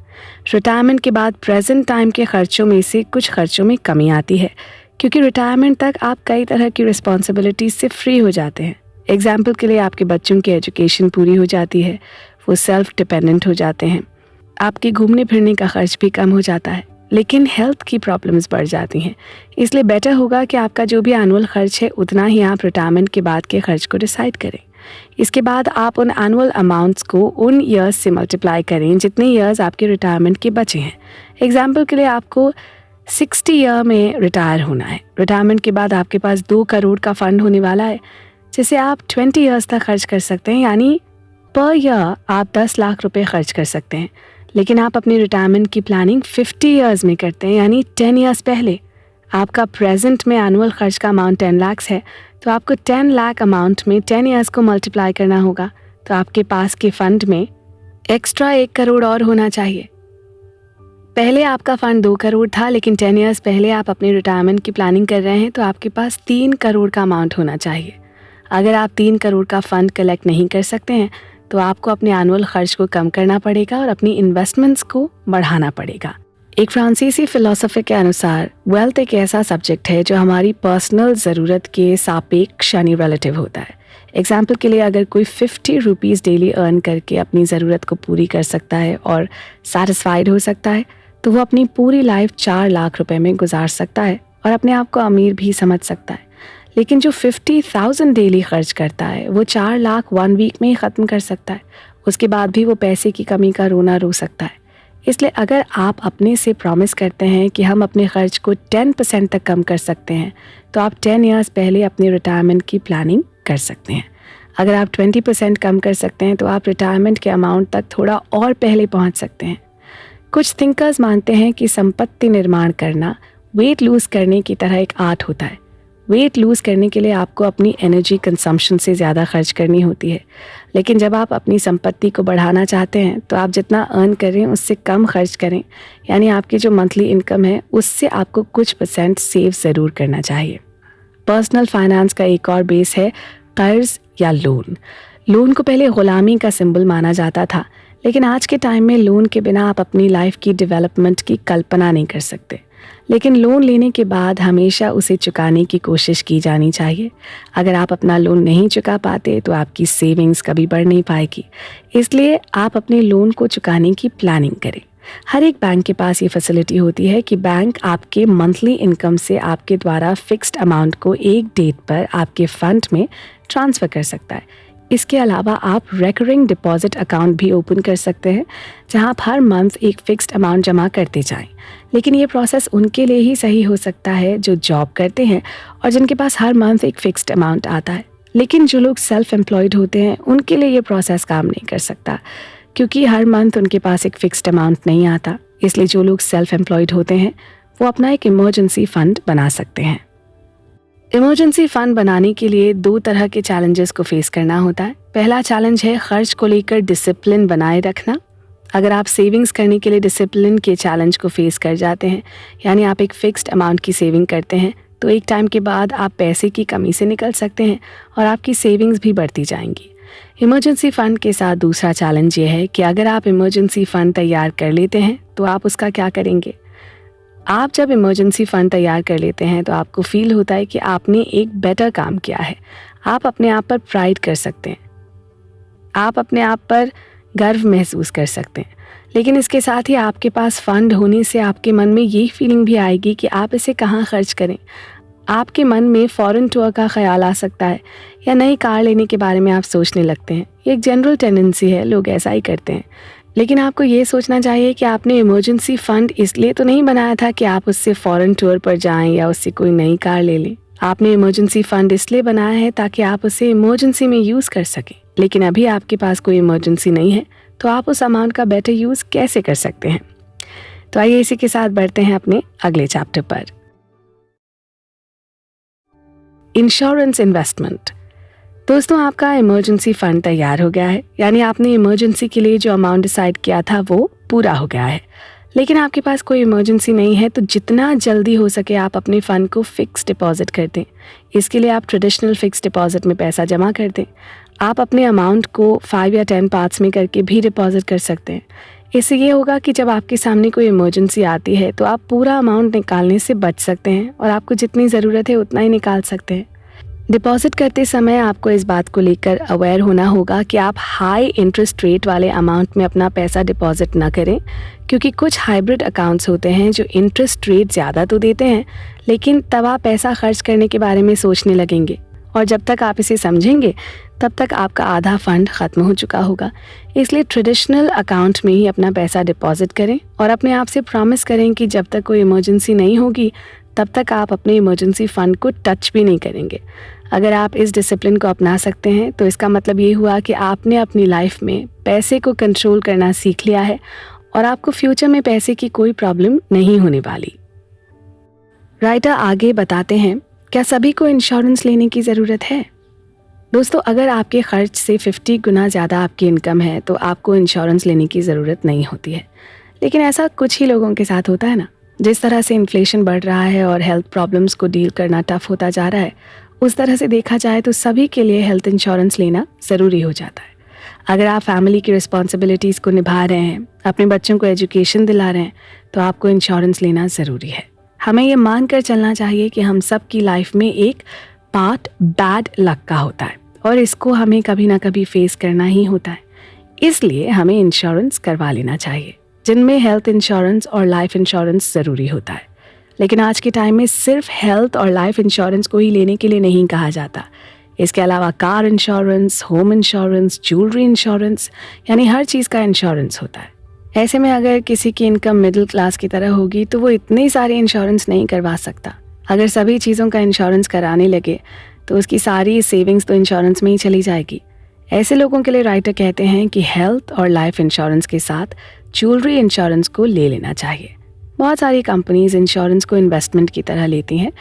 रिटायरमेंट के बाद प्रेजेंट टाइम के खर्चों में से कुछ खर्चों में कमी आती है, क्योंकि रिटायरमेंट तक आप कई तरह की रिस्पॉन्सिबिलिटीज से फ्री हो जाते हैं। एग्जाम्पल के लिए आपके बच्चों की एजुकेशन पूरी हो जाती है, वो सेल्फ डिपेंडेंट हो जाते हैं, आपके घूमने फिरने का खर्च भी कम हो जाता है, लेकिन हेल्थ की प्रॉब्लम्स बढ़ जाती हैं। इसलिए बेटर होगा कि आपका जो भी एनुअल खर्च है उतना ही आप रिटायरमेंट के बाद के खर्च को डिसाइड करें। इसके बाद आप उन एनुअल अमाउंट्स को उन ईयर्स से मल्टीप्लाई करें जितने ईयर्स आपके रिटायरमेंट के बचे हैं। एग्जाम्पल के लिए आपको 60 ईयर में रिटायर होना है। रिटायरमेंट के बाद आपके पास 2 करोड़ का फंड होने वाला है, जिसे आप 20 ईयर्स तक खर्च कर सकते हैं, यानी पर ईयर आप 10 लाख रुपए खर्च कर सकते हैं। लेकिन आप अपनी रिटायरमेंट की प्लानिंग 50 ईयर्स में करते हैं, यानी 10 ईयर्स पहले। आपका प्रेजेंट में एनुअल खर्च का अमाउंट 10 लाख है, तो आपको 10 लाख अमाउंट में 10 ईयर्स को मल्टीप्लाई करना होगा। तो आपके पास के फंड में एक्स्ट्रा 1 करोड़ और होना चाहिए। पहले आपका फंड 2 करोड़ था, लेकिन 10 ईयर्स पहले आप अपनी रिटायरमेंट की प्लानिंग कर रहे हैं, तो आपके पास 3 करोड़ का अमाउंट होना चाहिए। अगर आप 3 करोड़ का फंड कलेक्ट नहीं कर सकते हैं तो आपको अपने एनुअल खर्च को कम करना पड़ेगा और अपनी इन्वेस्टमेंट्स को बढ़ाना पड़ेगा। एक फ्रांसीसी फिलोसोफर के अनुसार वेल्थ एक ऐसा सब्जेक्ट है जो हमारी पर्सनल ज़रूरत के सापेक्ष यानी रिलेटिव होता है। एग्जाम्पल के लिए अगर कोई 50 रुपीज़ डेली अर्न करके अपनी ज़रूरत को पूरी कर सकता है और सेटिस्फाइड हो सकता है, तो वो अपनी पूरी लाइफ 4 लाख रुपए में गुजार सकता है और अपने आप को अमीर भी समझ सकता है। लेकिन जो 50,000 डेली खर्च करता है वो 4 लाख 1 वीक में ही ख़त्म कर सकता है। उसके बाद भी वो पैसे की कमी का रोना रो सकता है। इसलिए अगर आप अपने से प्रॉमिस करते हैं कि हम अपने खर्च को 10% तक कम कर सकते हैं, तो आप 10 ईयर्स पहले अपनी रिटायरमेंट की प्लानिंग कर सकते हैं। अगर आप 20% कम कर सकते हैं तो आप रिटायरमेंट के अमाउंट तक थोड़ा और पहले पहुंच सकते हैं। कुछ थिंकर्स मानते हैं कि संपत्ति निर्माण करना वेट लूज़ करने की तरह एक आर्ट होता है। वेट लूज़ करने के लिए आपको अपनी एनर्जी कंजम्पशन से ज़्यादा खर्च करनी होती है, लेकिन जब आप अपनी संपत्ति को बढ़ाना चाहते हैं तो आप जितना अर्न करें उससे कम खर्च करें, यानी आपकी जो मंथली इनकम है उससे आपको कुछ % सेव ज़रूर करना चाहिए। पर्सनल फाइनेंस का एक और बेस है कर्ज या लोन। लोन को पहले गुलामी का सिंबल माना जाता था, लेकिन आज के टाइम में लोन के बिना आप अपनी लाइफ की डेवलपमेंट की कल्पना नहीं कर सकते। लेकिन लोन लेने के बाद हमेशा उसे चुकाने की कोशिश की जानी चाहिए। अगर आप अपना लोन नहीं चुका पाते तो आपकी सेविंग्स कभी बढ़ नहीं पाएगी। इसलिए आप अपने लोन को चुकाने की प्लानिंग करें। हर एक बैंक के पास ये फैसिलिटी होती है कि बैंक आपके मंथली इनकम से आपके द्वारा फिक्स्ड अमाउंट को एक डेट पर आपके फंड में ट्रांसफ़र कर सकता है। इसके अलावा आप रेकरिंग डिपॉजिट अकाउंट भी ओपन कर सकते हैं, जहां आप हर मंथ एक फिक्स्ड अमाउंट जमा करते जाएं। लेकिन ये प्रोसेस उनके लिए ही सही हो सकता है जो जॉब करते हैं और जिनके पास हर मंथ एक फिक्स्ड अमाउंट आता है। लेकिन जो लोग सेल्फ एम्प्लॉयड होते हैं उनके लिए ये प्रोसेस काम नहीं कर सकता, क्योंकि हर मंथ उनके पास एक फिक्स्ड अमाउंट नहीं आता। इसलिए जो लोग सेल्फ एम्प्लॉयड होते हैं वो अपना एक इमरजेंसी फंड बना सकते हैं। इमरजेंसी फंड बनाने के लिए 2 तरह के चैलेंजेस को फेस करना होता है। पहला चैलेंज है खर्च को लेकर डिसिप्लिन बनाए रखना। अगर आप सेविंग्स करने के लिए डिसिप्लिन के चैलेंज को फेस कर जाते हैं, यानी आप एक फिक्स्ड अमाउंट की सेविंग करते हैं, तो एक टाइम के बाद आप पैसे की कमी से निकल सकते हैं और आपकी सेविंग्स भी बढ़ती जाएंगी। इमरजेंसी फ़ंड के साथ दूसरा चैलेंज ये है कि अगर आप इमरजेंसी फ़ंड तैयार कर लेते हैं तो आप उसका क्या करेंगे। आप जब इमरजेंसी फ़ंड तैयार कर लेते हैं तो आपको फील होता है कि आपने एक बेटर काम किया है। आप अपने आप पर प्राइड कर सकते हैं, आप अपने आप पर गर्व महसूस कर सकते हैं। लेकिन इसके साथ ही आपके पास फंड होने से आपके मन में यही फीलिंग भी आएगी कि आप इसे कहाँ खर्च करें। आपके मन में फॉरेन टूर का ख्याल आ सकता है या नई कार लेने के बारे में आप सोचने लगते हैं। ये एक जनरल टेंडेंसी है, लोग ऐसा ही करते हैं। लेकिन आपको ये सोचना चाहिए कि आपने इमरजेंसी फ़ंड इसलिए तो नहीं बनाया था कि आप उससे फॉरेन टूर पर जाएं या उससे कोई नई कार ले लें। आपने इमरजेंसी फ़ंड इसलिए बनाया है ताकि आप उसे इमरजेंसी में यूज़ कर सकें। लेकिन अभी आपके पास कोई इमरजेंसी नहीं है, तो आप उस अमाउंट का बेटर यूज़ कैसे कर सकते हैं। तो आइए इसी के साथ बढ़ते हैं अपने अगले चैप्टर पर। Insurance investment. दोस्तों, आपका इमरजेंसी फंड तैयार हो गया है, यानी आपने इमरजेंसी के लिए जो अमाउंट डिसाइड किया था वो पूरा हो गया है। लेकिन आपके पास कोई इमरजेंसी नहीं है, तो जितना जल्दी हो सके आप अपने फ़ंड को फ़िक्स डिपॉजिट कर दें। इसके लिए आप ट्रेडिशनल फ़िक्स डिपॉजिट में पैसा जमा कर दें। आप अपने अमाउंट को 5 या 10 पार्ट्स में करके भी डिपॉजिट कर सकते हैं। इससे ये होगा कि जब आपके सामने कोई इमरजेंसी आती है तो आप पूरा अमाउंट निकालने से बच सकते हैं और आपको जितनी ज़रूरत है उतना ही निकाल सकते हैं। डिपॉजिट करते समय आपको इस बात को लेकर अवेयर होना होगा कि आप हाई इंटरेस्ट रेट वाले अमाउंट में अपना पैसा डिपॉजिट ना करें, क्योंकि कुछ हाइब्रिड अकाउंट्स होते हैं जो इंटरेस्ट रेट ज़्यादा तो देते हैं, लेकिन तब आप पैसा खर्च करने के बारे में सोचने लगेंगे और जब तक आप इसे समझेंगे तब तक आपका आधा फंड ख़त्म हो चुका होगा। इसलिए ट्रेडिशनल अकाउंट में ही अपना पैसा डिपॉजिट करें और अपने आप से प्रॉमिस करें कि जब तक कोई इमरजेंसी नहीं होगी तब तक आप अपने इमरजेंसी फ़ंड को टच भी नहीं करेंगे। अगर आप इस डिसिप्लिन को अपना सकते हैं तो इसका मतलब ये हुआ कि आपने अपनी लाइफ में पैसे को कंट्रोल करना सीख लिया है और आपको फ्यूचर में पैसे की कोई प्रॉब्लम नहीं होने वाली। राइटर आगे बताते हैं, क्या सभी को इंश्योरेंस लेने की ज़रूरत है? दोस्तों, अगर आपके खर्च से 50 गुना ज़्यादा आपकी इनकम है तो आपको इंश्योरेंस लेने की ज़रूरत नहीं होती है। लेकिन ऐसा कुछ ही लोगों के साथ होता है ना। जिस तरह से इन्फ्लेशन बढ़ रहा है और हेल्थ प्रॉब्लम्स को डील करना टफ होता जा रहा है, उस तरह से देखा जाए तो सभी के लिए हेल्थ इंश्योरेंस लेना ज़रूरी हो जाता है। अगर आप फैमिली की रिस्पॉन्सिबिलिटीज़ को निभा रहे हैं, अपने बच्चों को एजुकेशन दिला रहे हैं, तो आपको इंश्योरेंस लेना ज़रूरी है। हमें ये मान कर चलना चाहिए कि हम सब की लाइफ में एक पार्ट बैड लक का होता है और इसको हमें कभी ना कभी फेस करना ही होता है। इसलिए हमें इंश्योरेंस करवा लेना चाहिए, जिनमें हेल्थ इंश्योरेंस और लाइफ इंश्योरेंस ज़रूरी होता है। लेकिन आज के टाइम में सिर्फ हेल्थ और लाइफ इंश्योरेंस को ही लेने के लिए नहीं कहा जाता। इसके अलावा car insurance, home insurance, jewellery insurance, यानी हर चीज़ का इंश्योरेंस होता है। ऐसे में अगर किसी की इनकम मिडिल क्लास की तरह होगी तो वो इतने सारे इंश्योरेंस नहीं करवा सकता। अगर सभी चीज़ों का इंश्योरेंस कराने लगे तो उसकी सारी सेविंग्स तो इंश्योरेंस में ही चली जाएगी। ऐसे लोगों के लिए राइटर कहते हैं कि हेल्थ और लाइफ इंश्योरेंस के साथ ज्वेलरी इंश्योरेंस को ले लेना चाहिए। बहुत सारी कंपनीज इंश्योरेंस को इन्वेस्टमेंट की तरह लेती हैं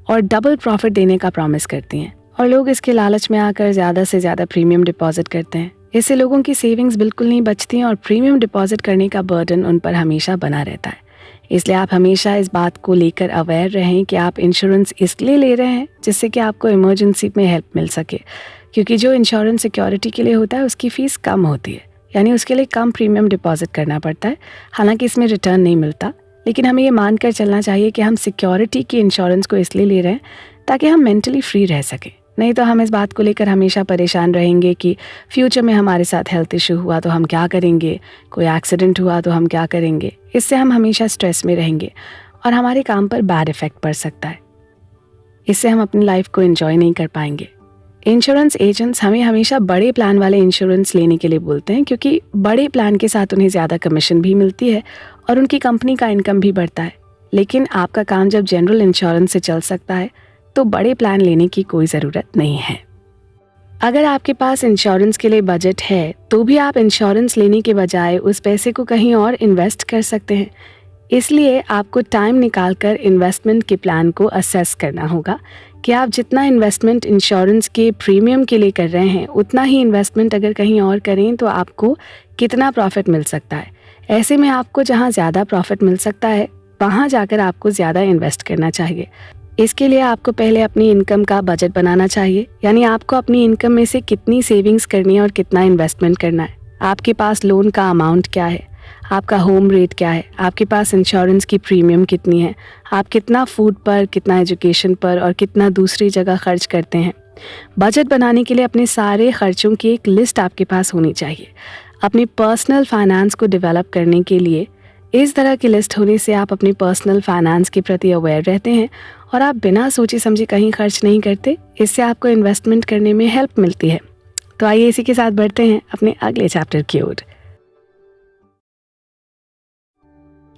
और डबल प्रॉफिट देने का प्रॉमिस करती हैं और लोग इसके लालच में आकर ज़्यादा से ज़्यादा प्रीमियम डिपॉजिट करते हैं। इससे लोगों की सेविंग्स बिल्कुल नहीं बचती और प्रीमियम डिपॉजिट करने का बर्डन उन पर हमेशा बना रहता है। इसलिए आप हमेशा इस बात को लेकर अवेयर रहें कि आप इंश्योरेंस इसलिए ले रहे हैं जिससे कि आपको इमरजेंसी में हेल्प मिल सके, क्योंकि जो इंश्योरेंस सिक्योरिटी के लिए होता है उसकी फ़ीस कम होती है, यानी उसके लिए कम प्रीमियम डिपॉजिट करना पड़ता है। हालांकि इसमें रिटर्न नहीं मिलता, लेकिन हमें ये मानकर चलना चाहिए कि हम सिक्योरिटी की इंश्योरेंस को इसलिए ले रहे हैं ताकि हम मेंटली फ्री रह सकें। नहीं तो हम इस बात को लेकर हमेशा परेशान रहेंगे कि फ्यूचर में हमारे साथ हेल्थ इशू हुआ तो हम क्या करेंगे, कोई एक्सीडेंट हुआ तो हम क्या करेंगे। इससे हम हमेशा स्ट्रेस में रहेंगे और हमारे काम पर बैड इफ़ेक्ट पड़ सकता है। इससे हम अपनी लाइफ को एंजॉय नहीं कर पाएंगे। इंश्योरेंस एजेंट्स हमें हमेशा बड़े प्लान वाले इंश्योरेंस लेने के लिए बोलते हैं, क्योंकि बड़े प्लान के साथ उन्हें ज़्यादा कमीशन भी मिलती है और उनकी कंपनी का इनकम भी बढ़ता है। लेकिन आपका काम जब जनरल इंश्योरेंस से चल सकता है तो बड़े प्लान लेने की कोई ज़रूरत नहीं है। अगर आपके पास इंश्योरेंस के लिए बजट है तो भी आप इंश्योरेंस लेने के बजाय उस पैसे को कहीं और इन्वेस्ट कर सकते हैं। इसलिए आपको टाइम निकालकर इन्वेस्टमेंट के प्लान को असेस करना होगा कि आप जितना इन्वेस्टमेंट इंश्योरेंस के प्रीमियम के लिए कर रहे हैं उतना ही इन्वेस्टमेंट अगर कहीं और करें तो आपको कितना प्रॉफिट मिल सकता है। ऐसे में आपको जहां ज़्यादा प्रॉफिट मिल सकता है वहां जाकर आपको ज़्यादा इन्वेस्ट करना चाहिए। इसके लिए आपको पहले अपनी इनकम का बजट बनाना चाहिए, यानी आपको अपनी इनकम में से कितनी सेविंग्स करनी है और कितना इन्वेस्टमेंट करना है। आपके पास लोन का अमाउंट क्या है, आपका होम रेट क्या है, आपके पास इंश्योरेंस की प्रीमियम कितनी है, आप कितना फूड पर, कितना एजुकेशन पर और कितना दूसरी जगह खर्च करते हैं। बजट बनाने के लिए अपने सारे खर्चों की एक लिस्ट आपके पास होनी चाहिए। अपनी पर्सनल फाइनेंस को डेवलप करने के लिए इस तरह की लिस्ट होने से आप अपनी पर्सनल फाइनेंस के प्रति अवेयर रहते हैं और आप बिना सोचे समझे कहीं खर्च नहीं करते। इससे आपको इन्वेस्टमेंट करने में हेल्प मिलती है। तो आइए इसी के साथ बढ़ते हैं अपने अगले चैप्टर की ओर।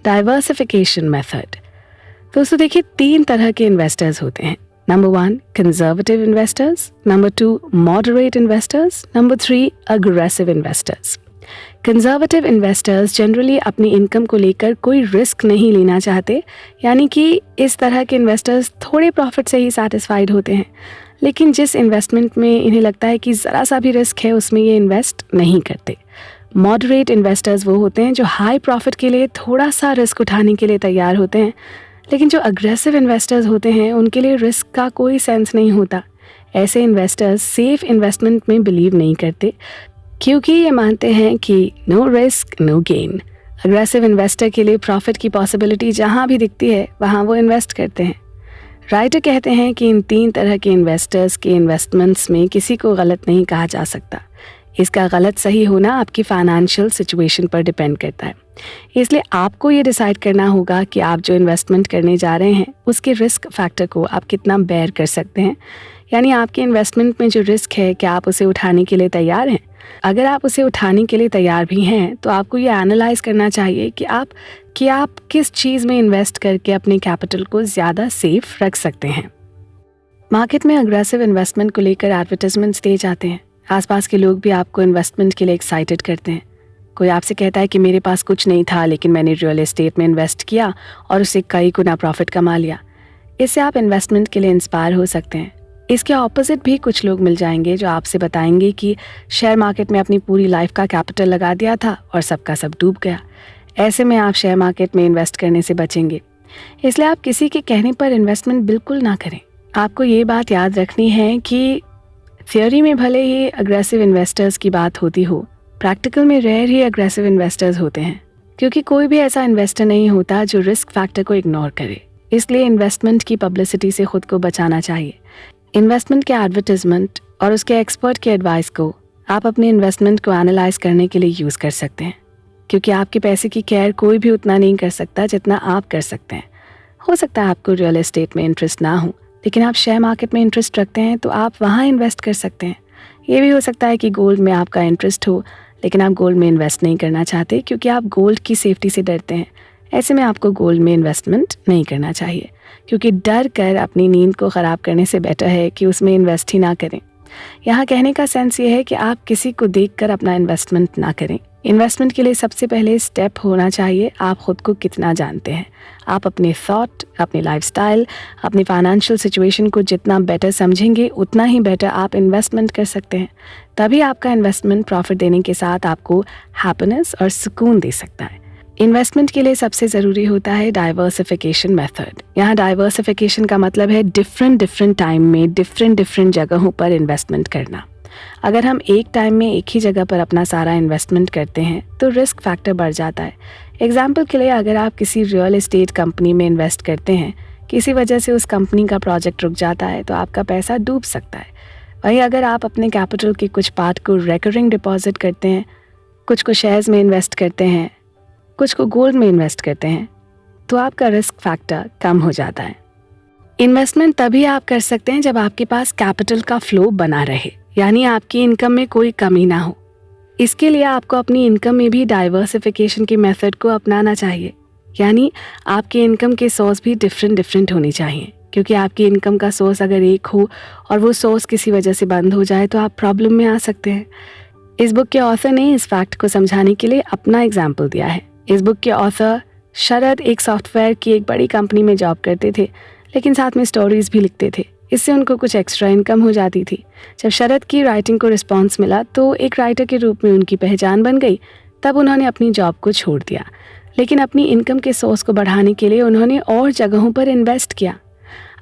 Diversification method. दोस्तों देखिए, 3 तरह के इन्वेस्टर्स होते हैं। Number 1 conservative investors, number 2 moderate investors, number 3 aggressive investors. Conservative investors generally अपनी इनकम को लेकर कोई रिस्क नहीं लेना चाहते, यानी कि इस तरह के इन्वेस्टर्स थोड़े प्रॉफिट से ही सेटिस्फाइड होते हैं, लेकिन जिस इन्वेस्टमेंट में इन्हें लगता है कि ज़रा सा भी रिस्क है उसमें ये इन्वेस्ट नहीं करते। मॉडरेट इन्वेस्टर्स वो होते हैं जो हाई प्रॉफिट के लिए थोड़ा सा रिस्क उठाने के लिए तैयार होते हैं, लेकिन जो अग्रेसिव इन्वेस्टर्स होते हैं उनके लिए रिस्क का कोई सेंस नहीं होता। ऐसे इन्वेस्टर्स सेफ इन्वेस्टमेंट में बिलीव नहीं करते, क्योंकि ये मानते हैं कि no risk no gain. Aggressive investor के लिए प्रॉफिट की पॉसिबिलिटी जहाँ भी दिखती है वहाँ वो इन्वेस्ट करते हैं। राइटर कहते हैं कि इन 3 तरह के इन्वेस्टर्स के इन्वेस्टमेंट्स में किसी को गलत नहीं कहा जा सकता। इसका गलत सही होना आपकी फाइनेंशियल सिचुएशन पर डिपेंड करता है। इसलिए आपको ये डिसाइड करना होगा कि आप जो इन्वेस्टमेंट करने जा रहे हैं उसके रिस्क फैक्टर को आप कितना बेयर कर सकते हैं, यानी आपके इन्वेस्टमेंट में जो रिस्क है क्या आप उसे उठाने के लिए तैयार हैं। अगर आप उसे उठाने के लिए तैयार भी हैं तो आपको ये एनालाइज करना चाहिए कि आप किस चीज़ में इन्वेस्ट करके अपने कैपिटल को ज़्यादा सेफ रख सकते हैं। मार्केट में अग्रेसिव इन्वेस्टमेंट को लेकर एडवर्टाइजमेंट्स दिए जाते हैं। आसपास के लोग भी आपको इन्वेस्टमेंट के लिए एक्साइटेड करते हैं। कोई आपसे कहता है कि मेरे पास कुछ नहीं था लेकिन मैंने रियल एस्टेट में इन्वेस्ट किया और उससे कई गुना प्रॉफिट कमा लिया। इससे आप इन्वेस्टमेंट के लिए इंस्पायर हो सकते हैं। इसके ऑपोजिट भी कुछ लोग मिल जाएंगे जो आपसे बताएंगे कि शेयर मार्केट में अपनी पूरी लाइफ का कैपिटल लगा दिया था और सबका सब डूब गया। ऐसे में आप शेयर मार्केट में इन्वेस्ट करने से बचेंगे। इसलिए आप किसी के कहने पर इन्वेस्टमेंट बिल्कुल ना करें। आपको ये बात याद रखनी है कि थियोरी में भले ही अग्रेसिव इन्वेस्टर्स की बात होती हो, प्रैक्टिकल में रेयर ही अग्रेसिव इन्वेस्टर्स होते हैं, क्योंकि कोई भी ऐसा इन्वेस्टर नहीं होता जो रिस्क फैक्टर को इग्नोर करे। इसलिए इन्वेस्टमेंट की पब्लिसिटी से खुद को बचाना चाहिए। इन्वेस्टमेंट के एडवर्टाइजमेंट और उसके एक्सपर्ट के एडवाइस को आप अपने इन्वेस्टमेंट को एनालाइज करने के लिए यूज़ कर सकते हैं, क्योंकि आपके पैसे की केयर कोई भी उतना नहीं कर सकता जितना आप कर सकते हैं। हो सकता है आपको रियल एस्टेट में इंटरेस्ट ना हो, लेकिन आप शेयर मार्केट में इंटरेस्ट रखते हैं तो आप वहाँ इन्वेस्ट कर सकते हैं। ये भी हो सकता है कि गोल्ड में आपका इंटरेस्ट हो, लेकिन आप गोल्ड में इन्वेस्ट नहीं करना चाहते क्योंकि आप गोल्ड की सेफ्टी से डरते हैं। ऐसे में आपको गोल्ड में इन्वेस्टमेंट नहीं करना चाहिए, क्योंकि डर कर अपनी नींद को ख़राब करने से बेटर है कि उसमें इन्वेस्ट ही ना करें। यहाँ कहने का सेंस ये है कि आप किसी को देखकर अपना इन्वेस्टमेंट ना करें। इन्वेस्टमेंट के लिए सबसे पहले स्टेप होना चाहिए आप खुद को कितना जानते हैं। आप अपने थॉट, अपनी लाइफस्टाइल, अपनी फाइनेंशियल सिचुएशन को जितना बेटर समझेंगे उतना ही बेटर आप इन्वेस्टमेंट कर सकते हैं। तभी आपका इन्वेस्टमेंट प्रॉफिट देने के साथ आपको हैप्पीनेस और सुकून दे सकता है। इन्वेस्टमेंट के लिए सबसे ज़रूरी होता है डाइवर्सिफिकेशन मेथड। यहाँ डाइवर्सिफिकेशन का मतलब है डिफरेंट टाइम में डिफरेंट जगहों पर इन्वेस्टमेंट करना। अगर हम एक टाइम में एक ही जगह पर अपना सारा इन्वेस्टमेंट करते हैं तो रिस्क फैक्टर बढ़ जाता है। एग्जाम्पल के लिए, अगर आप किसी रियल एस्टेट कंपनी में इन्वेस्ट करते हैं, किसी वजह से उस कंपनी का प्रोजेक्ट रुक जाता है तो आपका पैसा डूब सकता है। वहीं अगर आप अपने कैपिटल के कुछ पार्ट को रिकरिंग डिपॉजिट करते हैं, कुछ को शेयर्स में इन्वेस्ट करते हैं, कुछ को गोल्ड में इन्वेस्ट करते हैं, तो आपका रिस्क फैक्टर कम हो जाता है। इन्वेस्टमेंट तभी आप कर सकते हैं जब आपके पास कैपिटल का फ्लो बना रहे, यानी आपकी इनकम में कोई कमी ना हो। इसके लिए आपको अपनी इनकम में भी डाइवर्सिफिकेशन के मेथड को अपनाना चाहिए, यानी आपके इनकम के सोर्स भी डिफरेंट होने चाहिए, क्योंकि आपकी इनकम का सोर्स अगर एक हो और वो सोर्स किसी वजह से बंद हो जाए तो आप प्रॉब्लम में आ सकते हैं। इस बुक के ऑथर ने इस फैक्ट को समझाने के लिए अपना एग्जाम्पल दिया है। इस बुक के ऑथर शरद एक सॉफ्टवेयर की एक बड़ी कंपनी में जॉब करते थे, लेकिन साथ में स्टोरीज भी लिखते थे। इससे उनको कुछ एक्स्ट्रा इनकम हो जाती थी। जब शरद की राइटिंग को रिस्पांस मिला तो एक राइटर के रूप में उनकी पहचान बन गई। तब उन्होंने अपनी जॉब को छोड़ दिया, लेकिन अपनी इनकम के सोर्स को बढ़ाने के लिए उन्होंने और जगहों पर इन्वेस्ट किया।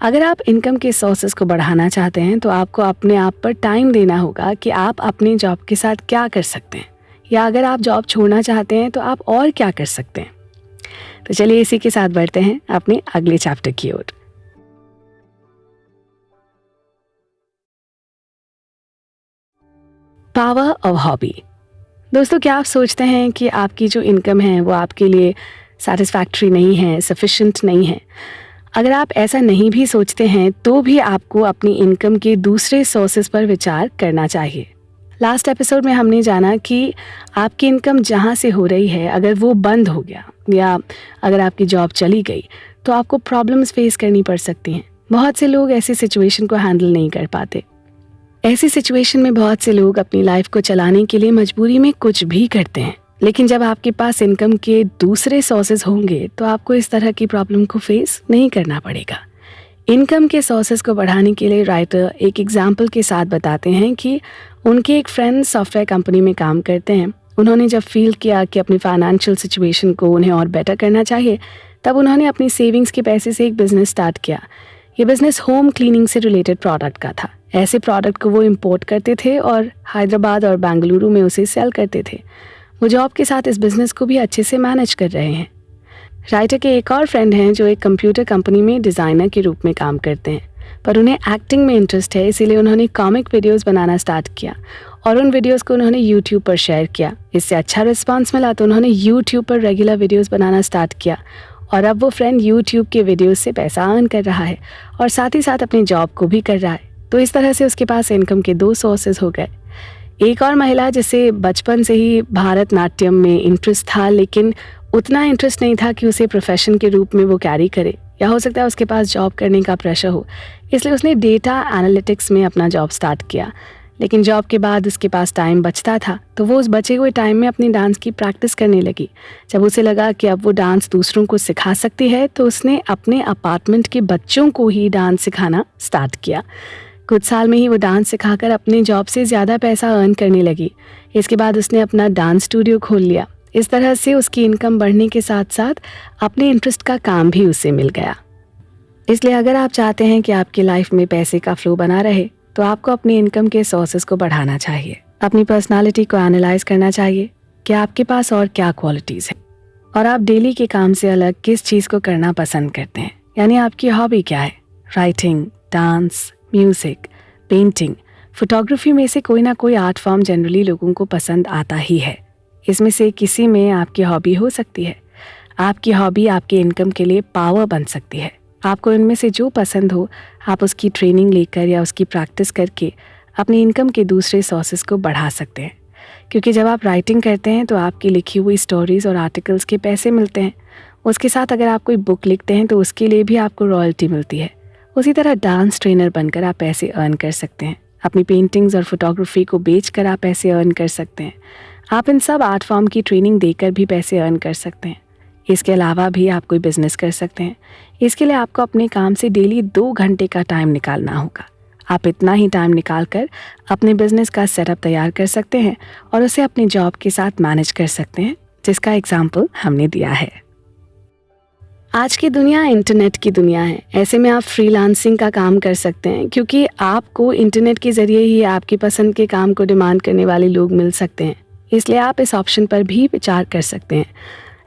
अगर आप इनकम के सोर्सेज को बढ़ाना चाहते हैं तो आपको अपने आप पर टाइम देना होगा कि आप अपनी जॉब के साथ क्या कर सकते हैं, या अगर आप जॉब छोड़ना चाहते हैं तो आप और क्या कर सकते हैं। तो चलिए इसी के साथ बढ़ते हैं अपने अगले चैप्टर की ओर। Power of hobby. दोस्तों, क्या आप सोचते हैं कि आपकी जो इनकम है वो आपके लिए सेटिस्फैक्ट्री नहीं है, सफिशिएंट नहीं है? अगर आप ऐसा नहीं भी सोचते हैं तो भी आपको अपनी इनकम के दूसरे सोर्सेज पर विचार करना चाहिए। लास्ट एपिसोड में हमने जाना कि आपकी इनकम जहाँ से हो रही है, अगर वो बंद हो गया या अगर आपकी जॉब चली गई तो आपको प्रॉब्लम्स फेस करनी पड़ सकती हैं। बहुत से लोग ऐसी सिचुएशन को हैंडल नहीं कर पाते। ऐसी सिचुएशन में बहुत से लोग अपनी लाइफ को चलाने के लिए मजबूरी में कुछ भी करते हैं। लेकिन जब आपके पास इनकम के दूसरे सोर्सेज होंगे तो आपको इस तरह की प्रॉब्लम को फेस नहीं करना पड़ेगा। इनकम के सोर्सेज को बढ़ाने के लिए राइटर एक एग्जाम्पल के साथ बताते हैं कि उनके एक फ्रेंड सॉफ्टवेयर कंपनी में काम करते हैं। उन्होंने जब फील किया कि अपनी फाइनेंशियल सिचुएशन को उन्हें और बेटर करना चाहिए, तब उन्होंने अपनी सेविंग्स के पैसे से एक बिजनेस स्टार्ट किया। ये बिजनेस होम क्लीनिंग से रिलेटेड प्रोडक्ट का था। ऐसे प्रोडक्ट को वो इंपोर्ट करते थे और हैदराबाद और बेंगलुरु में उसे सेल करते थे। वो जॉब के साथ इस बिजनेस को भी अच्छे से मैनेज कर रहे हैं। राइटर के एक और फ्रेंड हैं जो एक कंप्यूटर कंपनी में डिज़ाइनर के रूप में काम करते हैं, पर उन्हें एक्टिंग में इंटरेस्ट है, इसीलिए उन्होंने कॉमिक वीडियोस बनाना स्टार्ट किया और उन वीडियोस को उन्होंने यूट्यूब पर शेयर किया। इससे अच्छा रिस्पांस मिला तो उन्होंने यूट्यूब पर रेगुलर वीडियोस बनाना स्टार्ट किया और अब वो फ्रेंड यूट्यूब के वीडियोस से पैसा अर्न कर रहा है और साथ ही साथ अपनी जॉब को भी कर रहा है। तो इस तरह से उसके पास इनकम के 2 सोर्सेज हो गए। एक और महिला जिसे बचपन से ही भारतनाट्यम में इंटरेस्ट था, लेकिन उतना इंटरेस्ट नहीं था कि उसे प्रोफेशन के रूप में वो कैरी करे, या हो सकता है उसके पास जॉब करने का प्रेशर हो, इसलिए उसने डेटा एनालिटिक्स में अपना जॉब स्टार्ट किया। लेकिन जॉब के बाद उसके पास टाइम बचता था तो वो उस बचे हुए टाइम में अपनी डांस की प्रैक्टिस करने लगी। जब उसे लगा कि अब वो डांस दूसरों को सिखा सकती है तो उसने अपने अपार्टमेंट के बच्चों को ही डांस सिखाना स्टार्ट किया। कुछ साल में ही वो डांस सिखाकर अपने जॉब से ज़्यादा पैसा अर्न करने लगी। इसके बाद उसने अपना डांस स्टूडियो खोल लिया। इस तरह से उसकी इनकम बढ़ने के साथ साथ अपने इंटरेस्ट का काम भी उसे मिल गया। इसलिए अगर आप चाहते हैं कि आपकी लाइफ में पैसे का फ्लो बना रहे तो आपको अपनी इनकम के सोर्सेज को बढ़ाना चाहिए। अपनी पर्सनालिटी को एनालाइज करना चाहिए कि आपके पास और क्या क्वालिटीज़ हैं और आप डेली के काम से अलग किस चीज़ को करना पसंद करते हैं। यानी आपकी हॉबी क्या है? Writing, dance, music, painting, photography में से कोई ना कोई आर्ट फॉर्म जनरली लोगों को पसंद आता ही है। इसमें से किसी में आपकी हॉबी हो सकती है। आपकी हॉबी आपके इनकम के लिए पावर बन सकती है। आपको इनमें से जो पसंद हो आप उसकी ट्रेनिंग लेकर या उसकी प्रैक्टिस करके अपनी इनकम के दूसरे सोर्सेज को बढ़ा सकते हैं। क्योंकि जब आप राइटिंग करते हैं तो आपकी लिखी हुई स्टोरीज और आर्टिकल्स के पैसे मिलते हैं। उसके साथ अगर आप कोई बुक लिखते हैं तो उसके लिए भी आपको रॉयल्टी मिलती है। उसी तरह डांस ट्रेनर बनकर आप पैसे अर्न कर सकते हैं। अपनी पेंटिंग्स और फोटोग्राफी को बेचकर आप पैसे अर्न कर सकते हैं। आप इन सब आर्ट फॉर्म की ट्रेनिंग देकर भी पैसे अर्न कर सकते हैं। इसके अलावा भी आप कोई बिजनेस कर सकते हैं। इसके लिए आपको अपने काम से डेली 2 घंटे का टाइम निकालना होगा। आप इतना ही टाइम निकाल कर अपने बिजनेस का सेटअप तैयार कर सकते हैं और उसे अपनी जॉब के साथ मैनेज कर सकते हैं, जिसका एग्जाम्पल हमने दिया है। आज की दुनिया इंटरनेट की दुनिया है। ऐसे में आप फ्रीलांसिंग का काम कर सकते हैं क्योंकि आपको इंटरनेट के ज़रिए ही आपकी पसंद के काम को डिमांड करने वाले लोग मिल सकते हैं। इसलिए आप इस ऑप्शन पर भी विचार कर सकते हैं।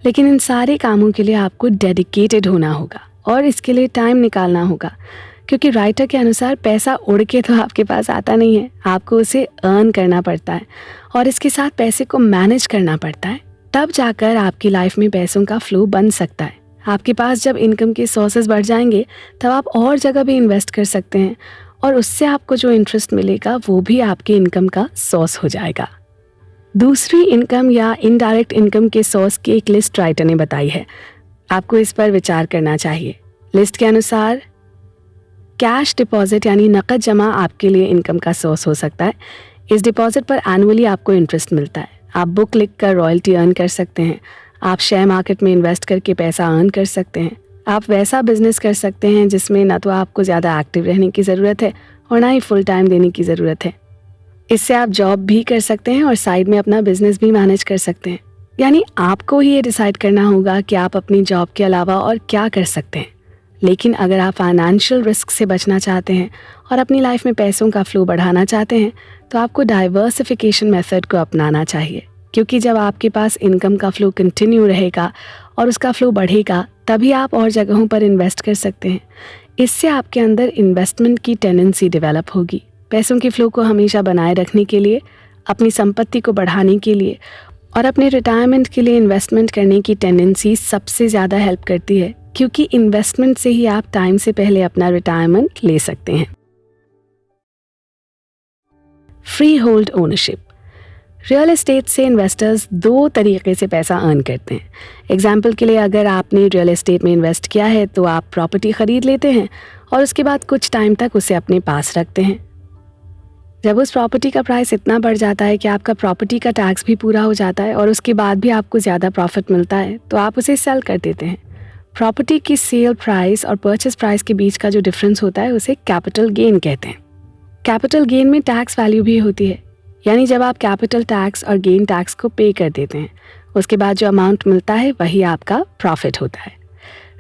लेकिन इन सारे कामों के लिए आपको डेडिकेटेड होना होगा और इसके लिए टाइम निकालना होगा, क्योंकि राइटर के अनुसार पैसा उड़ के तो आपके पास आता नहीं है। आपको उसे अर्न करना पड़ता है और इसके साथ पैसे को मैनेज करना पड़ता है। तब जाकर आपकी लाइफ में पैसों का फ्लो बन सकता है। आपके पास जब इनकम के सोर्सेज बढ़ जाएंगे तब आप और जगह भी इन्वेस्ट कर सकते हैं और उससे आपको जो इंटरेस्ट मिलेगा वो भी आपकी इनकम का सोर्स हो जाएगा। दूसरी इनकम या इनडायरेक्ट इनकम के सोर्स की एक लिस्ट राइटर ने बताई है। आपको इस पर विचार करना चाहिए। लिस्ट के अनुसार कैश डिपॉजिट यानी नकद जमा आपके लिए इनकम का सोर्स हो सकता है। इस डिपॉजिट पर एनुअली आपको इंटरेस्ट मिलता है। आप बुक लिखकर रॉयल्टी अर्न कर सकते हैं। आप शेयर मार्केट में इन्वेस्ट करके पैसा अर्न कर सकते हैं। आप वैसा बिजनेस कर सकते हैं जिसमें ना तो आपको ज़्यादा एक्टिव रहने की ज़रूरत है और ना ही फुल टाइम देने की ज़रूरत है। इससे आप जॉब भी कर सकते हैं और साइड में अपना बिजनेस भी मैनेज कर सकते हैं। यानी आपको ही ये डिसाइड करना होगा कि आप अपनी जॉब के अलावा और क्या कर सकते हैं। लेकिन अगर आप फाइनेंशियल रिस्क से बचना चाहते हैं और अपनी लाइफ में पैसों का फ्लो बढ़ाना चाहते हैं तो आपको डाइवर्सिफिकेशन मेथड को अपनाना चाहिए। क्योंकि जब आपके पास इनकम का फ्लो कंटिन्यू रहेगा और उसका फ्लो बढ़ेगा तभी आप और जगहों पर इन्वेस्ट कर सकते हैं। इससे आपके अंदर इन्वेस्टमेंट की टेंडेंसी डेवलप होगी। पैसों के फ्लो को हमेशा बनाए रखने के लिए अपनी संपत्ति को बढ़ाने के लिए और अपने रिटायरमेंट के लिए इन्वेस्टमेंट करने की टेंडेंसी सबसे ज़्यादा हेल्प करती है, क्योंकि इन्वेस्टमेंट से ही आप टाइम से पहले अपना रिटायरमेंट ले सकते हैं। Free hold ownership. Real estate से इन्वेस्टर्स 2 तरीके से पैसा अर्न करते हैं। एग्जाम्पल के लिए, अगर आपने रियल एस्टेट में इन्वेस्ट किया है तो आप प्रॉपर्टी ख़रीद लेते हैं और उसके बाद कुछ टाइम तक उसे अपने पास रखते हैं। जब उस प्रॉपर्टी का प्राइस इतना बढ़ जाता है कि आपका प्रॉपर्टी का टैक्स भी पूरा हो जाता है और उसके बाद भी आपको ज़्यादा प्रॉफिट मिलता है, तो आप उसे सेल कर देते हैं। प्रॉपर्टी की सेल प्राइस और परचेस प्राइस के बीच का जो डिफरेंस होता है उसे कैपिटल गेन कहते हैं। कैपिटल गेन में टैक्स वैल्यू भी होती है, यानी जब आप कैपिटल टैक्स और गेन टैक्स को पे कर देते हैं, उसके बाद जो अमाउंट मिलता है वही आपका प्रॉफिट होता है।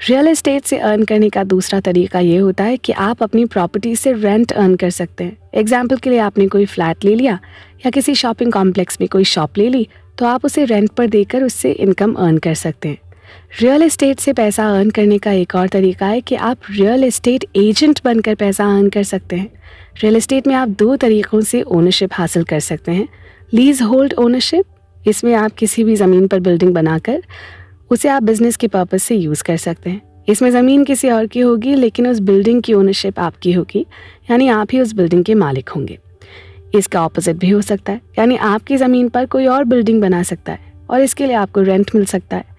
रियल एस्टेट से अर्न करने का दूसरा तरीका ये होता है कि आप अपनी प्रॉपर्टी से रेंट अर्न कर सकते हैं। एग्जाम्पल के लिए, आपने कोई फ्लैट ले लिया या किसी शॉपिंग कॉम्प्लेक्स में कोई शॉप ले ली, तो आप उसे रेंट पर देकर उससे इनकम अर्न कर सकते हैं। रियल एस्टेट से पैसा अर्न करने का एक और तरीका है कि आप रियल एस्टेट एजेंट बनकर पैसा अर्न कर सकते हैं। रियल एस्टेट में आप 2 तरीक़ों से ओनरशिप हासिल कर सकते हैं। लीज होल्ड ओनरशिप, इसमें आप किसी भी ज़मीन पर बिल्डिंग बनाकर उसे आप बिजनेस के पर्पज़ से यूज़ कर सकते हैं। इसमें ज़मीन किसी और की होगी, लेकिन उस बिल्डिंग की ओनरशिप आपकी होगी, यानी आप ही उस बिल्डिंग के मालिक होंगे। इसका ऑपोजिट भी हो सकता है, यानी आपकी ज़मीन पर कोई और बिल्डिंग बना सकता है और इसके लिए आपको रेंट मिल सकता है।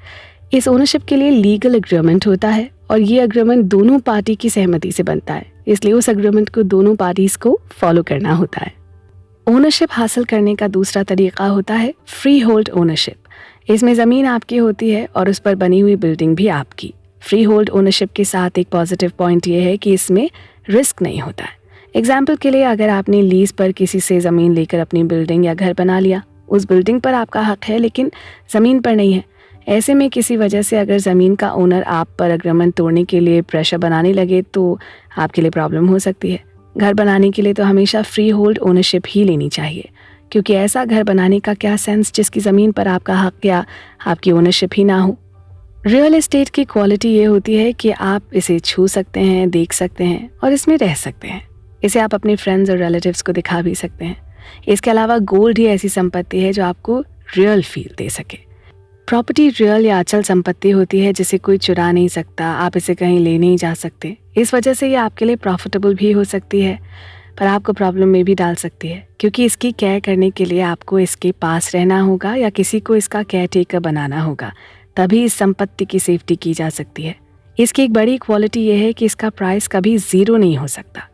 इस ओनरशिप के लिए लीगल एग्रीमेंट होता है और ये एग्रीमेंट दोनों पार्टी की सहमति से बनता है, इसलिए उस एग्रीमेंट को दोनों पार्टीज को फॉलो करना होता है। ओनरशिप हासिल करने का दूसरा तरीका होता है फ्री होल्ड ओनरशिप। इसमें ज़मीन आपकी होती है और उस पर बनी हुई बिल्डिंग भी आपकी। फ्री होल्ड ओनरशिप के साथ एक पॉजिटिव पॉइंट ये है कि इसमें रिस्क नहीं होता है। एग्जाम्पल के लिए, अगर आपने लीज पर किसी से ज़मीन लेकर अपनी बिल्डिंग या घर बना लिया, उस बिल्डिंग पर आपका हक है लेकिन ज़मीन पर नहीं है। ऐसे में किसी वजह से अगर ज़मीन का ओनर आप पर एग्रीमेंट तोड़ने के लिए प्रेशर बनाने लगे तो आपके लिए प्रॉब्लम हो सकती है। घर बनाने के लिए तो हमेशा फ्री होल्ड ओनरशिप ही लेनी चाहिए, क्योंकि ऐसा घर बनाने का क्या सेंस जिसकी ज़मीन पर आपका हक या आपकी ओनरशिप ही ना हो। रियल एस्टेट की क्वालिटी ये होती है कि आप इसे छू सकते हैं, देख सकते हैं और इसमें रह सकते हैं। इसे आप अपने फ्रेंड्स और रिलेटिव्स को दिखा भी सकते हैं। इसके अलावा गोल्ड ही ऐसी संपत्ति है जो आपको रियल फील दे सके। प्रॉपर्टी रियल या अचल संपत्ति होती है जिसे कोई चुरा नहीं सकता, आप इसे कहीं ले नहीं जा सकते। इस वजह से ये आपके लिए प्रॉफिटेबल भी हो सकती है, पर आपको प्रॉब्लम में भी डाल सकती है, क्योंकि इसकी केयर करने के लिए आपको इसके पास रहना होगा या किसी को इसका केयर टेकर बनाना होगा, तभी इस संपत्ति की सेफ्टी की जा सकती है। इसकी एक बड़ी क्वालिटी ये है कि इसका प्राइस कभी ज़ीरो नहीं हो सकता।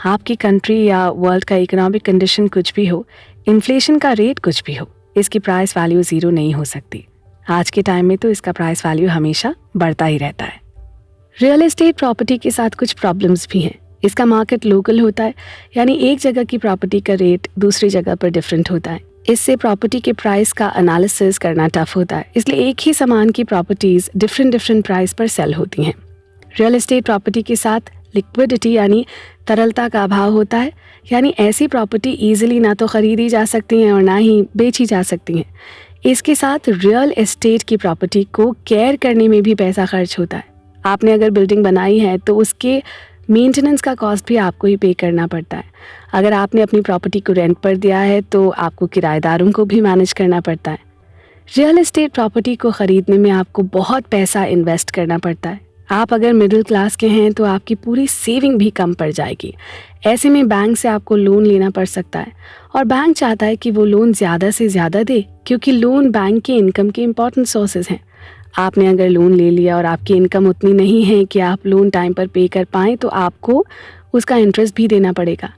आपकी कंट्री या वर्ल्ड का इकोनॉमिक कंडीशन कुछ भी हो, इन्फ्लेशन का रेट कुछ भी हो, इसकी प्राइस वैल्यू ज़ीरो नहीं हो सकती। आज के टाइम में तो इसका प्राइस वैल्यू हमेशा बढ़ता ही रहता है। रियल एस्टेट प्रॉपर्टी के साथ कुछ प्रॉब्लम्स भी हैं। इसका मार्केट लोकल होता है, यानी एक जगह की प्रॉपर्टी का रेट दूसरी जगह पर डिफरेंट होता है। इससे प्रॉपर्टी के प्राइस का एनालिसिस करना टफ होता है, इसलिए एक ही सामान की प्रॉपर्टीज डिफरेंट प्राइस पर सेल होती हैं। रियल एस्टेट प्रॉपर्टी के साथ लिक्विडिटी यानी तरलता का अभाव होता है, यानी ऐसी प्रॉपर्टी ईजिली ना तो खरीदी जा सकती हैं और ना ही बेची जा सकती हैं। इसके साथ रियल एस्टेट की प्रॉपर्टी को केयर करने में भी पैसा खर्च होता है। आपने अगर बिल्डिंग बनाई है तो उसके मेंटेनेंस का कॉस्ट भी आपको ही पे करना पड़ता है। अगर आपने अपनी प्रॉपर्टी को रेंट पर दिया है तो आपको किराएदारों को भी मैनेज करना पड़ता है। रियल एस्टेट प्रॉपर्टी को ख़रीदने में आपको बहुत पैसा इन्वेस्ट करना पड़ता है। आप अगर मिडिल क्लास के हैं तो आपकी पूरी सेविंग भी कम पड़ जाएगी। ऐसे में बैंक से आपको लोन लेना पड़ सकता है और बैंक चाहता है कि वो लोन ज़्यादा से ज़्यादा दे, क्योंकि लोन बैंक के इनकम के इम्पॉर्टेंट सोर्सेज हैं। आपने अगर लोन ले लिया और आपकी इनकम उतनी नहीं है कि आप लोन टाइम पर पे कर पाएँ, तो आपको उसका इंटरेस्ट भी देना पड़ेगा।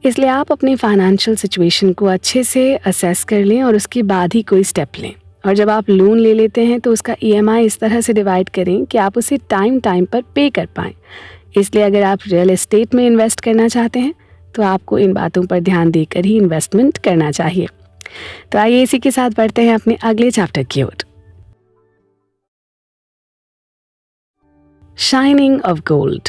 इसलिए आप अपनी फाइनेंशियल सिचुएशन को अच्छे से असेस कर लें और उसके बाद ही कोई स्टेप लें। और जब आप लोन ले लेते हैं तो उसका EMI इस तरह से डिवाइड करें कि आप उसे टाइम पर पे कर पाएँ। इसलिए अगर आप रियल एस्टेट में इन्वेस्ट करना चाहते हैं तो आपको इन बातों पर ध्यान देकर ही इन्वेस्टमेंट करना चाहिए। तो आइए इसी के साथ बढ़ते हैं अपने अगले चैप्टर की ओर। Shining of gold.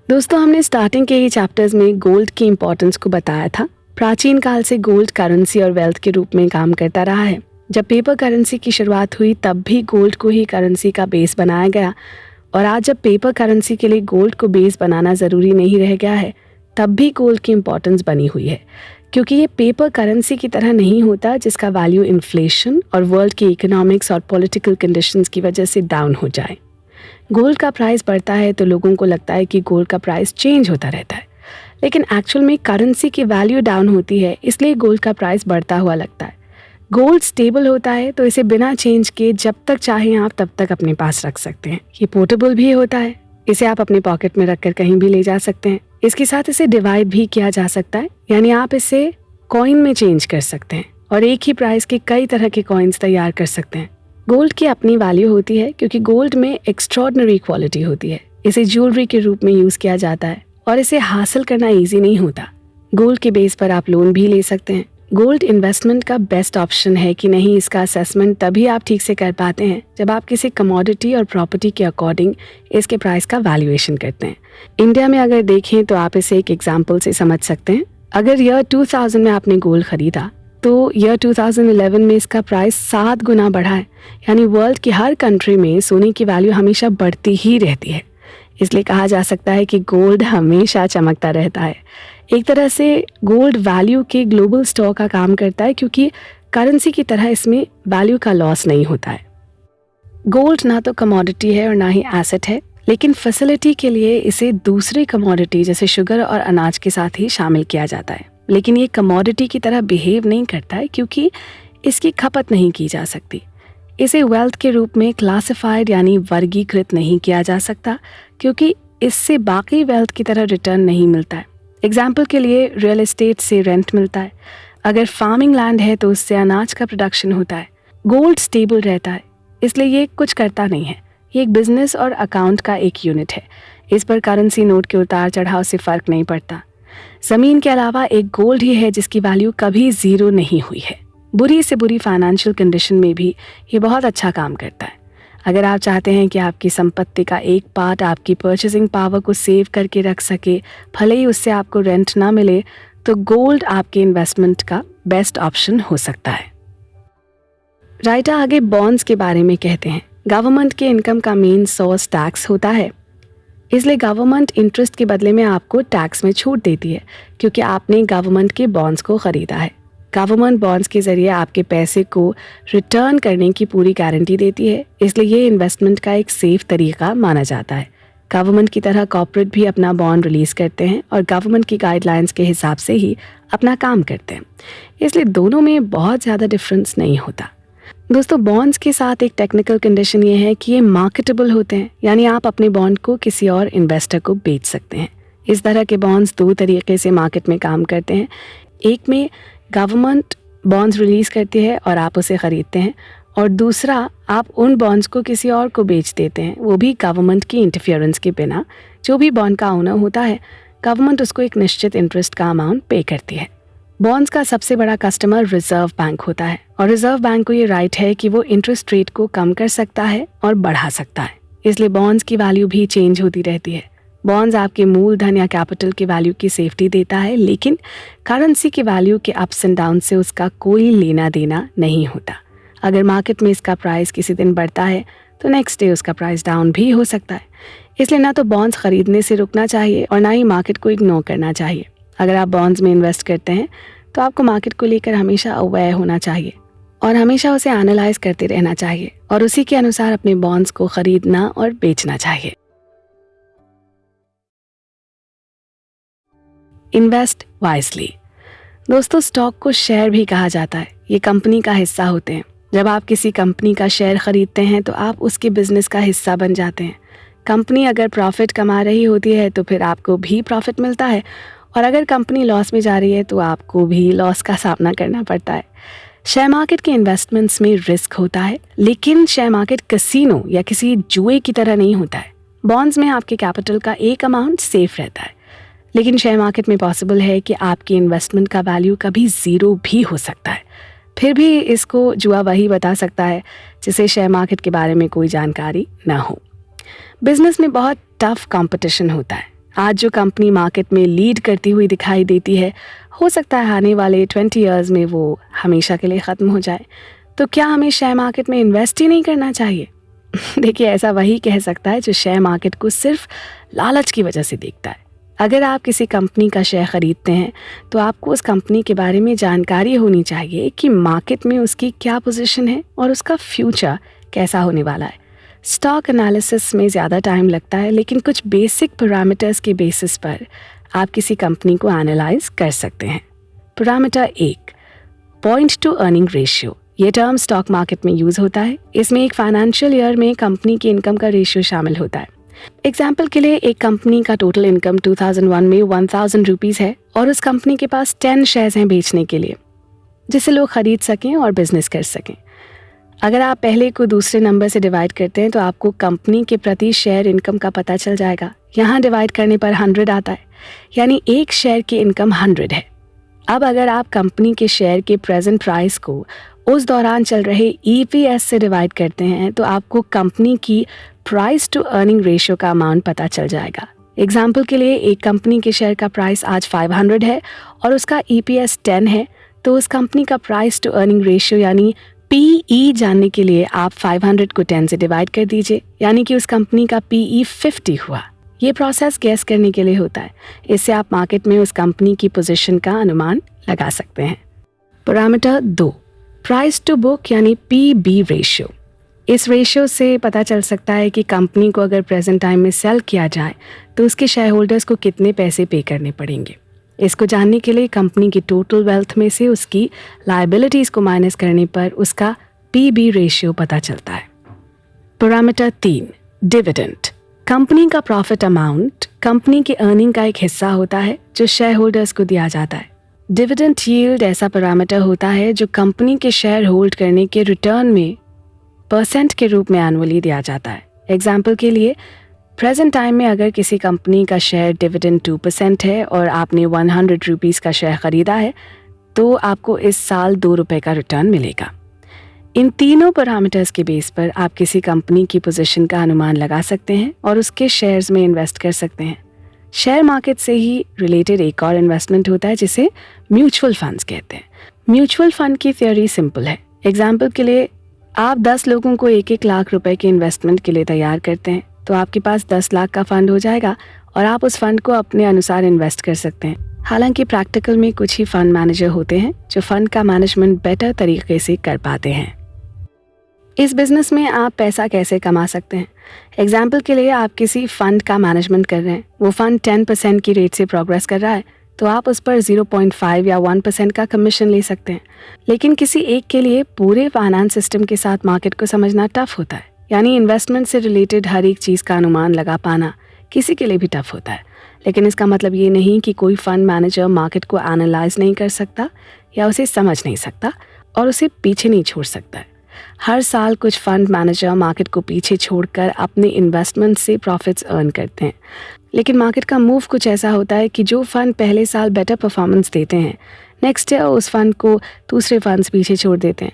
दोस्तों, हमने स्टार्टिंग के ही चैप्टर्स में गोल्ड की इम्पोर्टेंस को बताया था। प्राचीन काल से गोल्ड करेंसी और वेल्थ के रूप में काम करता रहा है। जब पेपर करेंसी की शुरुआत हुई तब भी गोल्ड को ही करेंसी का बेस बनाया गया, और आज जब पेपर करेंसी के लिए गोल्ड को बेस बनाना ज़रूरी नहीं रह गया है, तब भी गोल्ड की इम्पोर्टेंस बनी हुई है, क्योंकि ये पेपर करेंसी की तरह नहीं होता जिसका वैल्यू इन्फ्लेशन और वर्ल्ड की इकोनॉमिक्स और पॉलिटिकल कंडीशंस की वजह से डाउन हो जाए। गोल्ड का प्राइस बढ़ता है तो लोगों को लगता है कि गोल्ड का प्राइस चेंज होता रहता है, लेकिन एक्चुअल में करेंसी की वैल्यू डाउन होती है, इसलिए गोल्ड का प्राइस बढ़ता हुआ लगता है। गोल्ड स्टेबल होता है तो इसे बिना चेंज के जब तक चाहें आप तब तक अपने पास रख सकते हैं। ये पोर्टेबल भी होता है, इसे आप अपने पॉकेट में रखकर कहीं भी ले जा सकते हैं। इसके साथ इसे डिवाइड भी किया जा सकता है, यानी आप इसे कॉइन में चेंज कर सकते हैं और एक ही प्राइस के कई तरह के कॉइन्स तैयार कर सकते हैं। गोल्ड की अपनी वैल्यू होती है क्योंकि गोल्ड में एक्स्ट्रॉर्डिनरी क्वालिटी होती है। इसे ज्वेलरी के रूप में यूज किया जाता है और इसे हासिल करना इजी नहीं होता। गोल्ड के बेस पर आप लोन भी ले सकते हैं। गोल्ड इन्वेस्टमेंट का बेस्ट ऑप्शन है कि नहीं, इसका असेसमेंट तभी आप ठीक से कर पाते हैं जब आप किसी कमोडिटी और प्रॉपर्टी के अकॉर्डिंग इसके प्राइस का वैल्यूएशन करते हैं। इंडिया में अगर देखें तो आप इसे एक एग्जाम्पल से समझ सकते हैं। अगर ईयर 2000 में आपने गोल्ड खरीदा तो ईयर 2011 में इसका प्राइस 7 गुना बढ़ा है, यानी वर्ल्ड की हर कंट्री में सोने की वैल्यू हमेशा बढ़ती ही रहती है। इसलिए कहा जा सकता है कि गोल्ड हमेशा चमकता रहता है। एक तरह से गोल्ड वैल्यू के ग्लोबल स्टॉक का काम करता है क्योंकि करेंसी की तरह इसमें वैल्यू का लॉस नहीं होता है। गोल्ड ना तो कमोडिटी है और ना ही एसेट है, लेकिन फैसिलिटी के लिए इसे दूसरे कमोडिटी जैसे शुगर और अनाज के साथ ही शामिल किया जाता है। लेकिन ये कमोडिटी की तरह बिहेव नहीं करता है क्योंकि इसकी खपत नहीं की जा सकती। इसे वेल्थ के रूप में क्लासिफाइड यानी वर्गीकृत नहीं किया जा सकता क्योंकि इससे बाकी वेल्थ की तरह रिटर्न नहीं मिलता है। एग्जाम्पल के लिए रियल एस्टेट से रेंट मिलता है, अगर फार्मिंग लैंड है तो उससे अनाज का प्रोडक्शन होता है। गोल्ड स्टेबल रहता है, इसलिए ये कुछ करता नहीं है। ये एक बिजनेस और अकाउंट का एक यूनिट है। इस पर करेंसी नोट के उतार चढ़ाव से फर्क नहीं पड़ता। ज़मीन के अलावा एक गोल्ड ही है जिसकी वैल्यू कभी ज़ीरो नहीं हुई है। बुरी से बुरी फाइनेंशियल कंडीशन में भी ये बहुत अच्छा काम करता है। अगर आप चाहते हैं कि आपकी संपत्ति का एक पार्ट आपकी परचेसिंग पावर को सेव करके रख सके, भले ही उससे आपको रेंट ना मिले, तो गोल्ड आपके इन्वेस्टमेंट का बेस्ट ऑप्शन हो सकता है। राइटा आगे बॉन्ड्स के बारे में कहते हैं, गवर्नमेंट के इनकम का मेन सोर्स टैक्स होता है, इसलिए गवर्नमेंट इंटरेस्ट के बदले में आपको टैक्स में छूट देती है क्योंकि आपने गवर्नमेंट के बॉन्ड्स को खरीदा है। गवर्नमेंट बॉन्ड्स के जरिए आपके पैसे को रिटर्न करने की पूरी गारंटी देती है, इसलिए ये इन्वेस्टमेंट का एक सेफ तरीका माना जाता है। गवर्नमेंट की तरह कॉर्पोरेट भी अपना बॉन्ड रिलीज करते हैं और गवर्नमेंट की गाइडलाइंस के हिसाब से ही अपना काम करते हैं, इसलिए दोनों में बहुत ज़्यादा डिफरेंस नहीं होता। दोस्तों, बॉन्ड्स के साथ एक टेक्निकल कंडीशन ये है कि ये मार्केटेबल होते हैं, यानी आप अपने बॉन्ड को किसी और इन्वेस्टर को बेच सकते हैं। इस तरह के बॉन्ड्स दो तरीके से मार्केट में काम करते हैं। एक में गवर्नमेंट बॉन्ड्स रिलीज करती है और आप उसे खरीदते हैं, और दूसरा आप उन बॉन्ड्स को किसी और को बेच देते हैं, वो भी गवर्नमेंट की इंटरफियरेंस के बिना। जो भी बॉन्ड का ओनर होता है, गवर्नमेंट उसको एक निश्चित इंटरेस्ट का अमाउंट पे करती है। बॉन्ड्स का सबसे बड़ा कस्टमर रिजर्व बैंक होता है और रिजर्व बैंक को ये राइट है कि वो इंटरेस्ट रेट को कम कर सकता है और बढ़ा सकता है, इसलिए बॉन्ड्स की वैल्यू भी चेंज होती रहती है। बॉन्ड्स आपके मूलधन या कैपिटल की वैल्यू की सेफ्टी देता है, लेकिन करेंसी की वैल्यू के अप्स एंड डाउन से उसका कोई लेना देना नहीं होता। अगर मार्केट में इसका प्राइस किसी दिन बढ़ता है तो नेक्स्ट डे उसका प्राइस डाउन भी हो सकता है, इसलिए ना तो बॉन्ड्स खरीदने से रुकना चाहिए और ना ही मार्केट को इग्नोर करना चाहिए। अगर आप बॉन्ड्स में इन्वेस्ट करते हैं तो आपको मार्केट को लेकर हमेशा अवेयर होना चाहिए और हमेशा उसे एनालाइज करते रहना चाहिए और उसी के अनुसार अपने बॉन्ड्स को खरीदना और बेचना चाहिए। Invest wisely. दोस्तों, स्टॉक को शेयर भी कहा जाता है। ये कंपनी का हिस्सा होते हैं। जब आप किसी कंपनी का शेयर खरीदते हैं तो आप उसके बिजनेस का हिस्सा बन जाते हैं। कंपनी अगर प्रॉफिट कमा रही होती है तो फिर आपको भी प्रॉफिट मिलता है, और अगर कंपनी लॉस में जा रही है तो आपको भी लॉस का सामना करना पड़ता है। शेयर मार्केट के इन्वेस्टमेंट्स में रिस्क होता है, लेकिन शेयर मार्केट कैसीनो या किसी जुए की तरह नहीं होता है। बॉन्ड्स में आपके कैपिटल का एक अमाउंट सेफ रहता है, लेकिन शेयर मार्केट में पॉसिबल है कि आपकी इन्वेस्टमेंट का वैल्यू कभी ज़ीरो भी हो सकता है। फिर भी इसको जुआ वही बता सकता है जिसे शेयर मार्केट के बारे में कोई जानकारी ना हो। बिजनेस में बहुत टफ कंपटीशन होता है। आज जो कंपनी मार्केट में लीड करती हुई दिखाई देती है, हो सकता है आने वाले 20 ईयर्स में वो हमेशा के लिए ख़त्म हो जाए। तो क्या हमें शेयर मार्केट में इन्वेस्ट ही नहीं करना चाहिए? देखिए, ऐसा वही कह सकता है जो शेयर मार्केट को सिर्फ लालच की वजह से देखता है। अगर आप किसी कंपनी का शेयर खरीदते हैं तो आपको उस कंपनी के बारे में जानकारी होनी चाहिए कि मार्केट में उसकी क्या पोजीशन है और उसका फ्यूचर कैसा होने वाला है। स्टॉक एनालिसिस में ज़्यादा टाइम लगता है, लेकिन कुछ बेसिक पैरामीटर्स के बेसिस पर आप किसी कंपनी को एनालाइज कर सकते हैं। Parameter 1, point two earning ratio. ये टर्म स्टॉक मार्केट में यूज़ होता है। इसमें एक फाइनेंशियल ईयर में कंपनी की इनकम का रेशियो शामिल होता है। एग्जाम्पल के लिए एक कंपनी का टोटल इनकम 2001 में 1000 रुपीज़ है और उस कंपनी के पास 10 शेयर्स हैं बेचने के लिए, जिसे लोग खरीद सकें और बिजनेस कर सकें। अगर आप पहले को दूसरे नंबर से डिवाइड करते हैं तो आपको कंपनी के प्रति शेयर इनकम का पता चल जाएगा। यहाँ डिवाइड करने पर 100 आता है, यानी एक शेयर की इनकम 100 है। अब अगर आप कंपनी के शेयर के प्रेजेंट प्राइस को उस दौरान चल रहे EPS से डिवाइड करते हैं तो आपको कंपनी की प्राइस टू अर्निंग रेशियो का अमाउंट पता चल जाएगा। एग्जाम्पल के लिए एक कंपनी के शेयर का प्राइस आज 500 है और उसका EPS 10 है, तो उस कंपनी का प्राइस टू अर्निंग रेशियो यानी PE जानने के लिए आप 500 को 10 से डिवाइड कर दीजिए, यानी कि उस कंपनी का PE 50 हुआ। ये प्रोसेस गैस करने के लिए होता है। इससे आप मार्केट में उस कंपनी की पोजीशन का अनुमान लगा सकते हैं। पैरामीटर 2, प्राइस टू बुक यानी PB रेशियो। इस रेशियो से पता चल सकता है कि कंपनी को अगर प्रेजेंट टाइम में सेल किया जाए तो उसके शेयर होल्डर्स को कितने पैसे पे करने पड़ेंगे। इसको जानने के लिए कंपनी की टोटल वेल्थ में से उसकी लायबिलिटीज़ को माइनस करने पर उसका PB रेशियो पता चलता है। Parameter 3, dividend. कंपनी का प्रॉफिट अमाउंट कंपनी की अर्निंग का एक हिस्सा होता है जो शेयर होल्डर्स को दिया जाता है। डिविडेंड यील्ड ऐसा पैरामीटर होता है जो कंपनी के शेयर होल्ड करने के रिटर्न में परसेंट के रूप में एनुअली दिया जाता है। एग्जाम्पल के लिए प्रेजेंट टाइम में अगर किसी कंपनी का शेयर डिविडेंड 2% है और आपने 100 रुपीज़ का शेयर ख़रीदा है तो आपको इस साल 2 रुपये का रिटर्न मिलेगा। इन तीनों पैरामीटर्स के बेस पर आप किसी कंपनी की पोजीशन का अनुमान लगा सकते हैं और उसके शेयर्स में इन्वेस्ट कर सकते हैं। शेयर मार्केट से ही रिलेटेड एक और इन्वेस्टमेंट होता है जिसे म्यूचुअल फंड्स कहते हैं। म्यूचुअल फंड की थ्योरी सिंपल है। एग्जाम्पल के लिए आप 10 लोगों को 1-1 लाख रुपए के इन्वेस्टमेंट के लिए तैयार करते हैं तो आपके पास 10 लाख का फंड हो जाएगा और आप उस फंड को अपने अनुसार इन्वेस्ट कर सकते हैं। हालांकि प्रैक्टिकल में कुछ ही फंड मैनेजर होते हैं जो फंड का मैनेजमेंट बेटर तरीके से कर पाते हैं। इस बिजनेस में आप पैसा कैसे कमा सकते हैं। एग्जाम्पल के लिए आप किसी फंड का मैनेजमेंट कर रहे हैं, वो फंड 10% की रेट से प्रोग्रेस कर रहा है तो आप उस पर 0.5 या 1% का कमीशन ले सकते हैं। लेकिन किसी एक के लिए पूरे फाइनेंस सिस्टम के साथ मार्केट को समझना टफ होता है, यानी इन्वेस्टमेंट से रिलेटेड हर एक चीज़ का अनुमान लगा पाना किसी के लिए भी टफ होता है। लेकिन इसका मतलब ये नहीं कि कोई फंड मैनेजर मार्केट को एनालाइज नहीं कर सकता या उसे समझ नहीं सकता और उसे पीछे नहीं छोड़ सकता है। हर साल कुछ फंड मैनेजर मार्केट को पीछे छोड़कर अपने इन्वेस्टमेंट से प्रॉफिट्स अर्न करते हैं। लेकिन मार्केट का मूव कुछ ऐसा होता है कि जो फंड पहले साल बेटर परफॉर्मेंस देते हैं, नेक्स्ट ईयर उस फंड को दूसरे फंड्स पीछे छोड़ देते हैं।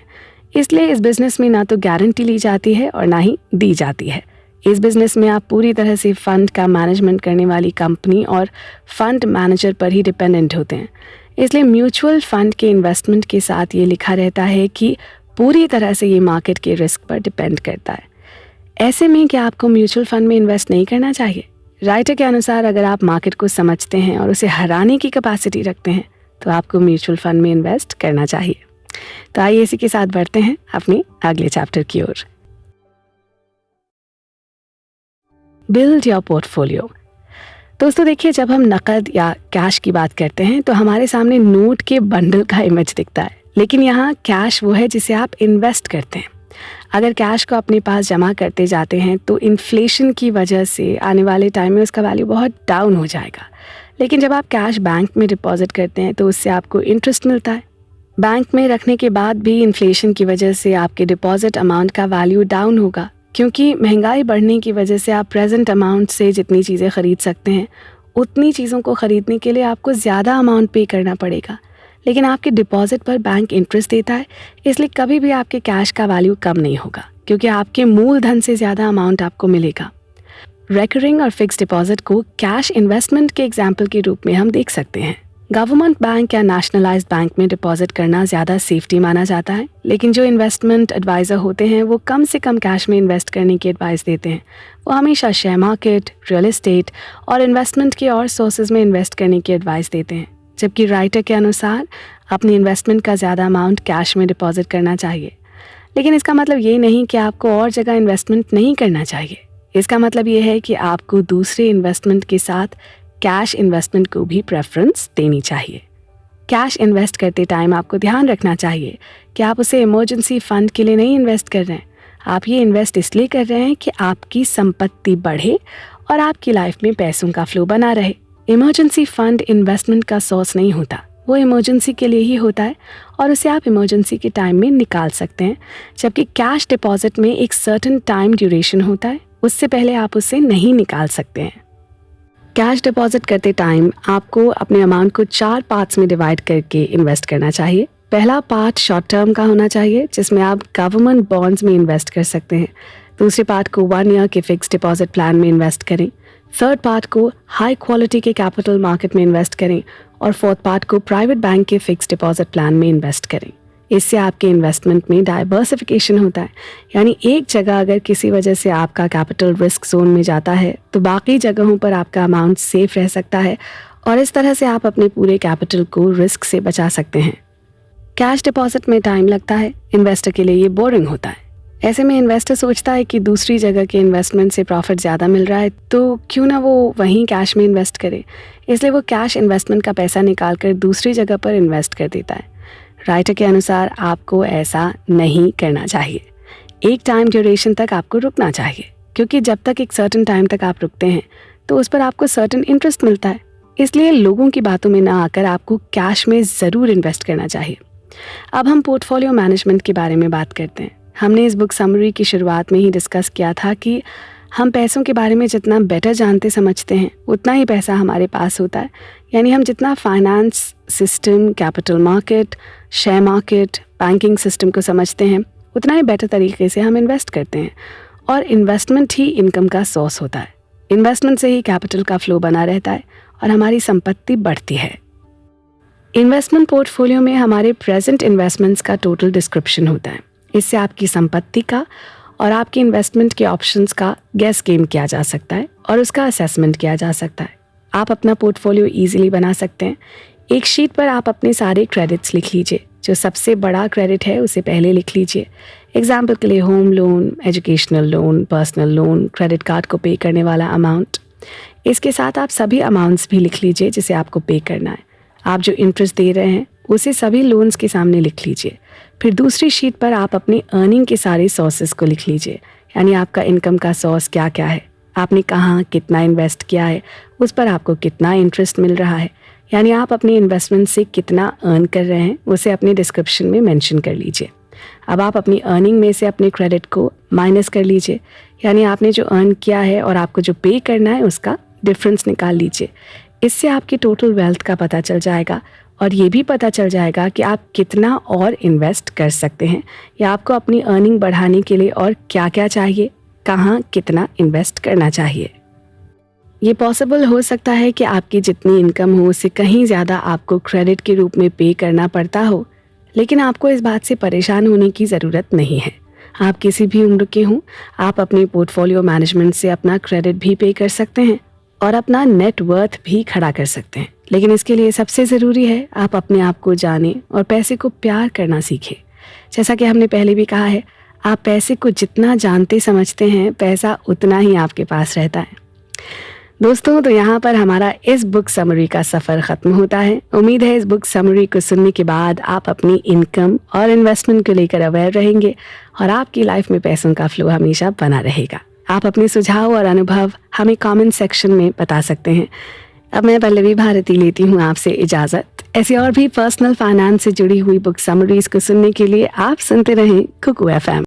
इसलिए इस बिज़नेस में ना तो गारंटी ली जाती है और ना ही दी जाती है। इस बिज़नेस में आप पूरी तरह से फंड का मैनेजमेंट करने वाली कंपनी और फंड मैनेजर पर ही डिपेंडेंट होते हैं। इसलिए म्यूचुअल फंड के इन्वेस्टमेंट के साथ ये लिखा रहता है कि पूरी तरह से ये मार्केट के रिस्क पर डिपेंड करता है। ऐसे में क्या आपको म्यूचुअल फंड में इन्वेस्ट नहीं करना चाहिए? राइटर के अनुसार अगर आप मार्केट को समझते हैं और उसे हराने की कैपेसिटी रखते हैं तो आपको म्यूचुअल फंड में इन्वेस्ट करना चाहिए। तो आइए इसी के साथ बढ़ते हैं अपने अगले चैप्टर की ओर। Build your portfolio. दोस्तों देखिए, जब हम नकद या कैश की बात करते हैं तो हमारे सामने नोट के बंडल का इमेज दिखता है, लेकिन यहाँ कैश वो है जिसे आप इन्वेस्ट करते हैं। अगर कैश को अपने पास जमा करते जाते हैं तो इन्फ्लेशन की वजह से आने वाले टाइम में उसका वैल्यू बहुत डाउन हो जाएगा। लेकिन जब आप कैश बैंक में डिपॉजिट करते हैं तो उससे आपको इंटरेस्ट मिलता है। बैंक में रखने के बाद भी इन्फ्लेशन की वजह से आपके डिपॉजिट अमाउंट का वैल्यू डाउन होगा, क्योंकि महंगाई बढ़ने की वजह से आप प्रेजेंट अमाउंट से जितनी चीज़ें ख़रीद सकते हैं उतनी चीज़ों को ख़रीदने के लिए आपको ज़्यादा अमाउंट पे करना पड़ेगा। लेकिन आपके डिपॉजिट पर बैंक इंटरेस्ट देता है, इसलिए कभी भी आपके कैश का वैल्यू कम नहीं होगा, क्योंकि आपके मूलधन से ज़्यादा अमाउंट आपको मिलेगा। रेकरिंग और फिक्स डिपॉजिट को कैश इन्वेस्टमेंट के एग्जाम्पल के रूप में हम देख सकते हैं। गवर्नमेंट बैंक या नेशनलाइज्ड बैंक में डिपॉजिट करना ज़्यादा सेफ्टी माना जाता है, लेकिन जो इन्वेस्टमेंट एडवाइज़र होते हैं वो कम से कम कैश में इन्वेस्ट करने की एडवाइस देते हैं। वो हमेशा शेयर मार्केट, रियल एस्टेट और इन्वेस्टमेंट के और सोर्सेज में इन्वेस्ट करने की एडवाइस देते हैं, जबकि राइटर के अनुसार अपनी इन्वेस्टमेंट का ज़्यादा अमाउंट कैश में डिपॉजिट करना चाहिए। लेकिन इसका मतलब ये नहीं कि आपको और जगह इन्वेस्टमेंट नहीं करना चाहिए। इसका मतलब ये है कि आपको दूसरे इन्वेस्टमेंट के साथ कैश इन्वेस्टमेंट को भी प्रेफरेंस देनी चाहिए। कैश इन्वेस्ट करते टाइम आपको ध्यान रखना चाहिए कि आप उसे इमरजेंसी फंड के लिए नहीं इन्वेस्ट कर रहे हैं। आप ये इन्वेस्ट इसलिए कर रहे हैं कि आपकी संपत्ति बढ़े और आपकी लाइफ में पैसों का फ्लो बना रहे। इमरजेंसी फंड इन्वेस्टमेंट का सोर्स नहीं होता, वो इमरजेंसी के लिए ही होता है और उसे आप इमरजेंसी के टाइम में निकाल सकते हैं, जबकि कैश डिपॉजिट में एक सर्टेन टाइम ड्यूरेशन होता है, उससे पहले आप उसे नहीं निकाल सकते हैं। कैश डिपॉजिट करते टाइम आपको अपने अमाउंट को 4 पार्ट्स में डिवाइड करके इन्वेस्ट करना चाहिए। पहला पार्ट शॉर्ट टर्म का होना चाहिए, जिसमें आप गवर्नमेंट बॉन्ड्स में इन्वेस्ट कर सकते हैं। दूसरे पार्ट को 1 ईयर के फिक्स डिपॉजिट प्लान में इन्वेस्ट करें। थर्ड पार्ट को हाई क्वालिटी के कैपिटल मार्केट में इन्वेस्ट करें और फोर्थ पार्ट को प्राइवेट बैंक के फिक्स डिपॉजिट प्लान में इन्वेस्ट करें। इससे आपके इन्वेस्टमेंट में डाइवर्सिफिकेशन होता है, यानी एक जगह अगर किसी वजह से आपका कैपिटल रिस्क जोन में जाता है तो बाकी जगहों पर आपका अमाउंट सेफ रह सकता है और इस तरह से आप अपने पूरे कैपिटल को रिस्क से बचा सकते हैं। कैश डिपॉजिट में टाइम लगता है, इन्वेस्टर के लिए ये बोरिंग होता है। ऐसे में इन्वेस्टर सोचता है कि दूसरी जगह के इन्वेस्टमेंट से प्रॉफिट ज़्यादा मिल रहा है तो क्यों ना वो वहीं कैश में इन्वेस्ट करे, इसलिए वो कैश इन्वेस्टमेंट का पैसा निकाल कर दूसरी जगह पर इन्वेस्ट कर देता है। राइटर के अनुसार आपको ऐसा नहीं करना चाहिए। एक टाइम ड्यूरेशन तक आपको रुकना चाहिए, क्योंकि जब तक एक सर्टेन टाइम तक आप रुकते हैं तो उस पर आपको सर्टेन इंटरेस्ट मिलता है। इसलिए लोगों की बातों में ना आकर आपको कैश में ज़रूर इन्वेस्ट करना चाहिए। अब हम पोर्टफोलियो मैनेजमेंट के बारे में बात करते हैं। हमने इस बुक समरी की शुरुआत में ही डिस्कस किया था कि हम पैसों के बारे में जितना बेटर जानते समझते हैं उतना ही पैसा हमारे पास होता है। यानी हम जितना finance system, capital market, share market, banking system को समझते हैं उतना ही बेटर तरीके से हम इन्वेस्ट करते हैं और इन्वेस्टमेंट ही इनकम का सोर्स होता है। इन्वेस्टमेंट से ही कैपिटल का फ्लो बना रहता है और हमारी संपत्ति बढ़ती है। इन्वेस्टमेंट पोर्टफोलियो में हमारे प्रेजेंट इन्वेस्टमेंट्स का टोटल डिस्क्रिप्शन होता है। इससे आपकी संपत्ति का और आपके इन्वेस्टमेंट के ऑप्शंस का गेस गेम किया जा सकता है और उसका असेसमेंट किया जा सकता है। आप अपना पोर्टफोलियो ईजिली बना सकते हैं। एक शीट पर आप अपने सारे क्रेडिट्स लिख लीजिए। जो सबसे बड़ा क्रेडिट है उसे पहले लिख लीजिए। एग्जाम्पल के लिए home loan, educational loan, personal loan, credit card को पे करने वाला अमाउंट। इसके साथ आप सभी अमाउंट्स भी लिख लीजिए जिसे आपको पे करना है। आप जो इंटरेस्ट दे रहे हैं उसे सभी लोन्स के सामने लिख लीजिए। फिर दूसरी शीट पर आप अपनी अर्निंग के सारे सोर्सेज को लिख लीजिए, यानी आपका इनकम का सोर्स क्या क्या है, आपने कहाँ कितना इन्वेस्ट किया है, उस पर आपको कितना इंटरेस्ट मिल रहा है, यानी आप अपने इन्वेस्टमेंट से कितना अर्न कर रहे हैं उसे अपने डिस्क्रिप्शन में मेंशन कर लीजिए। अब आप अपनी अर्निंग में से अपने क्रेडिट को माइनस कर लीजिए, यानी आपने जो अर्न किया है और आपको जो पे करना है उसका डिफरेंस निकाल लीजिए। इससे आपकी टोटल वेल्थ का पता चल जाएगा और ये भी पता चल जाएगा कि आप कितना और इन्वेस्ट कर सकते हैं या आपको अपनी अर्निंग बढ़ाने के लिए और क्या क्या चाहिए, कहाँ कितना इन्वेस्ट करना चाहिए। ये पॉसिबल हो सकता है कि आपकी जितनी इनकम हो उससे कहीं ज़्यादा आपको क्रेडिट के रूप में पे करना पड़ता हो, लेकिन आपको इस बात से परेशान होने की ज़रूरत नहीं है। आप किसी भी उम्र के हों, आप अपने पोर्टफोलियो मैनेजमेंट से अपना क्रेडिट भी पे कर सकते हैं और अपना नेट वर्थ भी खड़ा कर सकते हैं। लेकिन इसके लिए सबसे ज़रूरी है आप अपने आप को जानें और पैसे को प्यार करना सीखें। जैसा कि हमने पहले भी कहा है, आप पैसे को जितना जानते समझते हैं पैसा उतना ही आपके पास रहता है। दोस्तों, तो यहाँ पर हमारा इस बुक समरी का सफ़र ख़त्म होता है। उम्मीद है इस बुक समरी को सुनने के बाद आप अपनी इनकम और इन्वेस्टमेंट को लेकर अवेयर रहेंगे और आपकी लाइफ में पैसों का फ्लो हमेशा बना रहेगा। आप अपने सुझाव और अनुभव हमें कमेंट सेक्शन में बता सकते हैं। अब मैं पल्लवी भारती लेती हूँ आपसे इजाज़त। ऐसी और भी पर्सनल फाइनेंस से जुड़ी हुई बुक समरीज को सुनने के लिए आप सुनते रहें कुकू FM।